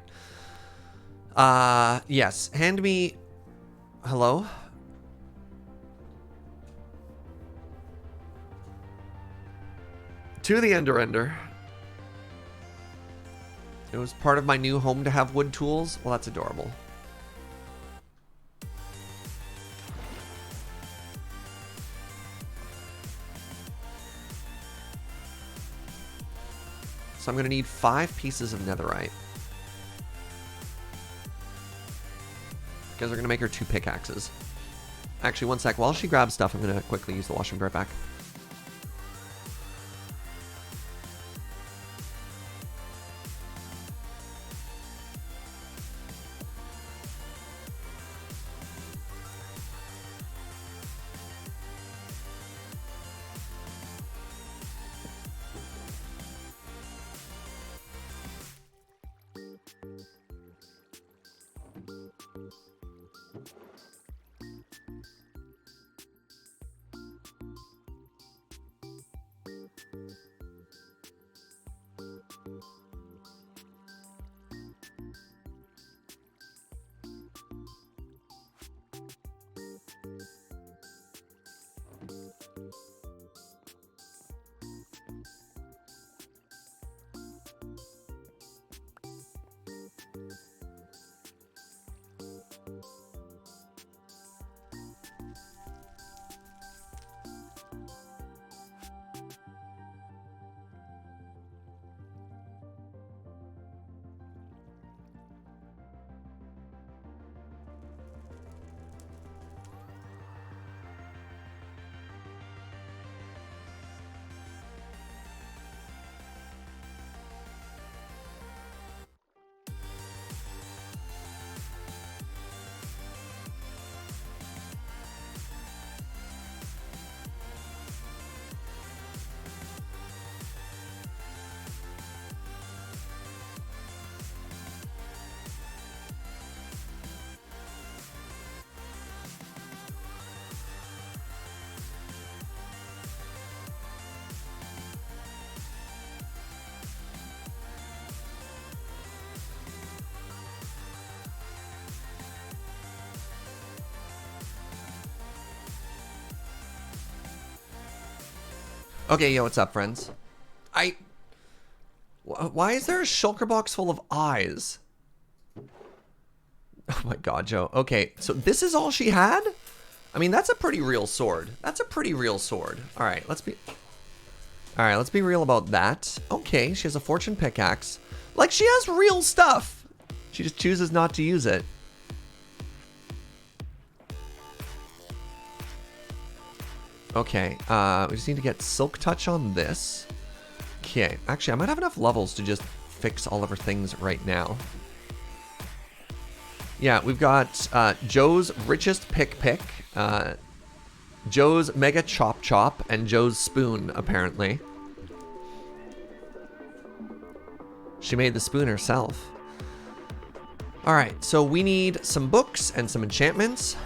Yes. Hand me... Hello? To the Ender. It was part of my new home to have wood tools. Well, that's adorable. So I'm going to need 5 pieces of netherite. Because we're going to make her 2 pickaxes. Actually, one sec. While she grabs stuff, I'm going to quickly use the washroom. Be right back. Okay, yo, what's up, friends? Why is there a shulker box full of eyes? Oh my god, Joe. Okay, so this is all she had? I mean, that's a pretty real sword. That's a pretty real sword. Alright, let's be real about that. Okay, she has a fortune pickaxe. Like, she has real stuff. She just chooses not to use it. Okay, we just need to get silk touch on this. Okay, actually, I might have enough levels to just fix all of her things right now. Yeah, we've got Joe's richest pick, Joe's mega chop, and Joe's spoon, apparently. She made the spoon herself. Alright, so we need some books and some enchantments.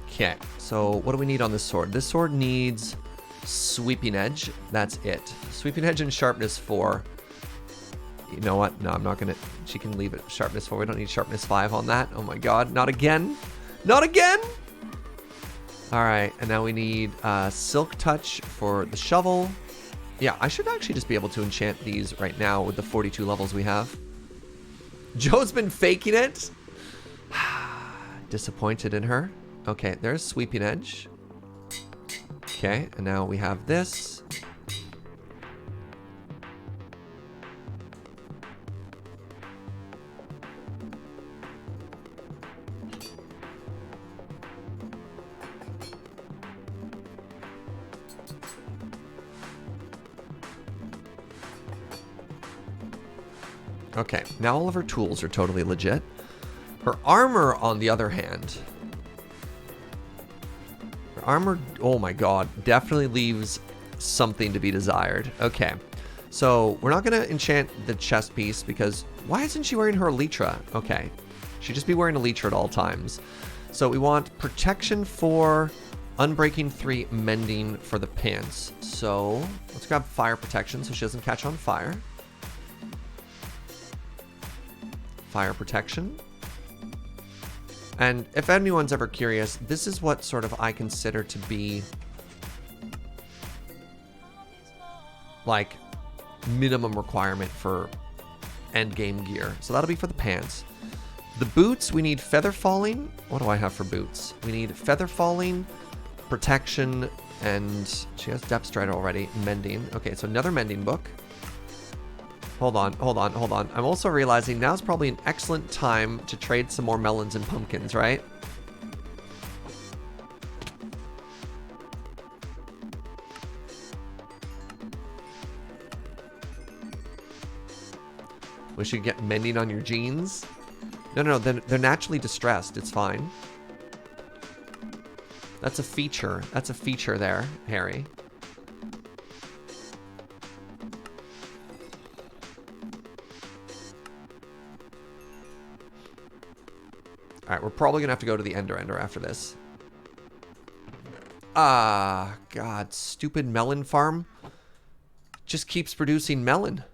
Okay, so what do we need on this sword? This sword needs sweeping edge. That's it. Sweeping edge and sharpness 4. You know what? No, I'm not gonna. She can leave it sharpness 4. We don't need sharpness 5 on that. Oh my god, not again. Not again! Alright, and now we need silk touch for the shovel. Yeah, I should actually just be able to enchant these right now with the 42 levels we have. Joe's been faking it. Disappointed in her. Okay, there's sweeping edge. Okay, and now we have this. Okay, now all of her tools are totally legit. Her armor, on the other hand... Her armor, oh my god, definitely leaves something to be desired. Okay, so we're not going to enchant the chest piece because... Why isn't she wearing her elytra? Okay, she'd just be wearing elytra at all times. So we want protection 4, unbreaking 3, mending for the pants. So let's grab fire protection so she doesn't catch on fire. Fire protection. And if anyone's ever curious, this is what sort of I consider to be like minimum requirement for end game gear. So that'll be for the pants. The boots, we need feather falling. What do I have for boots? We need feather falling, protection, And she has Depth Strider already. Mending. Okay, so another mending book. Hold on. I'm also realizing now's probably an excellent time to trade some more melons and pumpkins, right? We should get mending on your jeans. No, they're naturally distressed. It's fine. That's a feature. That's a feature there, Harry. Alright, we're probably gonna have to go to the Ender after this. Ah, God, stupid melon farm. Just keeps producing melon.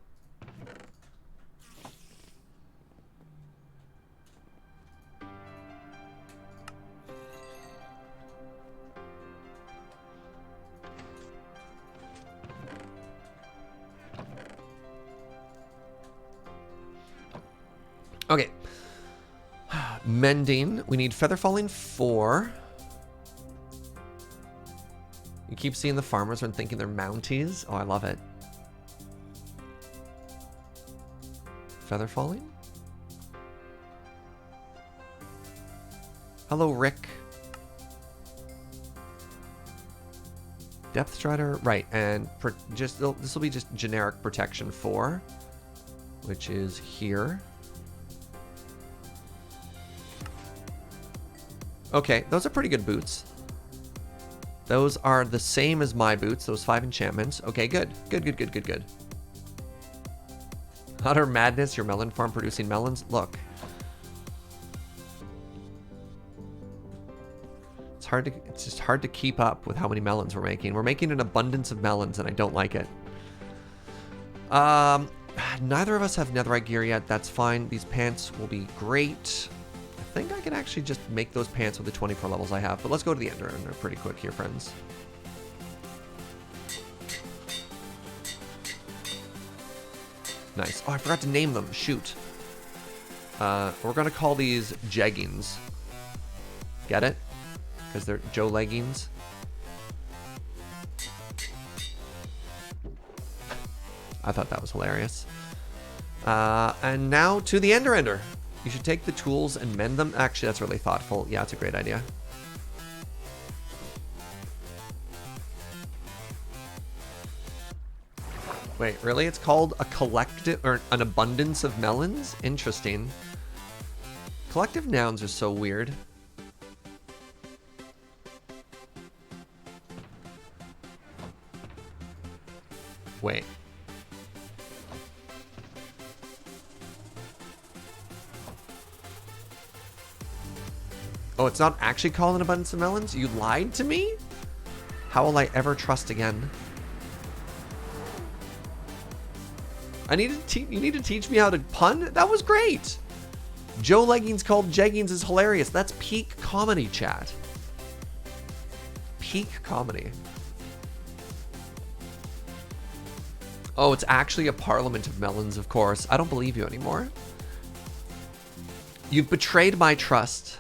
Okay. Mending. We need feather falling 4. You keep seeing the farmers and thinking they're Mounties. Oh, I love it. Feather falling. Hello, Rick. Depth Strider. Right, and this will be just generic protection 4, which is here. Okay, those are pretty good boots. Those are the same as my boots, those 5 enchantments. Okay, good. Good. Utter madness, your melon farm producing melons. Look. It's just hard to keep up with how many melons we're making. We're making an abundance of melons and I don't like it. Neither of us have netherite gear yet. That's fine. These pants will be great. I think I can actually just make those pants with the 24 levels I have. But let's go to the Ender pretty quick here, friends. Nice. Oh, I forgot to name them. Shoot. We're going to call these jeggings. Get it? Because they're Joe leggings. I thought that was hilarious. And now to the Ender. You should take the tools and mend them. Actually, that's really thoughtful. Yeah, it's a great idea. Wait, really? It's called a collective or an abundance of melons? Interesting. Collective nouns are so weird. Wait. Oh, it's not actually called an abundance of melons? You lied to me? How will I ever trust again? You need to teach me how to pun? That was great. Joe Leggings called jeggings is hilarious. That's peak comedy, chat. Peak comedy. Oh, it's actually a parliament of melons, of course. I don't believe you anymore. You've betrayed my trust.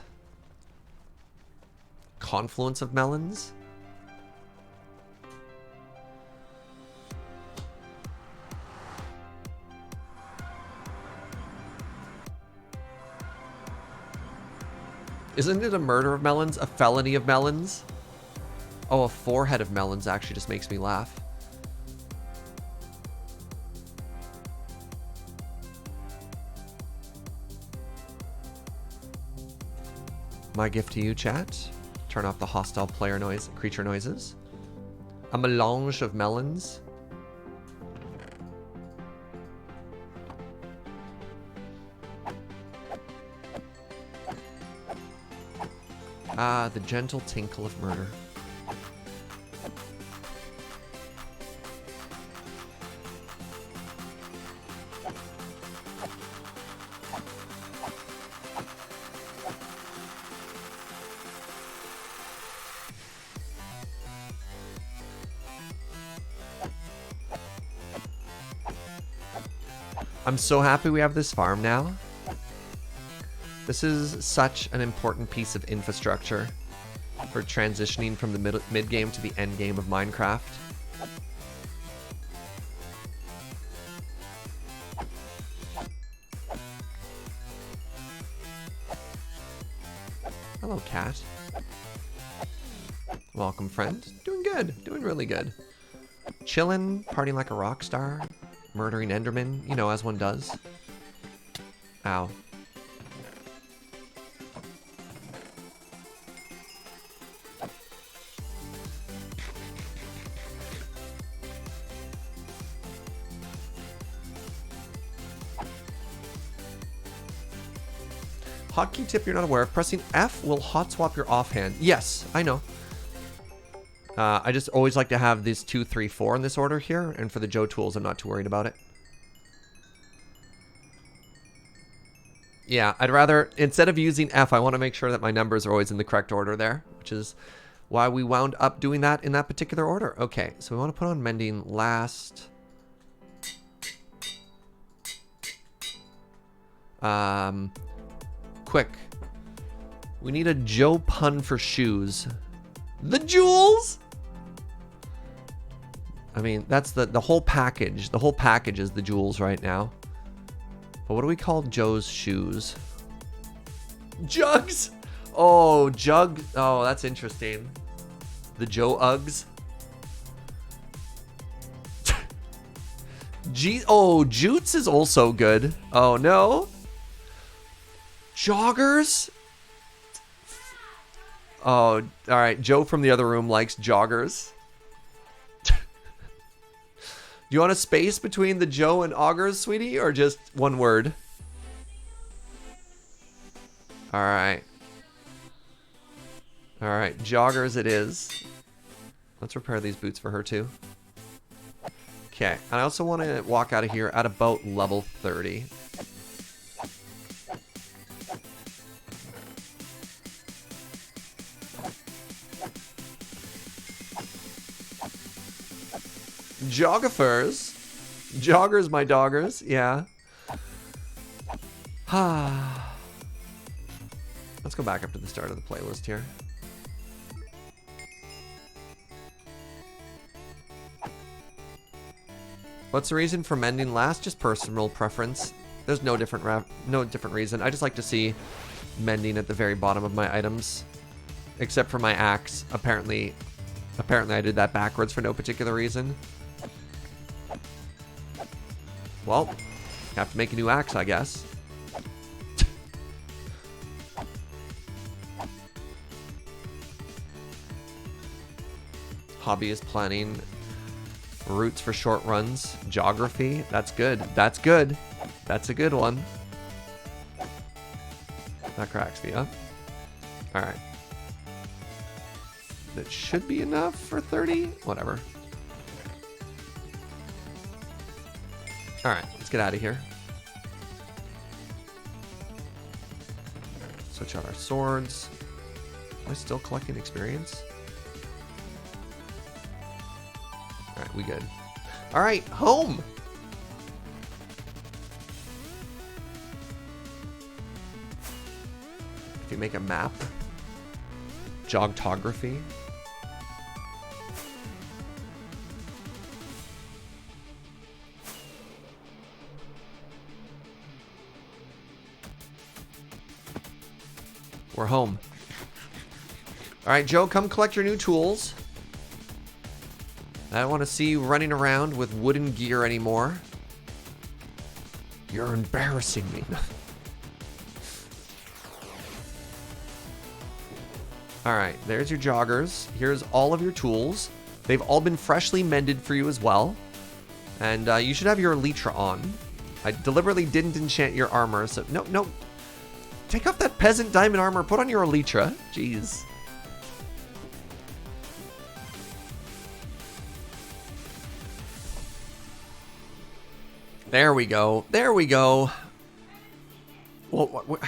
Confluence of melons? Isn't it a murder of melons? A felony of melons? Oh, a forehead of melons actually just makes me laugh. My gift to you, chat. Turn off the hostile player noise, creature noises. A melange of melons. Ah, the gentle tinkle of murder. I'm so happy we have this farm now. This is such an important piece of infrastructure. for transitioning from the mid game to the end game of Minecraft. Hello, cat. Welcome, friend. Doing good. Doing really good. Chillin', partying like a rock star, murdering Enderman, you know, as one does. Ow. Hotkey tip you're not aware of. Pressing F will hot swap your offhand. Yes, I know. I just always like to have these 2, 3, 4 in this order here. And for the Joe tools, I'm not too worried about it. Yeah, I'd rather, instead of using F, I want to make sure that my numbers are always in the correct order there. Which is why we wound up doing that in that particular order. Okay, so we want to put on mending last. Quick. We need a Joe pun for shoes. The jewels? I mean, that's the whole package. The whole package is the jewels right now. But what do we call Joe's shoes? Jugs? Oh, jug. Oh, that's interesting. The Joe Uggs. Oh, Jutes is also good. Oh, no. Joggers? Oh, all right. Joe from the other room likes joggers. Do you want a space between the Joe and augers, sweetie, or just one word? All right. All right, joggers it is. Let's repair these boots for her too. Okay, and I also want to walk out of here at about level 30. Joggers. Joggers, my doggers. Yeah. Let's go back up to the start of the playlist here. What's the reason for mending last? Just personal preference. There's no different reason. I just like to see mending at the very bottom of my items, except for my axe. Apparently I did that backwards for no particular reason. Well, have to make a new axe, I guess. Hobby is planning routes for short runs. Geography, that's good. That's good. That's a good one. That cracks me up. All right. That should be enough for 30. Whatever. All right, let's get out of here. Switch out our swords. Am I still collecting experience? All right, we good. All right, home. If you make a map, jogtography. We're home. All right, Joe, come collect your new tools. I don't want to see you running around with wooden gear anymore. You're embarrassing me. All right, there's your joggers. Here's all of your tools. They've all been freshly mended for you as well. And you should have your elytra on. I deliberately didn't enchant your armor, so no. Take off that peasant diamond armor. Put on your elytra. Jeez. There we go. There we go. Well,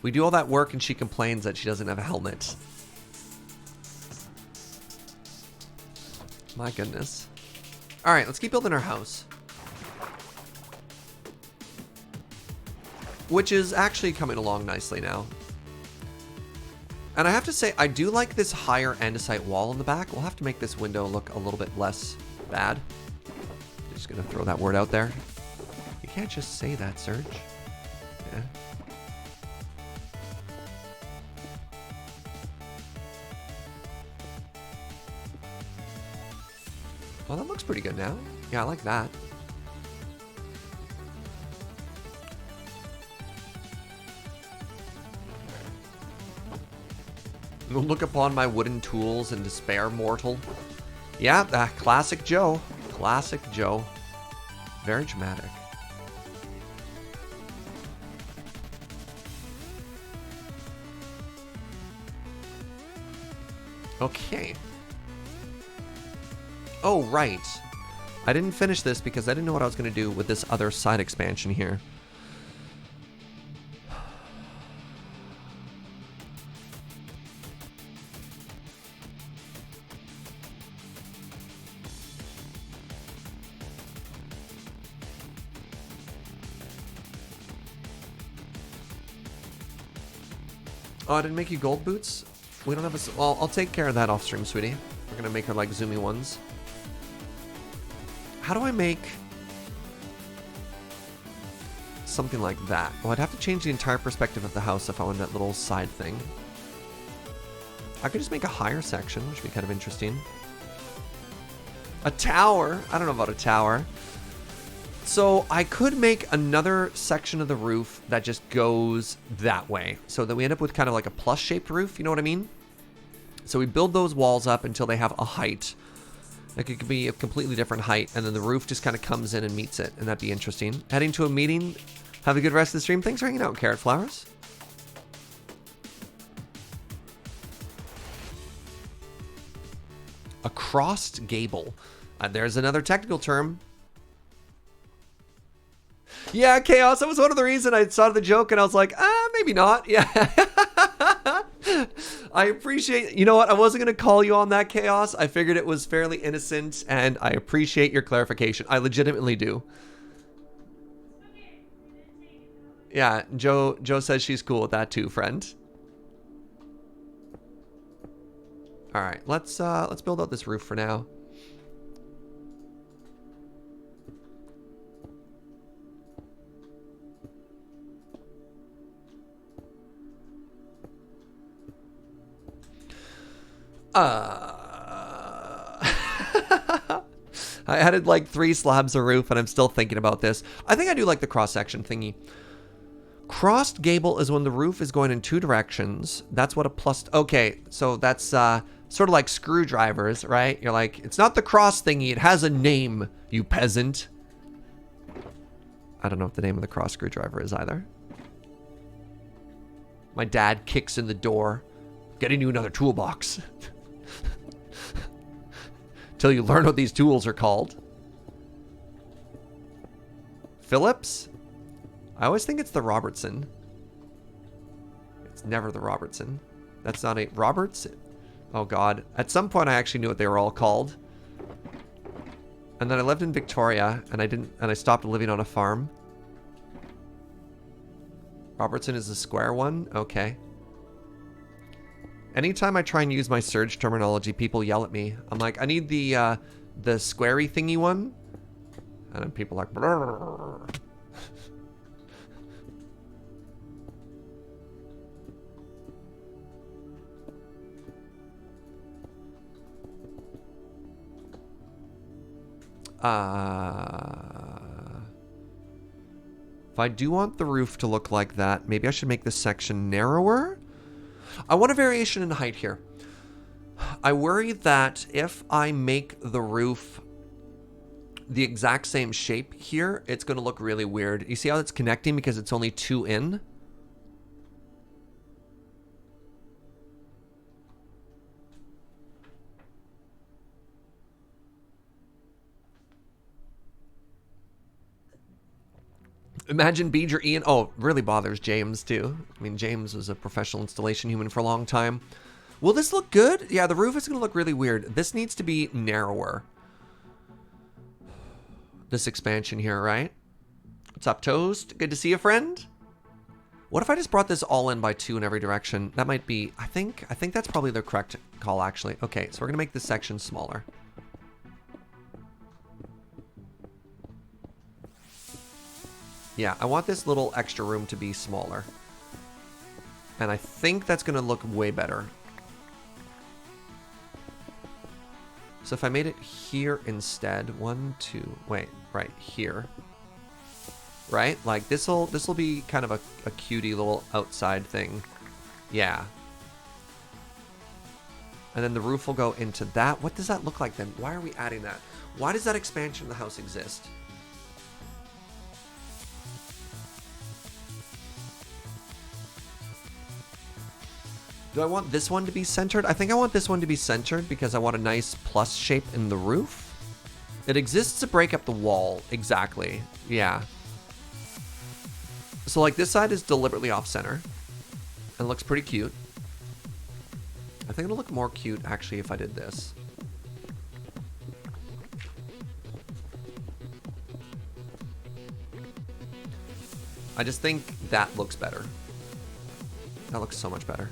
we do all that work and she complains that she doesn't have a helmet. My goodness. All right, let's keep building our house. Which is actually coming along nicely now. And I have to say, I do like this higher andesite wall in the back. We'll have to make this window look a little bit less bad. Just gonna throw that word out there. You can't just say that, Serge. Yeah. Well, that looks pretty good now. Yeah, I like that. Look upon my wooden tools and despair, mortal. Yeah, classic Joe. Classic Joe. Very dramatic. Okay. Oh, right. I didn't finish this because I didn't know what I was going to do with this other side expansion here. Oh, I didn't make you gold boots? We don't have a... Well, I'll take care of that off stream, sweetie. We're going to make her like zoomy ones. How do I make something like that? Well, I'd have to change the entire perspective of the house if I wanted that little side thing. I could just make a higher section, which would be kind of interesting. A tower? I don't know about a tower. So I could make another section of the roof that just goes that way, so that we end up with kind of like a plus-shaped roof, you know what I mean? So we build those walls up until they have a height. Like it could be a completely different height, and then the roof just kind of comes in and meets it, and that'd be interesting. Heading to a meeting. Have a good rest of the stream. Thanks for hanging out, Carrot Flowers. A crossed gable. There's another technical term. Yeah, Chaos. That was one of the reasons I saw the joke and I was like, maybe not. Yeah. I appreciate, you know what? I wasn't going to call you on that, Chaos. I figured it was fairly innocent and I appreciate your clarification. I legitimately do. Yeah, Joe says she's cool with that too, friend. All right, let's build out this roof for now. I added like 3 slabs of roof and I'm still thinking about this. I think I do like the cross-section thingy. Crossed gable is when the roof is going in 2 directions. That's what a plus... Okay, so that's sort of like screwdrivers, right? You're like, it's not the cross thingy. It has a name, you peasant. I don't know what the name of the cross screwdriver is either. My dad kicks in the door. Getting you another toolbox. Till you learn what these tools are called. Phillips? I always think it's the Robertson. It's never the Robertson. That's not a... Roberts? Oh god. At some point I actually knew what they were all called. And then I lived in Victoria and I stopped living on a farm. Robertson is the square one? Okay. Anytime I try and use my Surge terminology, people yell at me. I'm like, I need the squarey thingy one. And then people are like... Brrr. If I do want the roof to look like that, maybe I should make this section narrower. I want a variation in height here. I worry that if I make the roof the exact same shape here, it's going to look really weird. You see how it's connecting because it's only 2 in? Imagine Beeger Ian. Oh, really bothers James too. I mean, James was a professional installation human for a long time. Will this look good? Yeah, the roof is going to look really weird. This needs to be narrower. This expansion here, right? What's up, Toast? Good to see you, friend. What if I just brought this all in by 2 in every direction? That might be, I think that's probably the correct call, actually. Okay, so we're gonna make this section smaller. Yeah, I want this little extra room to be smaller. And I think that's gonna look way better. So if I made it here instead, 1, 2, wait, right here. Right? Like this'll be kind of a cutie little outside thing. Yeah. And then the roof will go into that. What does that look like then? Why are we adding that? Why does that expansion of the house exist? Do I want this one to be centered? I think I want this one to be centered because I want a nice plus shape in the roof. It exists to break up the wall. Exactly. Yeah. So like this side is deliberately off center and looks pretty cute. I think it'll look more cute actually if I did this. I just think that looks better. That looks so much better.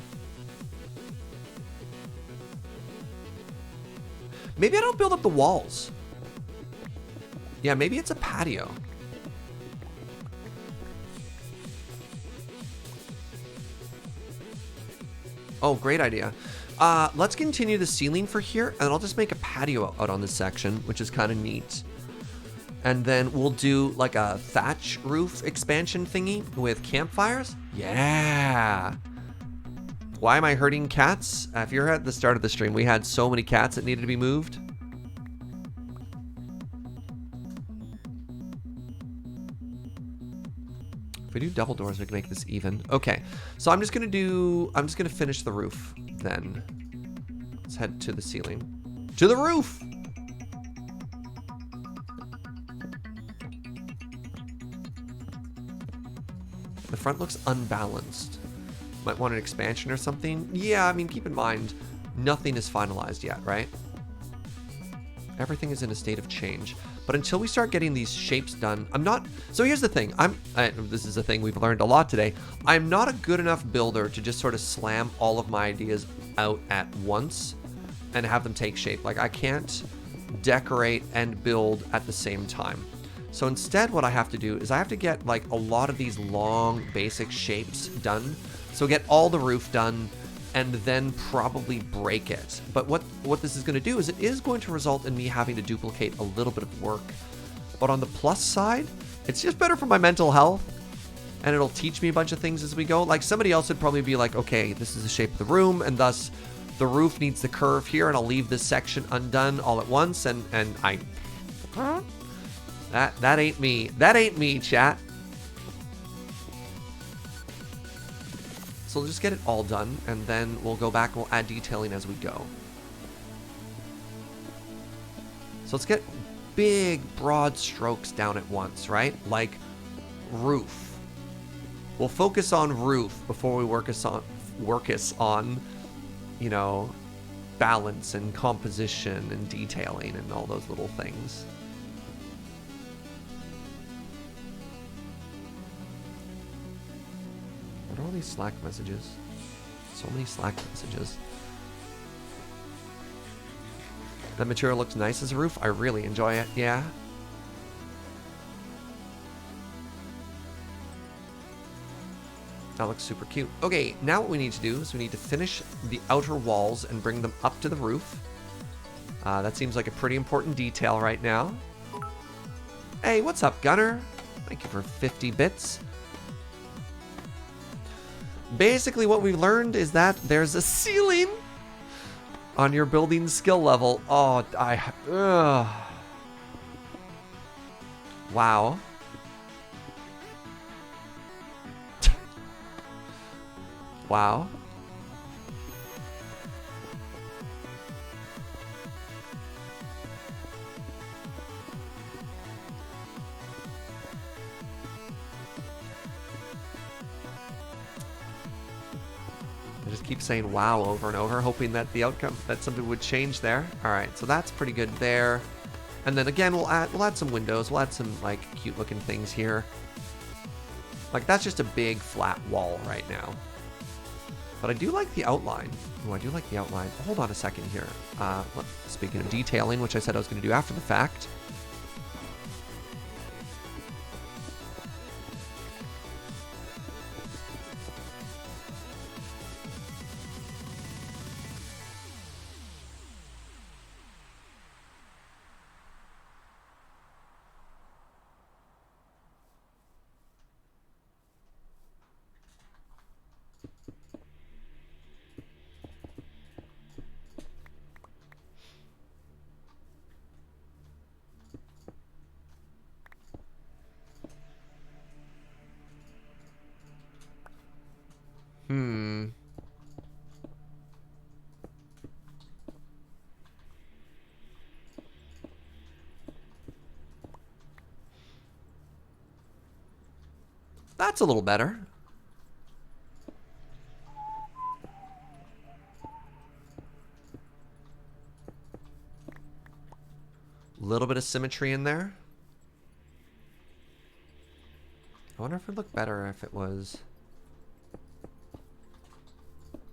Maybe I don't build up the walls. Yeah, maybe it's a patio. Oh, great idea. Let's continue the ceiling for here, and I'll just make a patio out on this section, which is kind of neat. And then we'll do like a thatch roof expansion thingy with campfires. Yeah. Why am I hurting cats? If you're at the start of the stream, we had so many cats that needed to be moved. If we do double doors, we can make this even. Okay, so I'm just gonna finish the roof then. Let's head to the ceiling. To the roof! The front looks unbalanced. Might want an expansion or something. Yeah, I mean, keep in mind, nothing is finalized yet, right? Everything is in a state of change. But until we start getting these shapes done, I'm not... So here's the thing. This is a thing we've learned a lot today. I'm not a good enough builder to just sort of slam all of my ideas out at once and have them take shape. Like, I can't decorate and build at the same time. So instead, what I have to do is I have to get, like, a lot of these long, basic shapes done. So get all the roof done and then probably break it. But what this is going to do is it is going to result in me having to duplicate a little bit of work. But on the plus side, it's just better for my mental health, and it'll teach me a bunch of things as we go. Like, somebody else would probably be like, okay, this is the shape of the room, and thus the roof needs the curve here, and I'll leave this section undone all at once, and I... That ain't me. That ain't me, chat. So we'll just get it all done, and then we'll go back and we'll add detailing as we go. So let's get big, broad strokes down at once, right? Like roof. We'll focus on roof before we work us on, you know, balance and composition and detailing and all those little things. What are all these Slack messages? So many Slack messages. That material looks nice as a roof. I really enjoy it. Yeah. That looks super cute. Okay, now what we need to do is we need to finish the outer walls and bring them up to the roof. That seems like a pretty important detail right now. Hey, what's up, Gunner? Thank you for 50 bits. Basically, what we've learned is that there's a ceiling on your building skill level. Oh, wow. Wow. I just keep saying wow over and over, hoping that the outcome, that something would change there. All right, so that's pretty good there. And then again, we'll add some windows. We'll add some like cute looking things here. Like, that's just a big flat wall right now. But I do like the outline. Oh, I do like the outline. Hold on a second here. Speaking of detailing, which I said I was going to do after the fact. That's a little better. A little bit of symmetry in there. I wonder if it would look better if it was...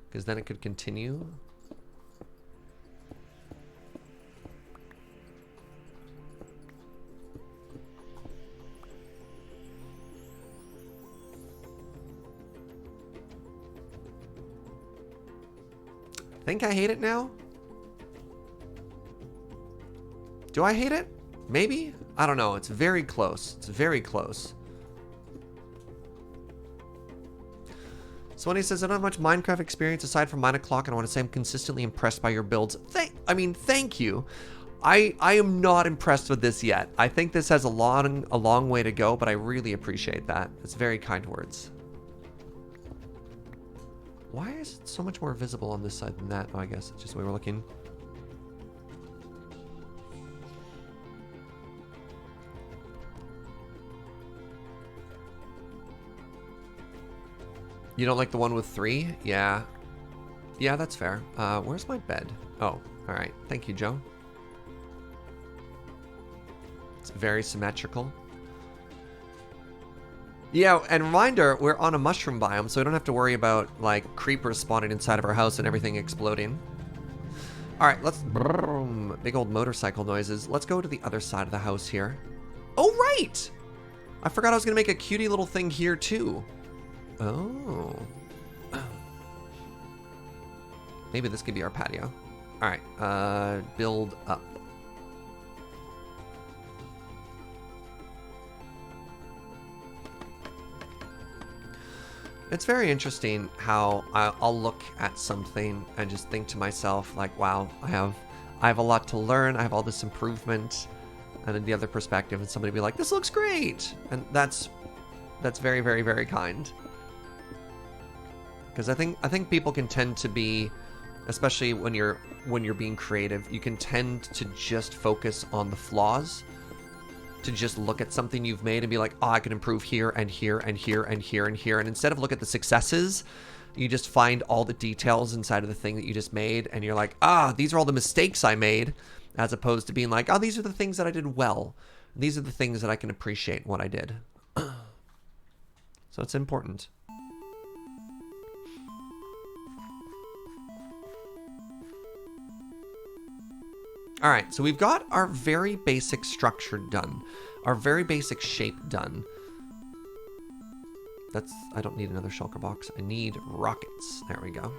Because then it could continue. I think I hate it now. Do I hate it? Maybe? I don't know. It's very close. It's very close. Swanee says, I don't have much Minecraft experience aside from Mine O'Clock, and I want to say I'm consistently impressed by your builds. Thank you. I am not impressed with this yet. I think this has a long way to go, but I really appreciate that. It's very kind words. Why is it so much more visible on this side than that? Oh, I guess it's just the way we're looking. You don't like the one with 3? Yeah. Yeah, that's fair. Where's my bed? Oh, all right. Thank you, Joe. It's very symmetrical. Yeah, and reminder, we're on a mushroom biome, so we don't have to worry about, like, creepers spawning inside of our house and everything exploding. All right, let's... Big old motorcycle noises. Let's go to the other side of the house here. Oh, right! I forgot I was going to make a cutie little thing here, too. Oh. Maybe this could be our patio. All right, build up. It's very interesting how I'll look at something and just think to myself, like, wow, I have a lot to learn. I have all this improvement. And then the other perspective, and somebody be like, this looks great. And that's very, very, very kind. Because I think people can tend to be, especially when you're being creative, you can tend to just focus on the flaws, to just look at something you've made and be like, oh, I can improve here and here and here and here and here. And instead of look at the successes, you just find all the details inside of the thing that you just made. And you're like, these are all the mistakes I made, as opposed to being like, oh, these are the things that I did well. These are the things that I can appreciate what I did. So it's important. All right, so we've got our very basic structure done, our very basic shape done. I don't need another shulker box. I need rockets. There we go.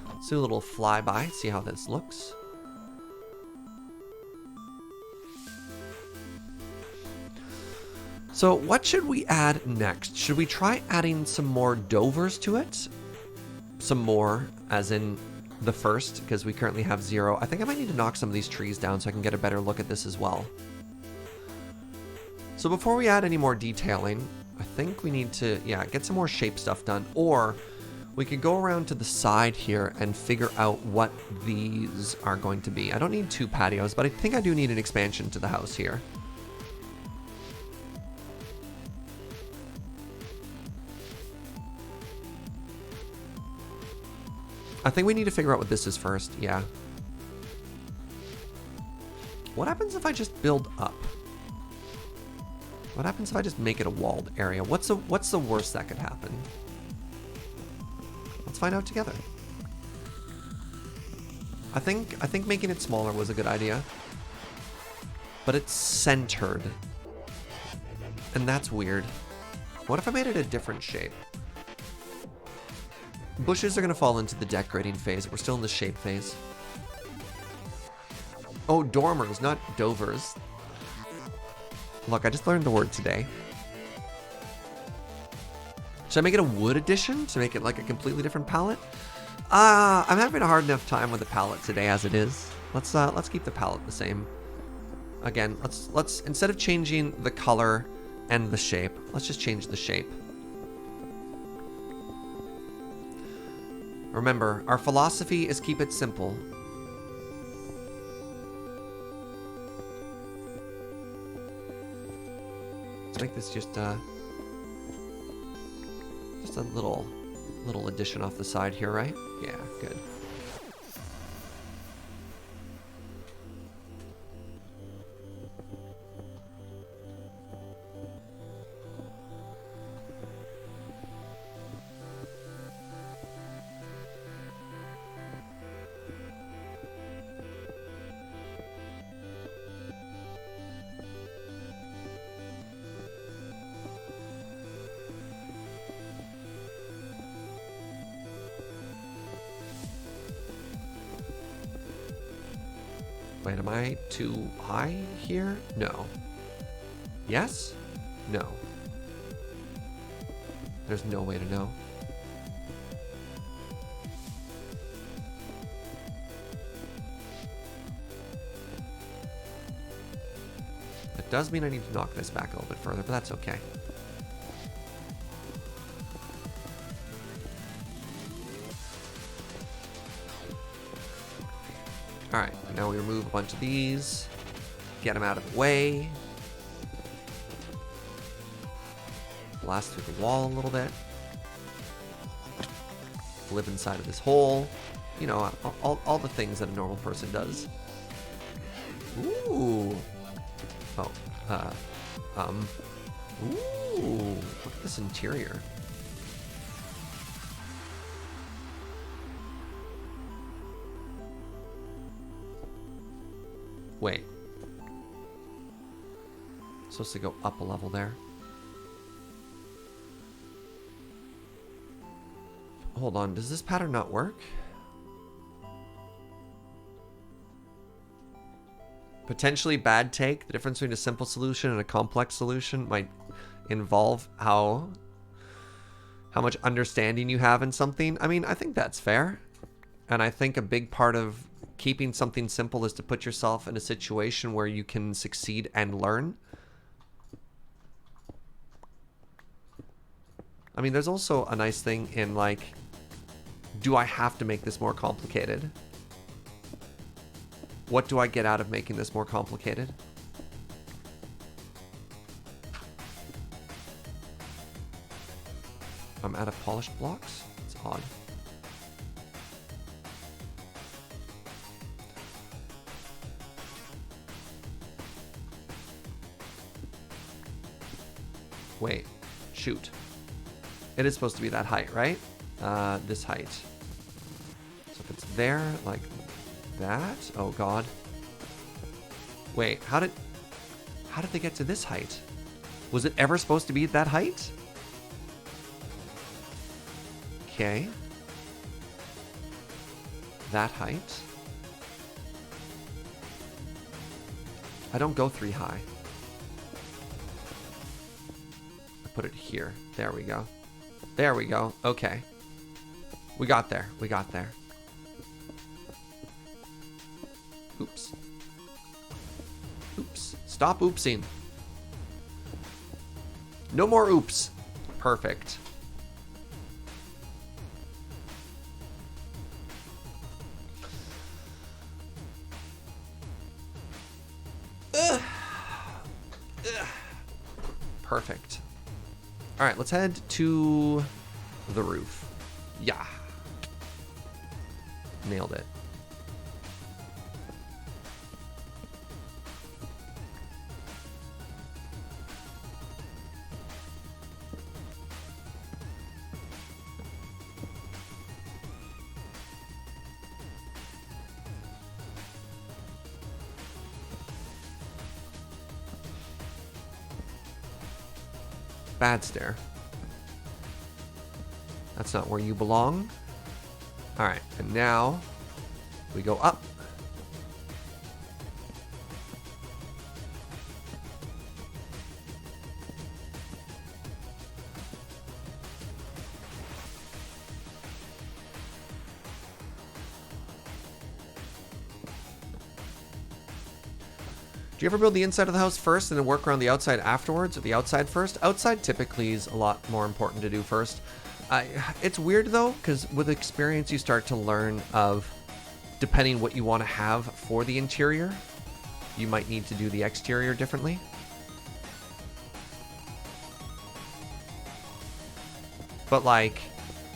Let's do a little flyby, see how this looks. So what should we add next? Should we try adding some more dovers to it? Some more, as in the first, because we currently have 0. I think I might need to knock some of these trees down so I can get a better look at this as well. So before we add any more detailing, I think we need to, get some more shape stuff done. Or we could go around to the side here and figure out what these are going to be. I don't need 2 patios, but I think I do need an expansion to the house here. I think we need to figure out what this is first, yeah. What happens if I just build up? What happens if I just make it a walled area? What's the worst that could happen? Let's find out together. I think making it smaller was a good idea. But it's centered. And that's weird. What if I made it a different shape? Bushes are gonna fall into the decorating phase. We're still in the shape phase. Oh, dormers, not dovers. Look, I just learned the word today. Should I make it a wood edition to make it like a completely different palette? I'm having a hard enough time with the palette today as it is. Let's keep the palette the same. Again, let's instead of changing the color and the shape, let's just change the shape. Remember, our philosophy is keep it simple. Let's make this just a little addition off the side here, right? Yeah, good. Wait, am I too high here? No. Yes? No. There's no way to know. That does mean I need to knock this back a little bit further, but that's okay. Alright, now we remove a bunch of these, get them out of the way, blast through the wall a little bit, live inside of this hole, you know, all the things that a normal person does. Ooh. Oh, ooh, look at this interior. Wait. Supposed to go up a level there. Hold on, does this pattern not work? Potentially bad take. The difference between a simple solution and a complex solution might involve how much understanding you have in something. I mean, I think that's fair. And I think a big part of keeping something simple is to put yourself in a situation where you can succeed and learn. I mean, there's also a nice thing in like, do I have to make this more complicated? What do I get out of making this more complicated? I'm out of polished blocks? It's odd. Wait, shoot. It is supposed to be that height, right? This height. So if it's there, like that? Oh god. Wait, how did they get to this height? Was it ever supposed to be that height? Okay. That height. I don't go 3 high. Put it here. There we go. There we go. Okay. We got there. We got there. Oops. Oops. Stop oopsing. No more oops. Perfect. Ugh. Ugh. Perfect. All right, let's head to the roof. Yeah. Nailed it. bad stair. That's not where you belong. All right, and now we go up. Do you ever build the inside of the house first and then work around the outside afterwards, or the outside first? Outside typically is a lot more important to do first. It's weird though, because with experience you start to learn of, depending what you want to have for the interior, you might need to do the exterior differently. But like,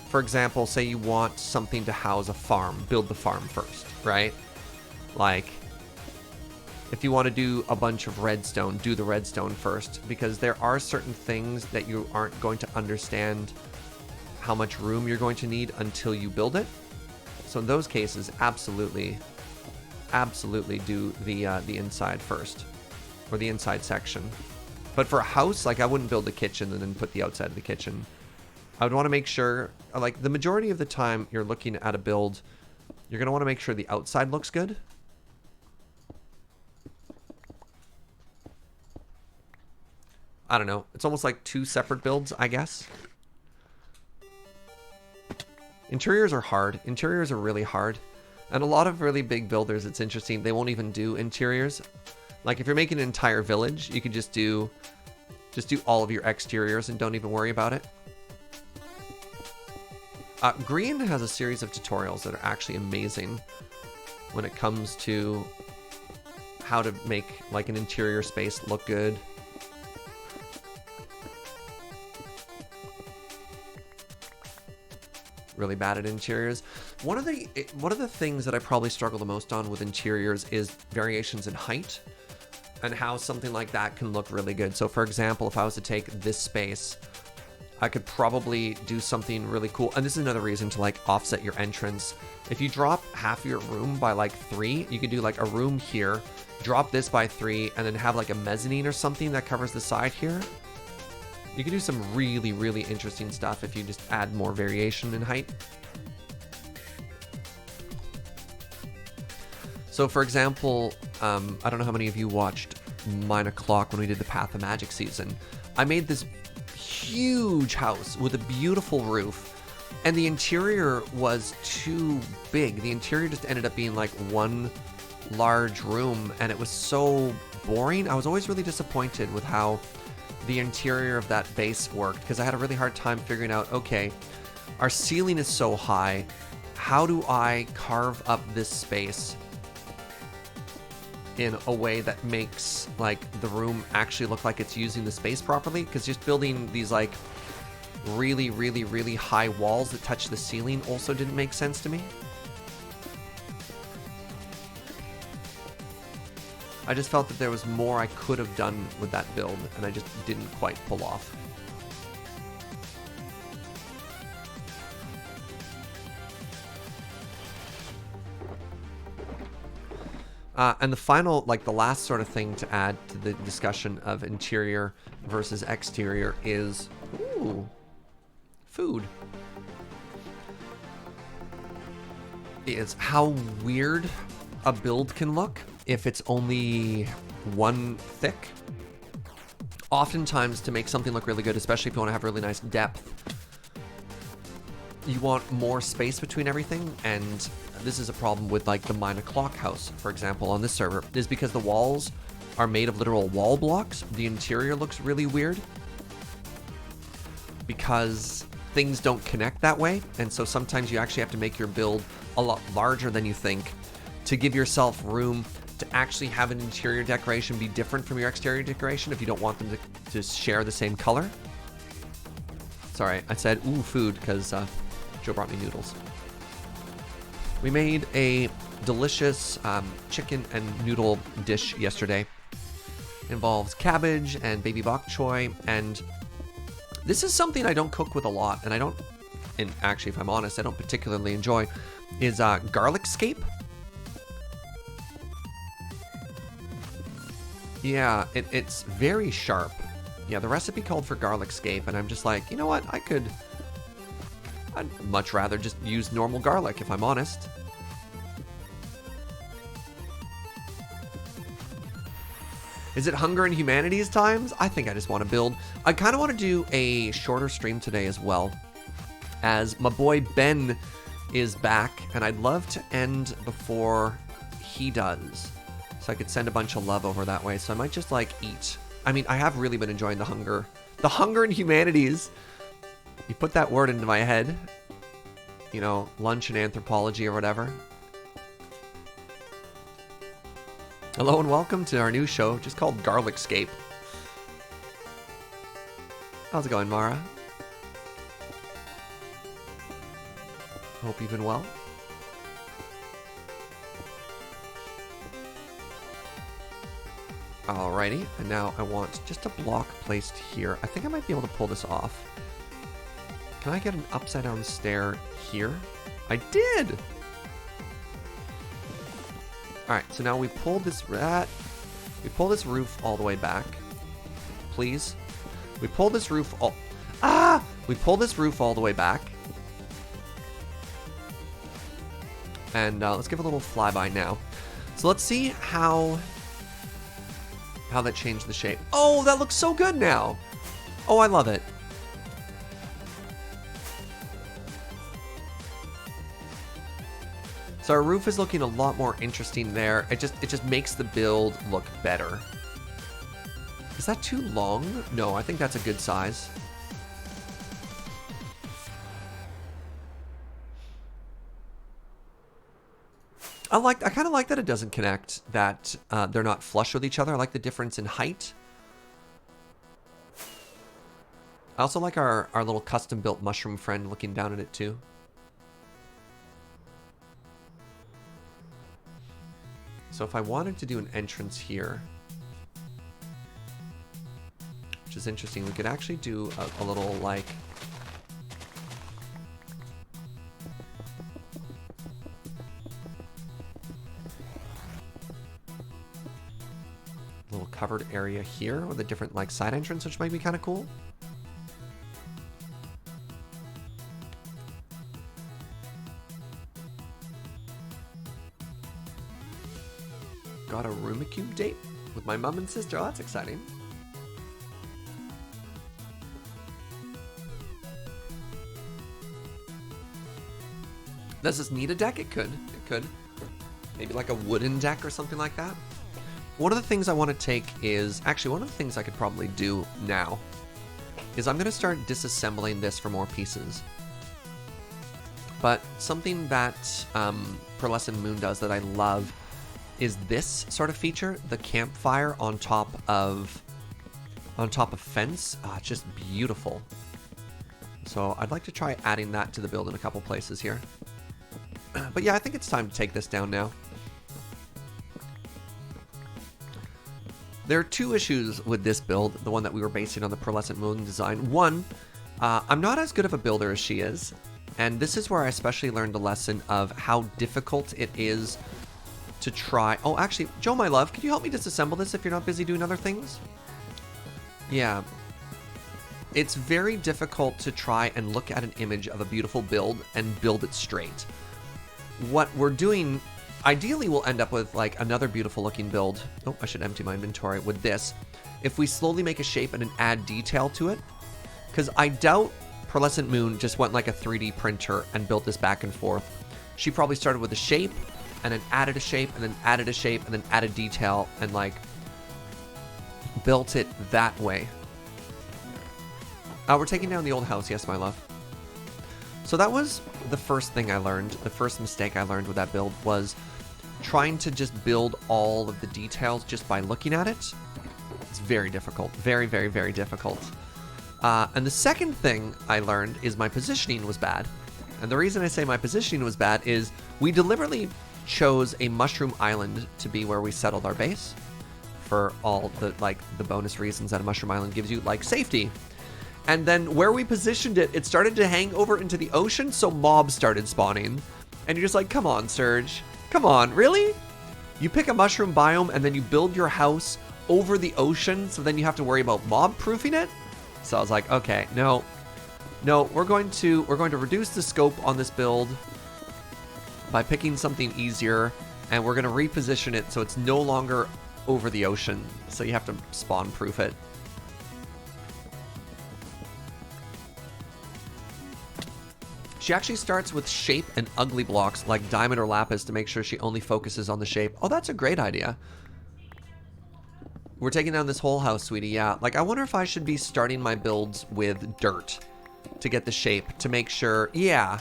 for example, say you want something to house a farm, build the farm first, right? Like, if you want to do a bunch of redstone, do the redstone first, because there are certain things that you aren't going to understand how much room you're going to need until you build it. So in those cases, absolutely do the inside first, or the inside section. But for a house, like I wouldn't build the kitchen and then put the outside of the kitchen. I would want to make sure, like the majority of the time you're looking at a build, you're going to want to make sure the outside looks good. I don't know. It's almost like two separate builds, I guess. Interiors are hard. Interiors are really hard. And a lot of really big builders, it's interesting, they won't even do interiors. Like if you're making an entire village, you can just do all of your exteriors and don't even worry about it. Green has a series of tutorials that are actually amazing when it comes to how to make like an interior space look good. Really bad at interiors. One of the things that I probably struggle the most on with interiors is variations in height and how something like that can look really good. So for example, if I was to take this space, I could probably do something really cool. And this is another reason to like offset your entrance. If you drop half your room by like 3, you could do like a room here, drop this by 3, and then have like a mezzanine or something that covers the side here. You can do some really, really interesting stuff if you just add more variation in height. So for example, I don't know how many of you watched Mine O'Clock when we did the Path of Magic season. I made this huge house with a beautiful roof, and the interior was too big. The interior just ended up being like one large room, and it was so boring. I was always really disappointed with how the interior of that base worked, because I had a really hard time figuring out, okay, our ceiling is so high, how do I carve up this space in a way that makes like the room actually look like it's using the space properly? Because just building these like really, really, really high walls that touch the ceiling also didn't make sense to me. I just felt that there was more I could have done with that build, and I just didn't quite pull off. And the final, like the last sort of thing to add to the discussion of interior versus exterior is, ooh, food. Is how weird a build can look if it's only one thick. Oftentimes, to make something look really good, especially if you want to have really nice depth, you want more space between everything, and this is a problem with like the Mine O'Clock house, for example, on this server, is because the walls are made of literal wall blocks. The interior looks really weird because things don't connect that way, and so sometimes you actually have to make your build a lot larger than you think to give yourself room to actually have an interior decoration be different from your exterior decoration if you don't want them to share the same color. Sorry, I said ooh food because Joe brought me noodles. We made a delicious chicken and noodle dish yesterday. It involves cabbage and baby bok choy, and this is something I don't cook with a lot, and and actually if I'm honest, I don't particularly enjoy, is garlic scape. Yeah, it's very sharp, Yeah, the recipe called for garlic scape, and I'm just like, you know what? I'd much rather just use normal garlic, if I'm honest. Is it Hunger and Humanities times? I think I just want to build. I kind of want to do a shorter stream today as well, as my boy Ben is back, and I'd love to end before he does, so I could send a bunch of love over that way. So I might just like eat. I mean, I have really been enjoying the Hunger and Humanities. You put that word into my head, you know, lunch and anthropology or whatever. Hello and welcome to our new show, just called Garlic Scape. How's it going, Mara? Hope you've been well. Alrighty, and now I want just a block placed here. I think I might be able to pull this off. Can I get an upside down stair here? I did! Alright, so now we pull this roof all the way back. Please. We pull this roof all... Ah! We pull this roof all the way back. And let's give a little flyby now. So let's see how that changed the shape. Oh, that looks so good now! Oh, I love it. So our roof is looking a lot more interesting there. It just makes the build look better. Is that too long? No, I think that's a good size. I kind of like that it doesn't connect, that they're not flush with each other. I like the difference in height. I also like our little custom built mushroom friend looking down at it too. So if I wanted to do an entrance here, which is interesting, we could actually do a little like... little covered area here with a different like side entrance, which might be kind of cool. Got a Rumicube date with my mom and sister. Oh, that's exciting. Does this need a deck? It could. It could. Maybe like a wooden deck or something like that. One of the things I want to take is... Actually, one of the things I could probably do now is I'm going to start disassembling this for more pieces. But something that Pearlescent Moon does that I love is this sort of feature, the campfire on top of fence. It's just beautiful. So I'd like to try adding that to the build in a couple places here. But yeah, I think it's time to take this down now. There are two issues with this build, the one that we were basing on the Pearlescent Moon design. One, I'm not as good of a builder as she is, and this is where I especially learned a lesson of how difficult it is to try... Oh, actually, Joe, my love, could you help me disassemble this if you're not busy doing other things? Yeah. It's very difficult to try and look at an image of a beautiful build and build it straight. What we're doing, ideally, we'll end up with like another beautiful looking build. Oh, I should empty my inventory with this. If we slowly make a shape and then add detail to it, because I doubt Pearlescent Moon just went like a 3D printer and built this back and forth. She probably started with a shape, and then added a shape, and then added a shape, and then added detail, and like built it that way. We're taking down the old house, yes, my love. So that was the first thing I learned. The first mistake I learned with that build was trying to just build all of the details just by looking at it. It's very difficult. Very, very, very difficult. And the second thing I learned is my positioning was bad. And the reason I say my positioning was bad is we deliberately chose a mushroom island to be where we settled our base for all the the bonus reasons that a mushroom island gives you, like safety. And then where we positioned it, it started to hang over into the ocean, so mobs started spawning. And you're just like, come on, Surge. Come on, really? You pick a mushroom biome and then you build your house over the ocean, so then you have to worry about mob proofing it. So I was like, okay, no, we're going to reduce the scope on this build by picking something easier, and we're going to reposition it so it's no longer over the ocean. So you have to spawn proof it. She actually starts with shape and ugly blocks like diamond or lapis to make sure she only focuses on the shape. Oh, that's a great idea. We're taking down this whole house, sweetie. Yeah, like I wonder if I should be starting my builds with dirt to get the shape, to make sure. Yeah,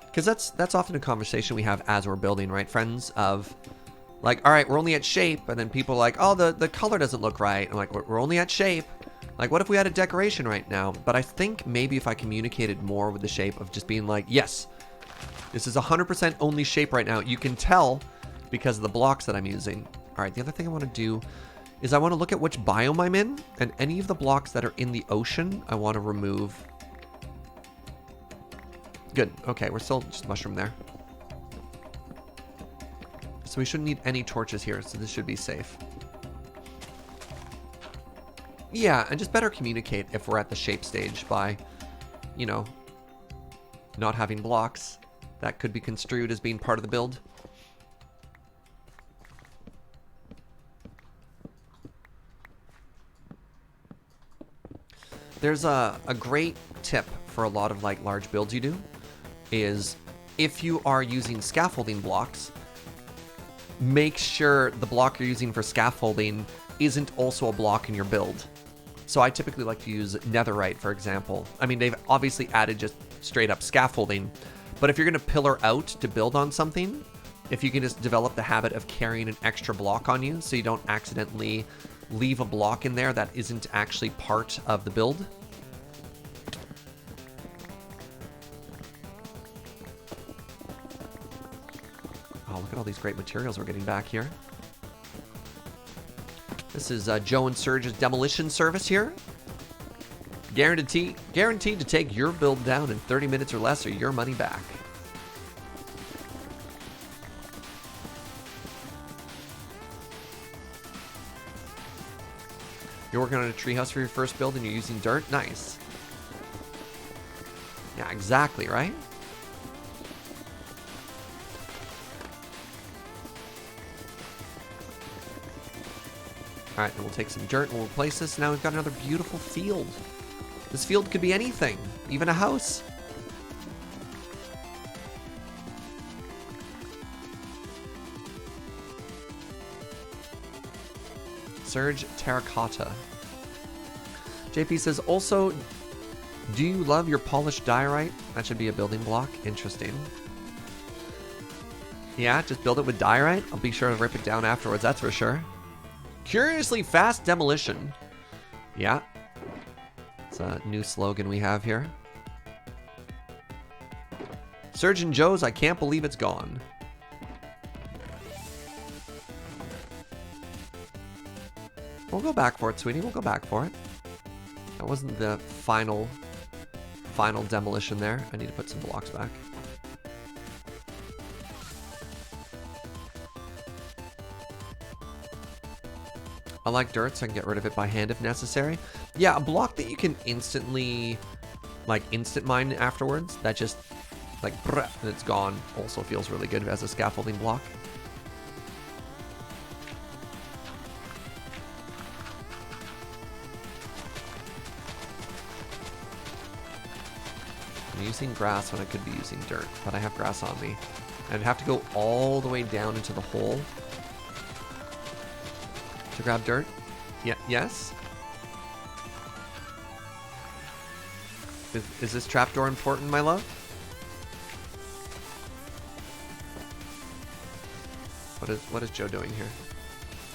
because that's often a conversation we have as we're building, right, friends? Of like, all right, we're only at shape, and then people are like, oh, the color doesn't look right. I'm like, we're only at shape. Like, what if we had a decoration right now? But I think maybe if I communicated more with the shape of just being like, yes, this is 100% only shape right now. You can tell because of the blocks that I'm using. All right, the other thing I want to do is I want to look at which biome I'm in, and any of the blocks that are in the ocean, I want to remove. Good. Okay, we're still just mushroom there. So we shouldn't need any torches here, so this should be safe. Yeah, and just better communicate if we're at the shape stage by, you know, not having blocks. That could be construed as being part of the build. There's a great tip for a lot of like large builds you do is if you are using scaffolding blocks, make sure the block you're using for scaffolding isn't also a block in your build. So I typically like to use netherite, for example. I mean, they've obviously added just straight up scaffolding, but if you're going to pillar out to build on something, if you can just develop the habit of carrying an extra block on you so you don't accidentally leave a block in there that isn't actually part of the build. Oh, look at all these great materials we're getting back here. This is Joe and Serge's demolition service here. Guaranteed to take your build down in 30 minutes or less or your money back. You're working on a treehouse for your first build and you're using dirt? Nice. Yeah, exactly, right? All right, then we'll take some dirt and we'll replace this. Now we've got another beautiful field. This field could be anything, even a house. Surge Terracotta. JP says, also, do you love your polished diorite? That should be a building block. Interesting. Yeah, just build it with diorite. I'll be sure to rip it down afterwards, that's for sure. Curiously fast demolition. Yeah. It's a new slogan we have here. Surgeon Joe's, I can't believe it's gone. We'll go back for it, sweetie. We'll go back for it. That wasn't the final demolition there. I need to put some blocks back. I like dirt, so I can get rid of it by hand if necessary. Yeah, a block that you can instantly, like, instant mine afterwards. That just, like, and it's gone. Also feels really good as a scaffolding block. I'm using grass when I could be using dirt, but I have grass on me. I'd have to go all the way down into the hole to grab dirt. Yeah, yes? Is this trapdoor important, my love? What is Joe doing here?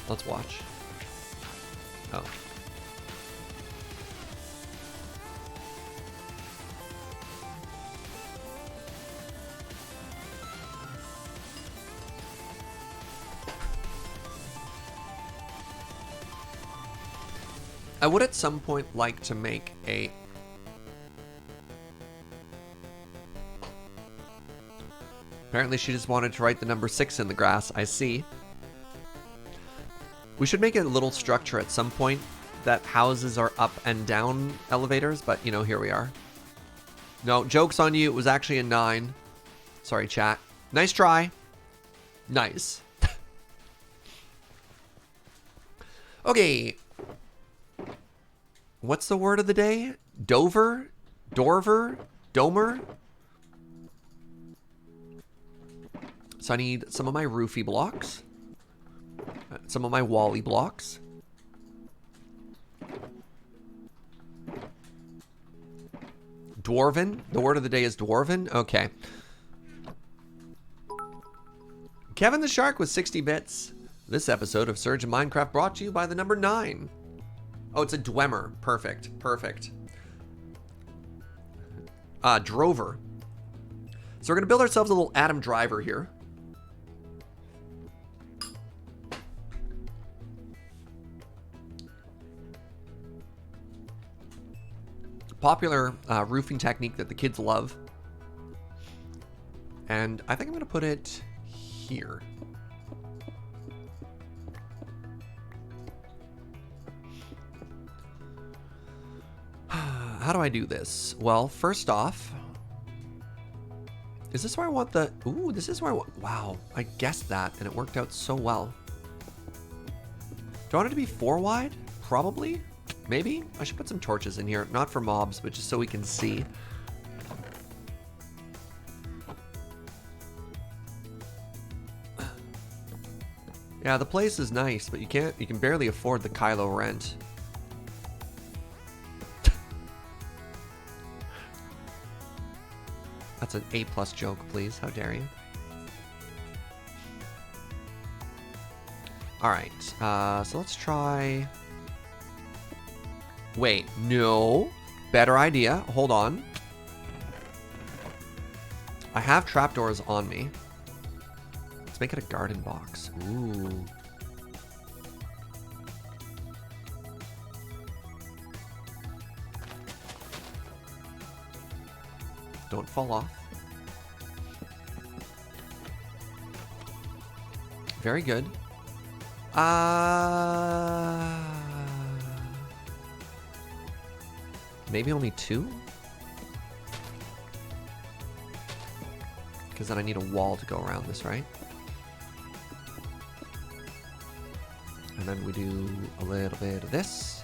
Let's watch. Oh. I would at some point like to make a... Apparently she just wanted to write the number 6 in the grass, I see. We should make a little structure at some point that houses are up and down elevators, but you know, here we are. No, joke's on you. It was actually a 9. Sorry, chat. Nice try. Nice. Okay. What's the word of the day? Dover? Dorver? Domer? So I need some of my roofie blocks. Some of my wally blocks. Dwarven? The word of the day is dwarven? Okay. Kevin the Shark with 60 bits. This episode of Surge in Minecraft brought to you by the number 9. Oh, it's a Dwemer. Perfect. Perfect. Drover. So we're going to build ourselves a little Adam Driver here. Popular roofing technique that the kids love. And I think I'm going to put it here. How do I do this? Well, first off, is this where I want the... Ooh, this is where I want... Wow, I guessed that, and it worked out so well. Do I want it to be 4 wide? Probably. Maybe? I should put some torches in here. Not for mobs, but just so we can see. Yeah, the place is nice, but you can barely afford the Kylo rent. That's an A+ joke, please. How dare you? Alright, so let's try... Wait, no. Better idea. Hold on. I have trapdoors on me. Let's make it a garden box. Ooh. Don't fall off. Very good. Maybe only 2? Because then I need a wall to go around this, right? And then we do a little bit of this.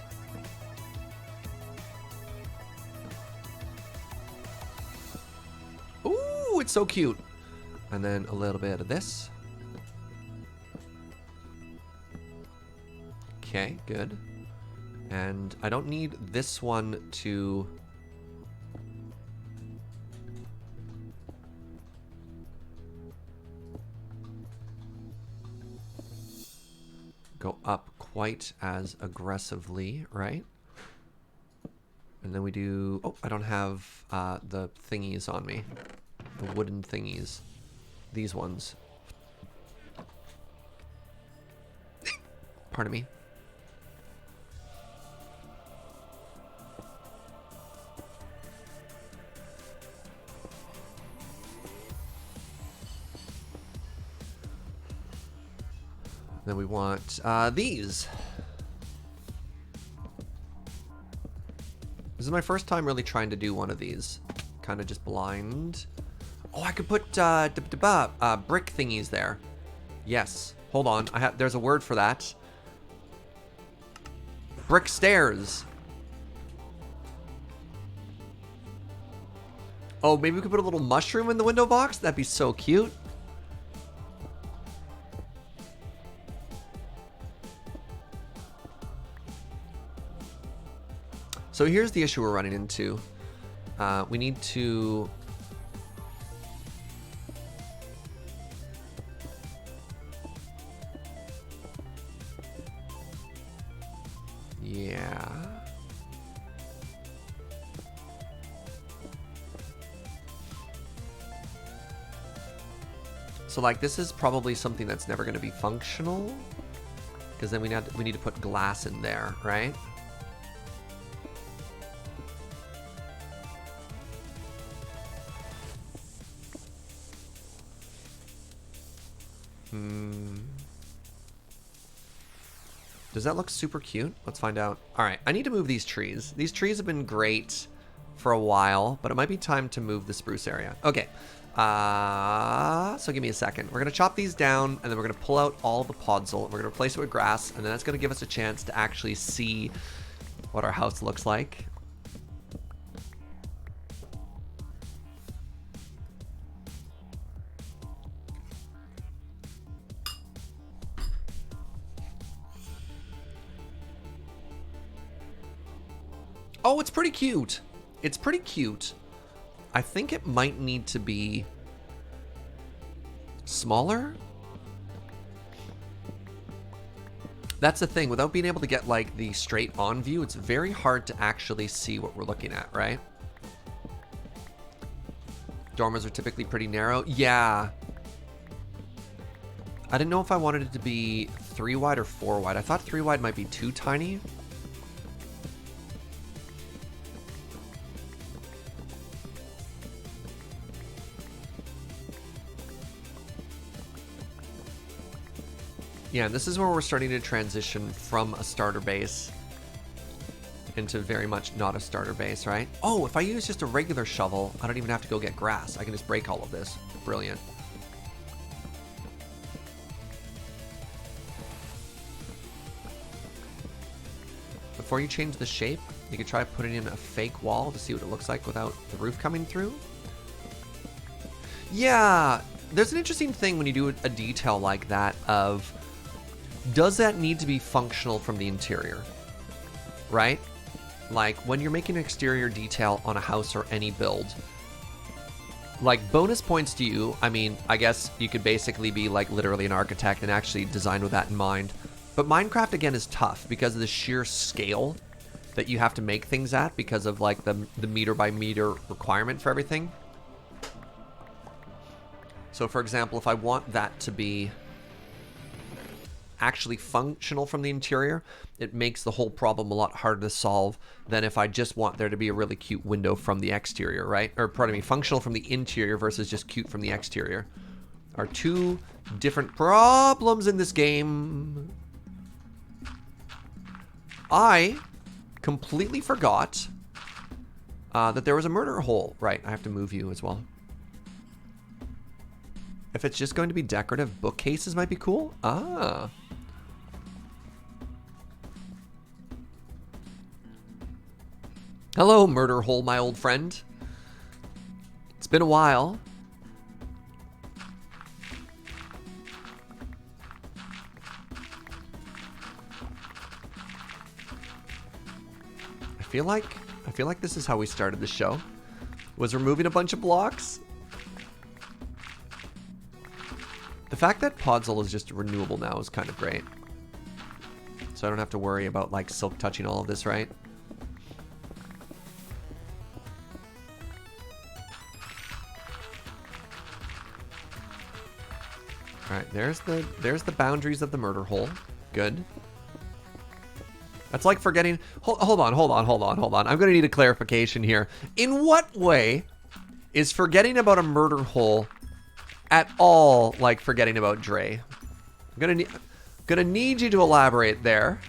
Ooh, it's so cute. And then a little bit of this. Okay, good. And I don't need this one to... go up quite as aggressively, right? And then we do... Oh, I don't have the thingies on me. The wooden thingies. These ones. Pardon me. Then we want these. This is my first time really trying to do one of these. Kind of just blind. Oh, I could put brick thingies there. Yes. Hold on. There's a word for that. Brick stairs. Oh, maybe we could put a little mushroom in the window box? That'd be so cute. So here's the issue we're running into. We need to... Yeah. So like this is probably something that's never going to be functional. Because then we need to put glass in there, right? Does that look super cute? Let's find out. All right, I need to move these trees. These trees have been great for a while, but it might be time to move the spruce area. Okay, so give me a second. We're gonna chop these down, and then we're gonna pull out all the podzol, and we're gonna replace it with grass, and then that's gonna give us a chance to actually see what our house looks like. Oh, it's pretty cute. It's pretty cute. I think it might need to be smaller. That's the thing. Without being able to get like the straight on view, it's very hard to actually see what we're looking at, right? Dormers are typically pretty narrow. Yeah. I didn't know if I wanted it to be 3 wide or 4 wide. I thought 3 wide might be too tiny. Yeah, and this is where we're starting to transition from a starter base into very much not a starter base, right? Oh, if I use just a regular shovel, I don't even have to go get grass. I can just break all of this. Brilliant. Before you change the shape, you could try putting in a fake wall to see what it looks like without the roof coming through. Yeah, there's an interesting thing when you do a detail like that of, does that need to be functional from the interior, right? Like when you're making an exterior detail on a house or any build, like bonus points to you. I mean, I guess you could basically be like literally an architect and actually design with that in mind. But Minecraft again is tough because of the sheer scale that you have to make things at because of like the meter by meter requirement for everything. So for example, if I want that to be actually functional from the interior, it makes the whole problem a lot harder to solve than if I just want there to be a really cute window from the exterior, right? Or pardon me, functional from the interior versus just cute from the exterior are two different problems in this game. I completely forgot that there was a murder hole. Right, I have to move you as well. If it's just going to be decorative, bookcases might be cool. Ah. Hello, murder hole, my old friend. It's been a while. I feel like this is how we started the show. Was removing a bunch of blocks. The fact that Podzol is just renewable now is kind of great. So I don't have to worry about like silk touching all of this, right? Alright, there's the boundaries of the murder hole. Good. That's like forgetting... Hold on. I'm going to need a clarification here. In what way is forgetting about a murder hole at all like forgetting about Dre? I'm gonna need you to elaborate there.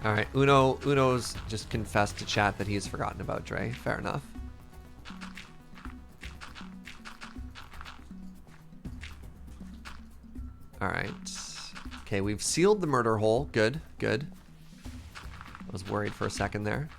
All right, Uno's just confessed to chat that he's forgotten about Dre. Fair enough. All right. Okay, we've sealed the murder hole. Good, good. I was worried for a second there.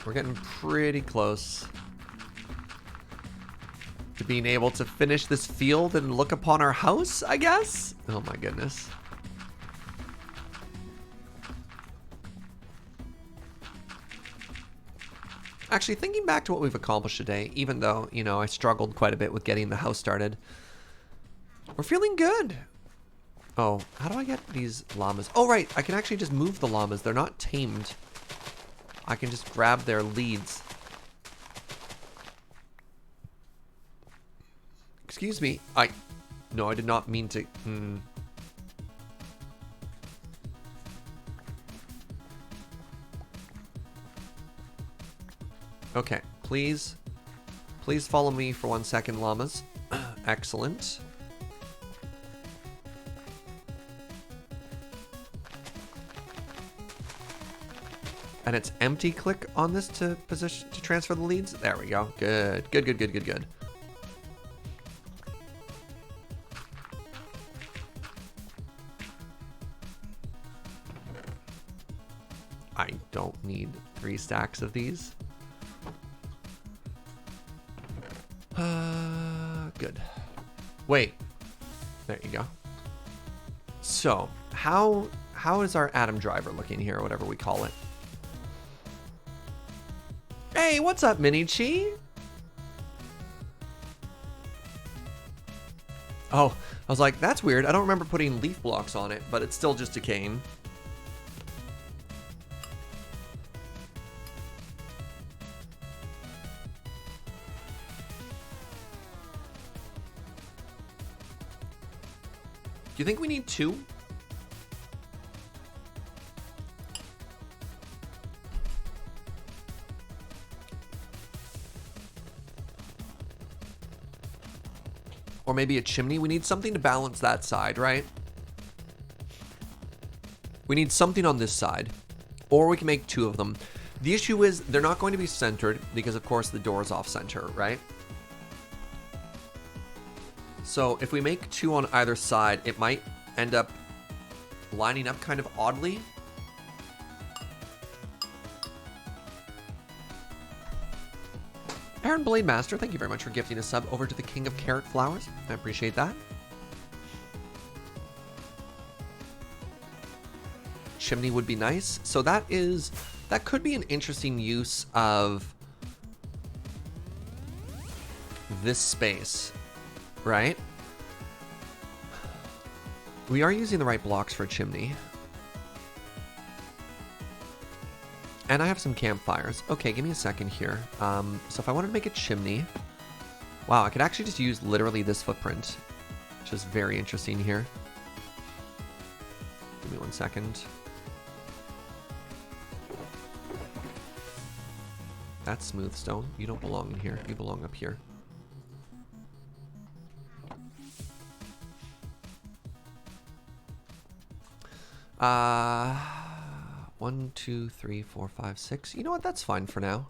We're getting pretty close to being able to finish this field and look upon our house, I guess? Oh my goodness. Actually, thinking back to what we've accomplished today, even though, you know, I struggled quite a bit with getting the house started, we're feeling good. Oh, how do I get these llamas? Oh, right. I can actually just move the llamas. They're not tamed. I can just grab their leads. Excuse me. No, I did not mean to. Okay, please follow me for 1 second, llamas. Excellent. And it's empty click on this to position to transfer the leads. There we go. Good. Good. I don't need 3 stacks of these. Good. Wait. There you go. So, how is our Atom driver looking here, whatever we call it? Hey, what's up, Mini-Chi? Oh, I was like, that's weird. I don't remember putting leaf blocks on it, but it's still just a cane. Do you think we need 2? Or maybe a chimney? We need something to balance that side, right? We need something on this side. Or we can make 2 of them. The issue is they're not going to be centered because, of course, the door's off center, right? So if we make 2 on either side, it might end up lining up kind of oddly. Aaron Blade Master, thank you very much for gifting a sub over to the King of Carrot Flowers. I appreciate that. Chimney would be nice. So that could be an interesting use of this space, right? We are using the right blocks for a chimney. And I have some campfires. Okay, give me a second here. So if I wanted to make a chimney... Wow, I could actually just use literally this footprint. Which is very interesting here. Give me 1 second. That's smooth stone. You don't belong in here. You belong up here. One, 2, 3, 4, 5, 6. You know what? That's fine for now.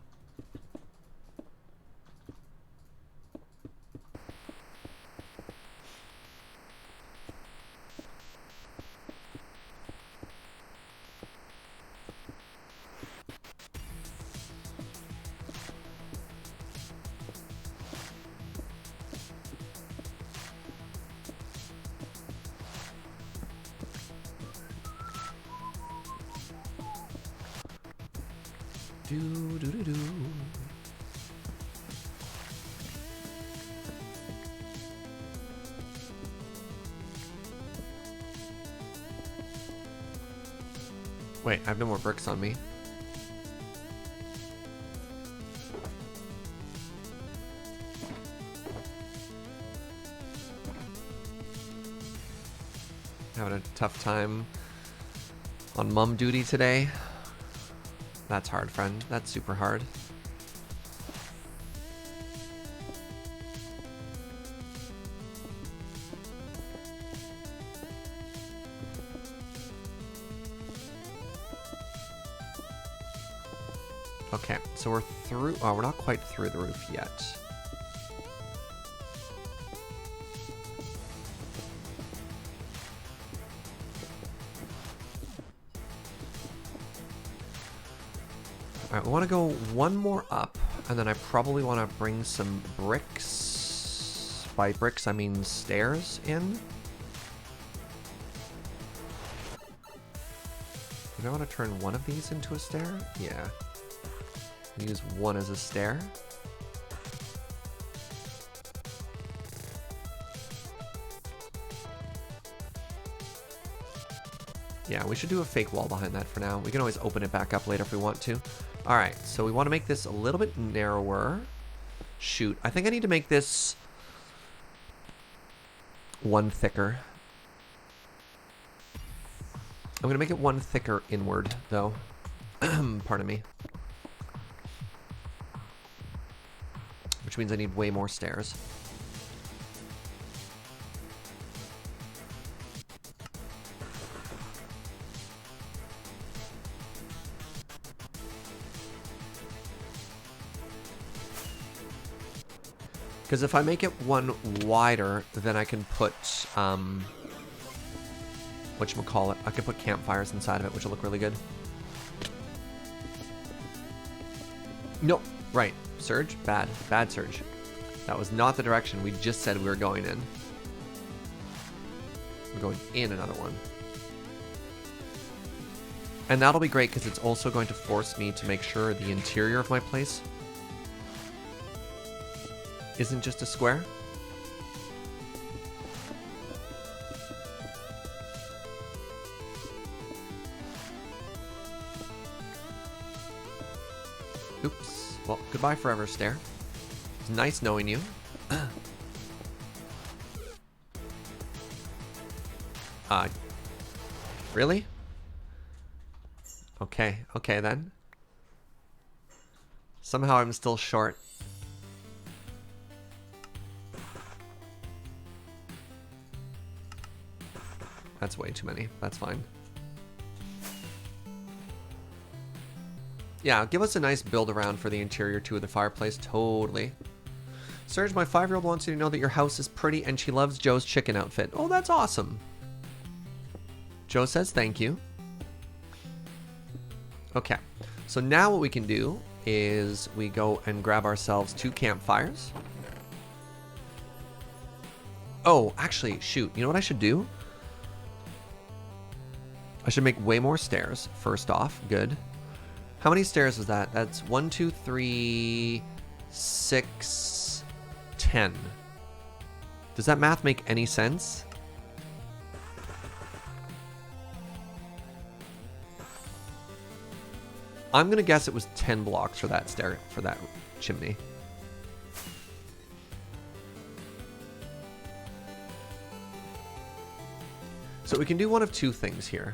Do. Wait, I have no more bricks on me. Having a tough time on mum duty today. That's hard, friend. That's super hard. Okay, so we're through. Oh, we're not quite through the roof yet. Alright, we want to go 1 more up, and then I probably want to bring some bricks. By bricks, I mean stairs in. Do I want to turn one of these into a stair? Yeah. Use one as a stair. Yeah, we should do a fake wall behind that for now. We can always open it back up later if we want to. All right, so we want to make this a little bit narrower. Shoot, I think I need to make this one thicker. I'm going to make it one thicker inward, though. Pardon me. Which means I need way more stairs. Because if I make it one wider, then I can put, whatchamacallit, I can put campfires inside of it, which will look really good. No, right, surge, bad surge. That was not the direction we just said we were going in. We're going in another one. And that'll be great because it's also going to force me to make sure the interior of my place isn't just a square. Oops. Well, goodbye forever, stair. It's nice knowing you. Really? Okay, okay then. Somehow I'm still short. That's way too many. That's fine. Yeah, give us a nice build around for the interior too of the fireplace. Totally. Serge, my 5-year-old wants you to know that your house is pretty and she loves Joe's chicken outfit. Oh, that's awesome. Joe says thank you. Okay. So now what we can do is we go and grab ourselves 2 campfires. Oh, actually, shoot. You know what I should do? I should make way more stairs, first off. Good. How many stairs is that? That's 1, 2, 3, 6, 10. Does that math make any sense? I'm gonna guess it was 10 blocks for that stair, for that chimney. So we can do one of 2 things here.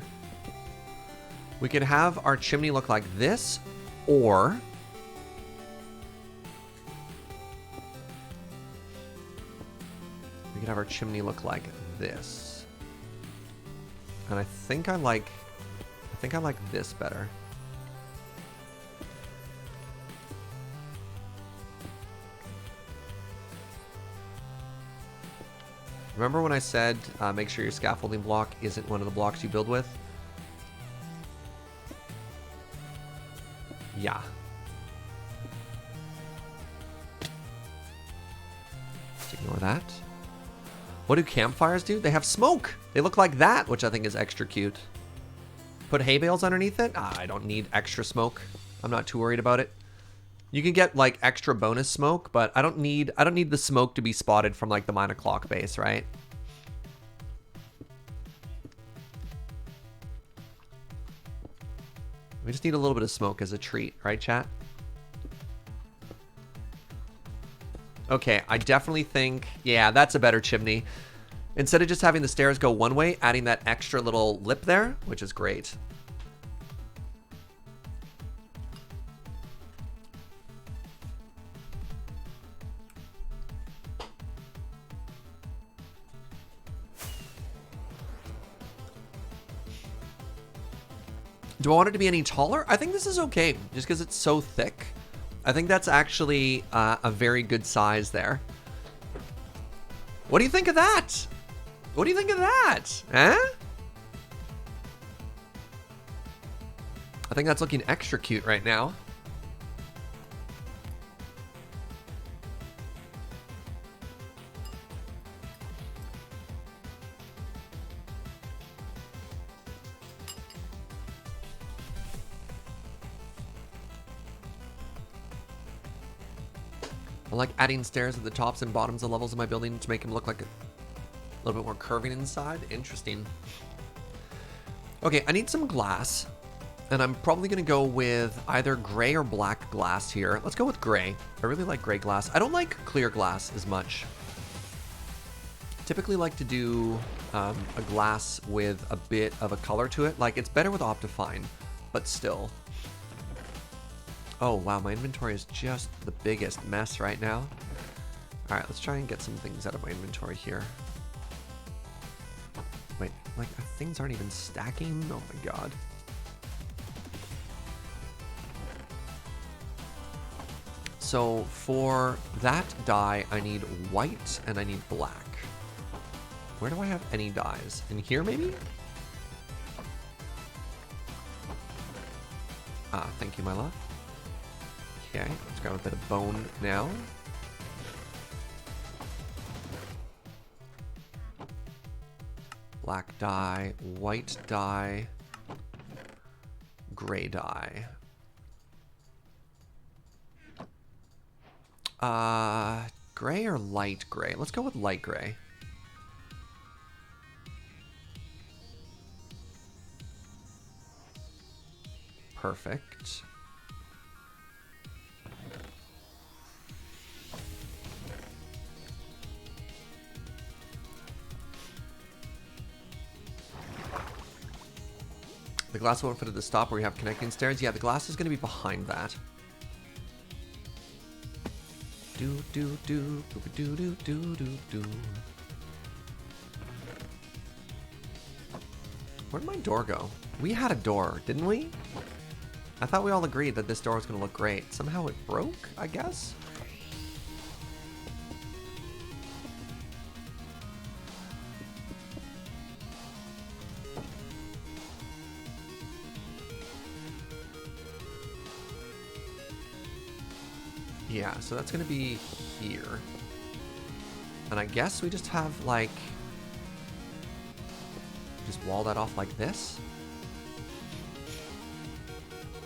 We could have our chimney look like this, or we could have our chimney look like this. And I think I like this better. Remember when I said make sure your scaffolding block isn't one of the blocks you build with? Yeah. Just ignore that. What do campfires do? They have smoke. They look like that, which I think is extra cute. Put hay bales underneath it? I don't need extra smoke. I'm not too worried about it. You can get like extra bonus smoke, but I don't need the smoke to be spotted from like the 9 o'clock base, right? We just need a little bit of smoke as a treat, right, chat? Okay, I definitely think, yeah, that's a better chimney. Instead of just having the stairs go one way, adding that extra little lip there, which is great. Do I want it to be any taller? I think this is okay, just because it's so thick. I think that's actually a very good size there. What do you think of that? What do you think of that? Huh? I think that's looking extra cute right now. I like adding stairs at the tops and bottoms of levels of my building to make them look like a little bit more curving inside. Interesting. Okay, I need some glass. And I'm probably going to go with either gray or black glass here. Let's go with gray. I really like gray glass. I don't like clear glass as much. Typically like to do a glass with a bit of a color to it. Like, it's better with Optifine, but still. Oh, wow, my inventory is just the biggest mess right now. All right, let's try and get some things out of my inventory here. Wait, like, things aren't even stacking? Oh my god. So for that dye, I need white and I need black. Where do I have any dyes? In here, maybe? Ah, thank you, my love. Okay, let's grab a bit of bone now. Black dye, white dye, gray dye. Gray or light gray? Let's go with light gray. Perfect. The glass won't fit at the stop where you have connecting stairs. Yeah, the glass is going to be behind that. Do do do do do do do do. Where'd my door go? We had a door, didn't we? I thought we all agreed that this door was going to look great. Somehow it broke, I guess? Yeah, so that's going to be here. And I guess we just have, like... just wall that off like this.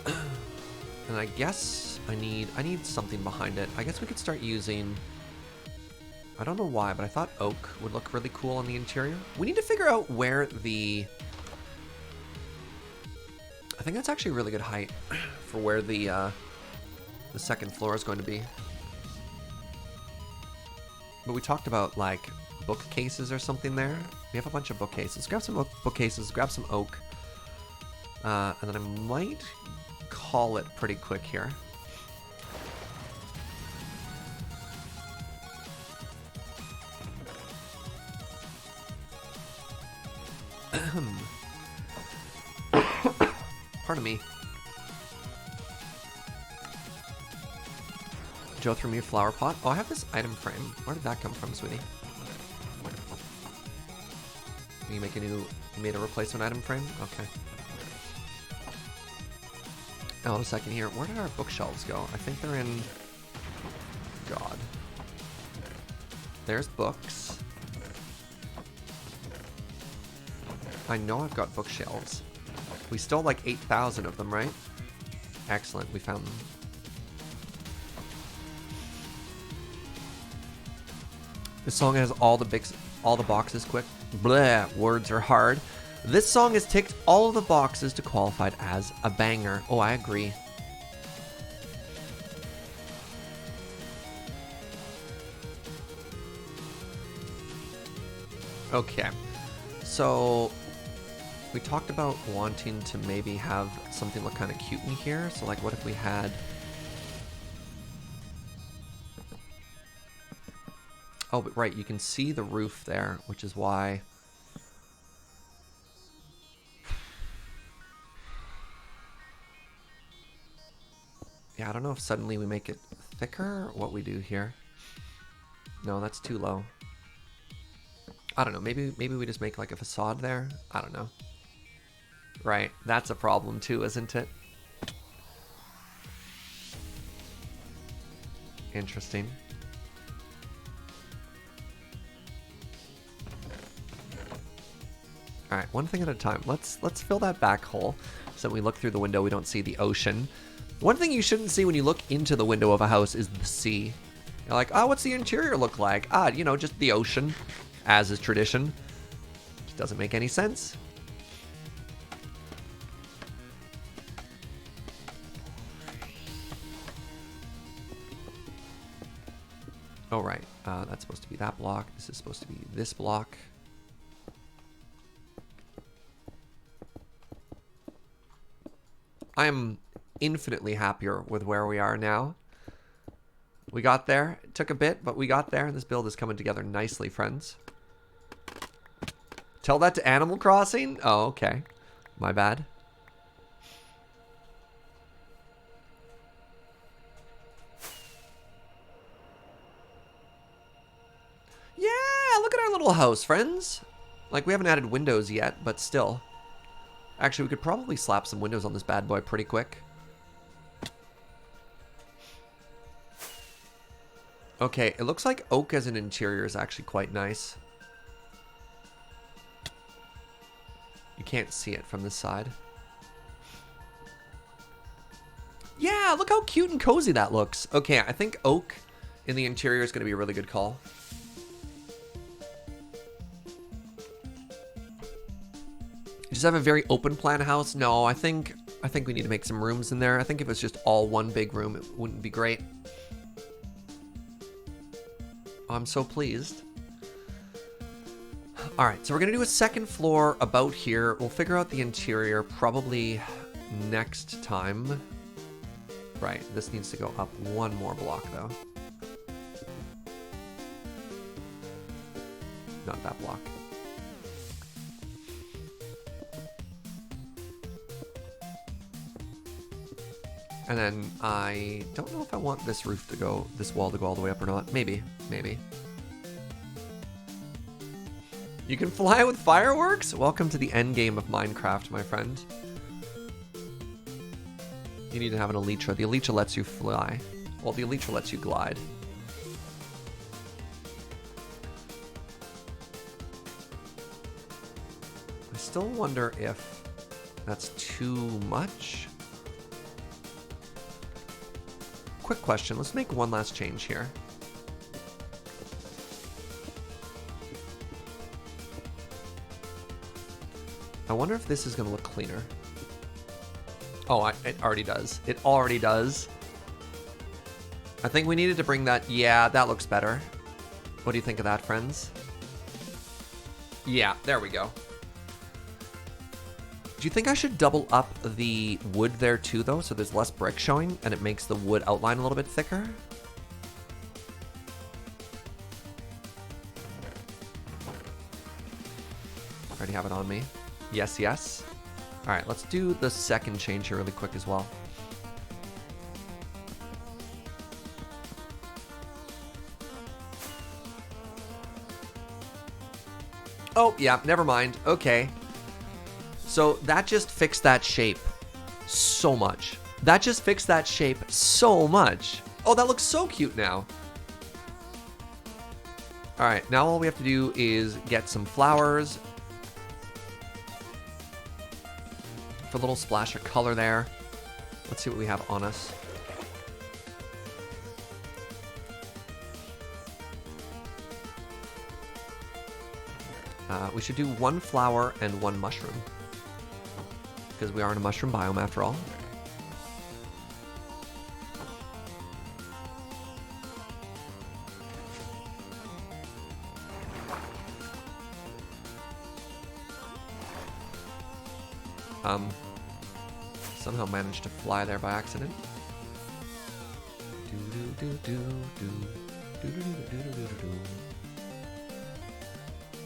And I guess I need something behind it. I guess we could start using... I don't know why, but I thought oak would look really cool on the interior. We need to figure out where the... I think that's actually a really good height for where the second floor is going to be. But we talked about, like, bookcases or something there. We have a bunch of bookcases. Grab some bookcases, grab some oak. And then I might call it pretty quick here. Pardon me. Joe threw me a flower pot. Oh, I have this item frame. Where did that come from, sweetie? You made a replacement item frame? Okay. Hold a second here. Where did our bookshelves go? I think they're in... God. There's books. I know I've got bookshelves. We stole like 8,000 of them, right? Excellent, we found them. This song has all the boxes quick. Blah, words are hard. This song has ticked all of the boxes to qualify as a banger. Oh, I agree. Okay, so we talked about wanting to maybe have something look kind of cute in here. So like, what if we had... Oh, but right, you can see the roof there, which is why... Yeah, I don't know if suddenly we make it thicker or what we do here. No, that's too low. I don't know, maybe we just make like a facade there? I don't know. Right, that's a problem too, isn't it? Interesting. All right, one thing at a time. Let's fill that back hole so when we look through the window we don't see the ocean. One thing you shouldn't see when you look into the window of a house is the sea. You're like, oh, what's the interior look like? Ah, you know, just the ocean, as is tradition. Just doesn't make any sense. Oh, right. That's supposed to be that block. This is supposed to be this block. I am infinitely happier with where we are now. We got there. It took a bit, but we got there. This build is coming together nicely, friends. Tell that to Animal Crossing? Oh, okay. My bad. Yeah, look at our little house, friends. Like, we haven't added windows yet, but still. Actually, we could probably slap some windows on this bad boy pretty quick. Okay, it looks like oak as an interior is actually quite nice. You can't see it from this side. Yeah, look how cute and cozy that looks. Okay, I think oak in the interior is going to be a really good call. Just have a very open plan house? No, I think we need to make some rooms in there. I think if it's just all one big room, it wouldn't be great. Oh, I'm so pleased. All right, so we're gonna do a second floor about here. We'll figure out the interior probably next time. Right, this needs to go up one more block though. Not that block. And then I don't know if I want this roof to go, this wall to go all the way up or not. Maybe, maybe. You can fly with fireworks? Welcome to the end game of Minecraft, my friend. You need to have an elytra. The elytra lets you fly. Well, the elytra lets you glide. I still wonder if that's too much. Quick question. Let's make one last change here. I wonder if this is going to look cleaner. Oh, it already does. It already does. I think we needed to bring that. Yeah, that looks better. What do you think of that, friends? Yeah, there we go. Do you think I should double up the wood there too, though, so there's less brick showing and it makes the wood outline a little bit thicker? Already have it on me. Yes, yes. All right, let's do the second change here really quick as well. Oh, yeah, never mind. Okay. So that just fixed that shape so much. That just fixed that shape so much. Oh, that looks so cute now. All right, now all we have to do is get some flowers. For a little splash of color there. Let's see what we have on us. We should do one flower and one mushroom. Because we are in a mushroom biome after all. Somehow managed to fly there by accident.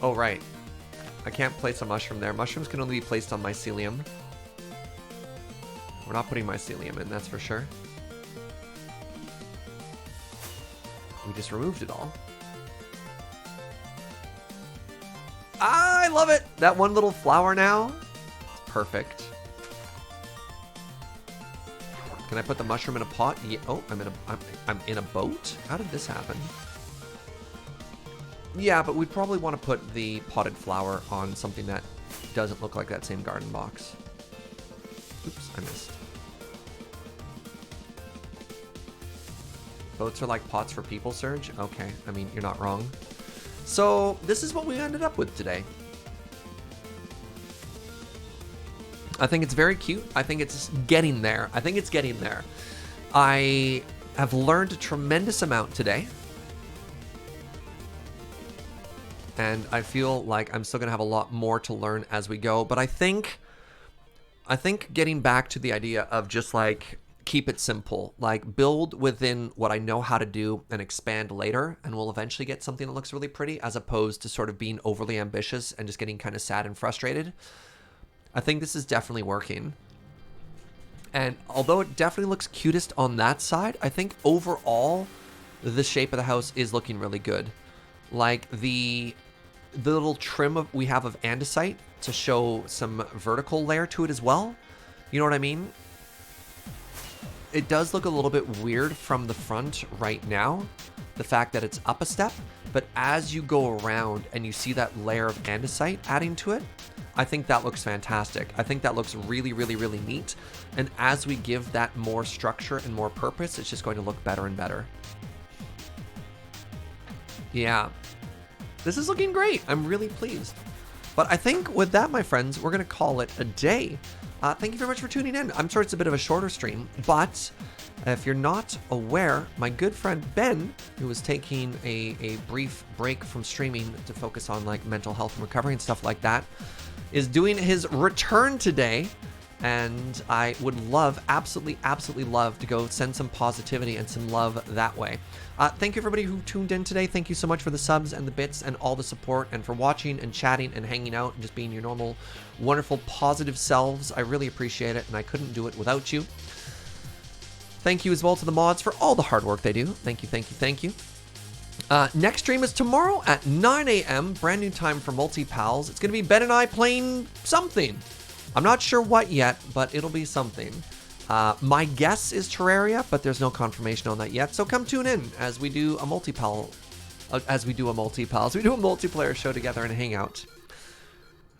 Oh, right. I can't place a mushroom there. Mushrooms can only be placed on mycelium. We're not putting mycelium in, that's for sure. We just removed it all. Ah, I love it! That one little flower now. It's perfect. Can I put the mushroom in a pot? Yeah. Oh, I'm in a boat? How did this happen? Yeah, but we'd probably want to put the potted flower on something that doesn't look like that same garden box. Oops, I missed. Boats are like pots for people, Serge? Okay, I mean, you're not wrong. So this is what we ended up with today. I think it's very cute. I think it's getting there. I think it's getting there. I have learned a tremendous amount today. And I feel like I'm still going to have a lot more to learn as we go. But I think getting back to the idea of just like keep it simple, like build within what I know how to do and expand later, and we'll eventually get something that looks really pretty, as opposed to sort of being overly ambitious and just getting kind of sad and frustrated. I think this is definitely working. And although it definitely looks cutest on that side, I think overall the shape of the house is looking really good. Like the little trim we have of andesite to show some vertical layer to it as well. You know what I mean? It does look a little bit weird from the front right now, the fact that it's up a step, but as you go around and you see that layer of andesite adding to it, I think that looks fantastic. I think that looks really, really, really neat. And as we give that more structure and more purpose, it's just going to look better and better. Yeah, this is looking great. I'm really pleased. But I think with that, my friends, we're going to call it a day. Thank you very much for tuning in. I'm sure it's a bit of a shorter stream, but if you're not aware, my good friend Ben, who was taking a brief break from streaming to focus on like mental health and recovery and stuff like that, is doing his return today. And I would love, absolutely, absolutely love to go send some positivity and some love that way. Thank you everybody who tuned in today. Thank you so much for the subs and the bits and all the support, and for watching and chatting and hanging out and just being your normal, wonderful, positive selves. I really appreciate it, and I couldn't do it without you. Thank you as well to the mods for all the hard work they do. Thank you, thank you, thank you. Next stream is tomorrow at 9 a.m. Brand new time for Multi-Pals. It's going to be Ben and I playing something. I'm not sure what yet, but it'll be something. My guess is Terraria, but there's no confirmation on that yet. So come tune in as we do a multiplayer show together and hang out.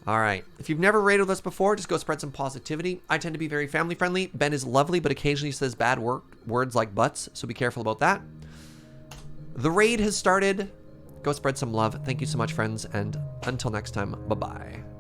All right. If you've never raided with us before, just go spread some positivity. I tend to be very family friendly. Ben is lovely, but occasionally says bad words like butts, so be careful about that. The raid has started. Go spread some love. Thank you so much, friends, and until next time, bye-bye.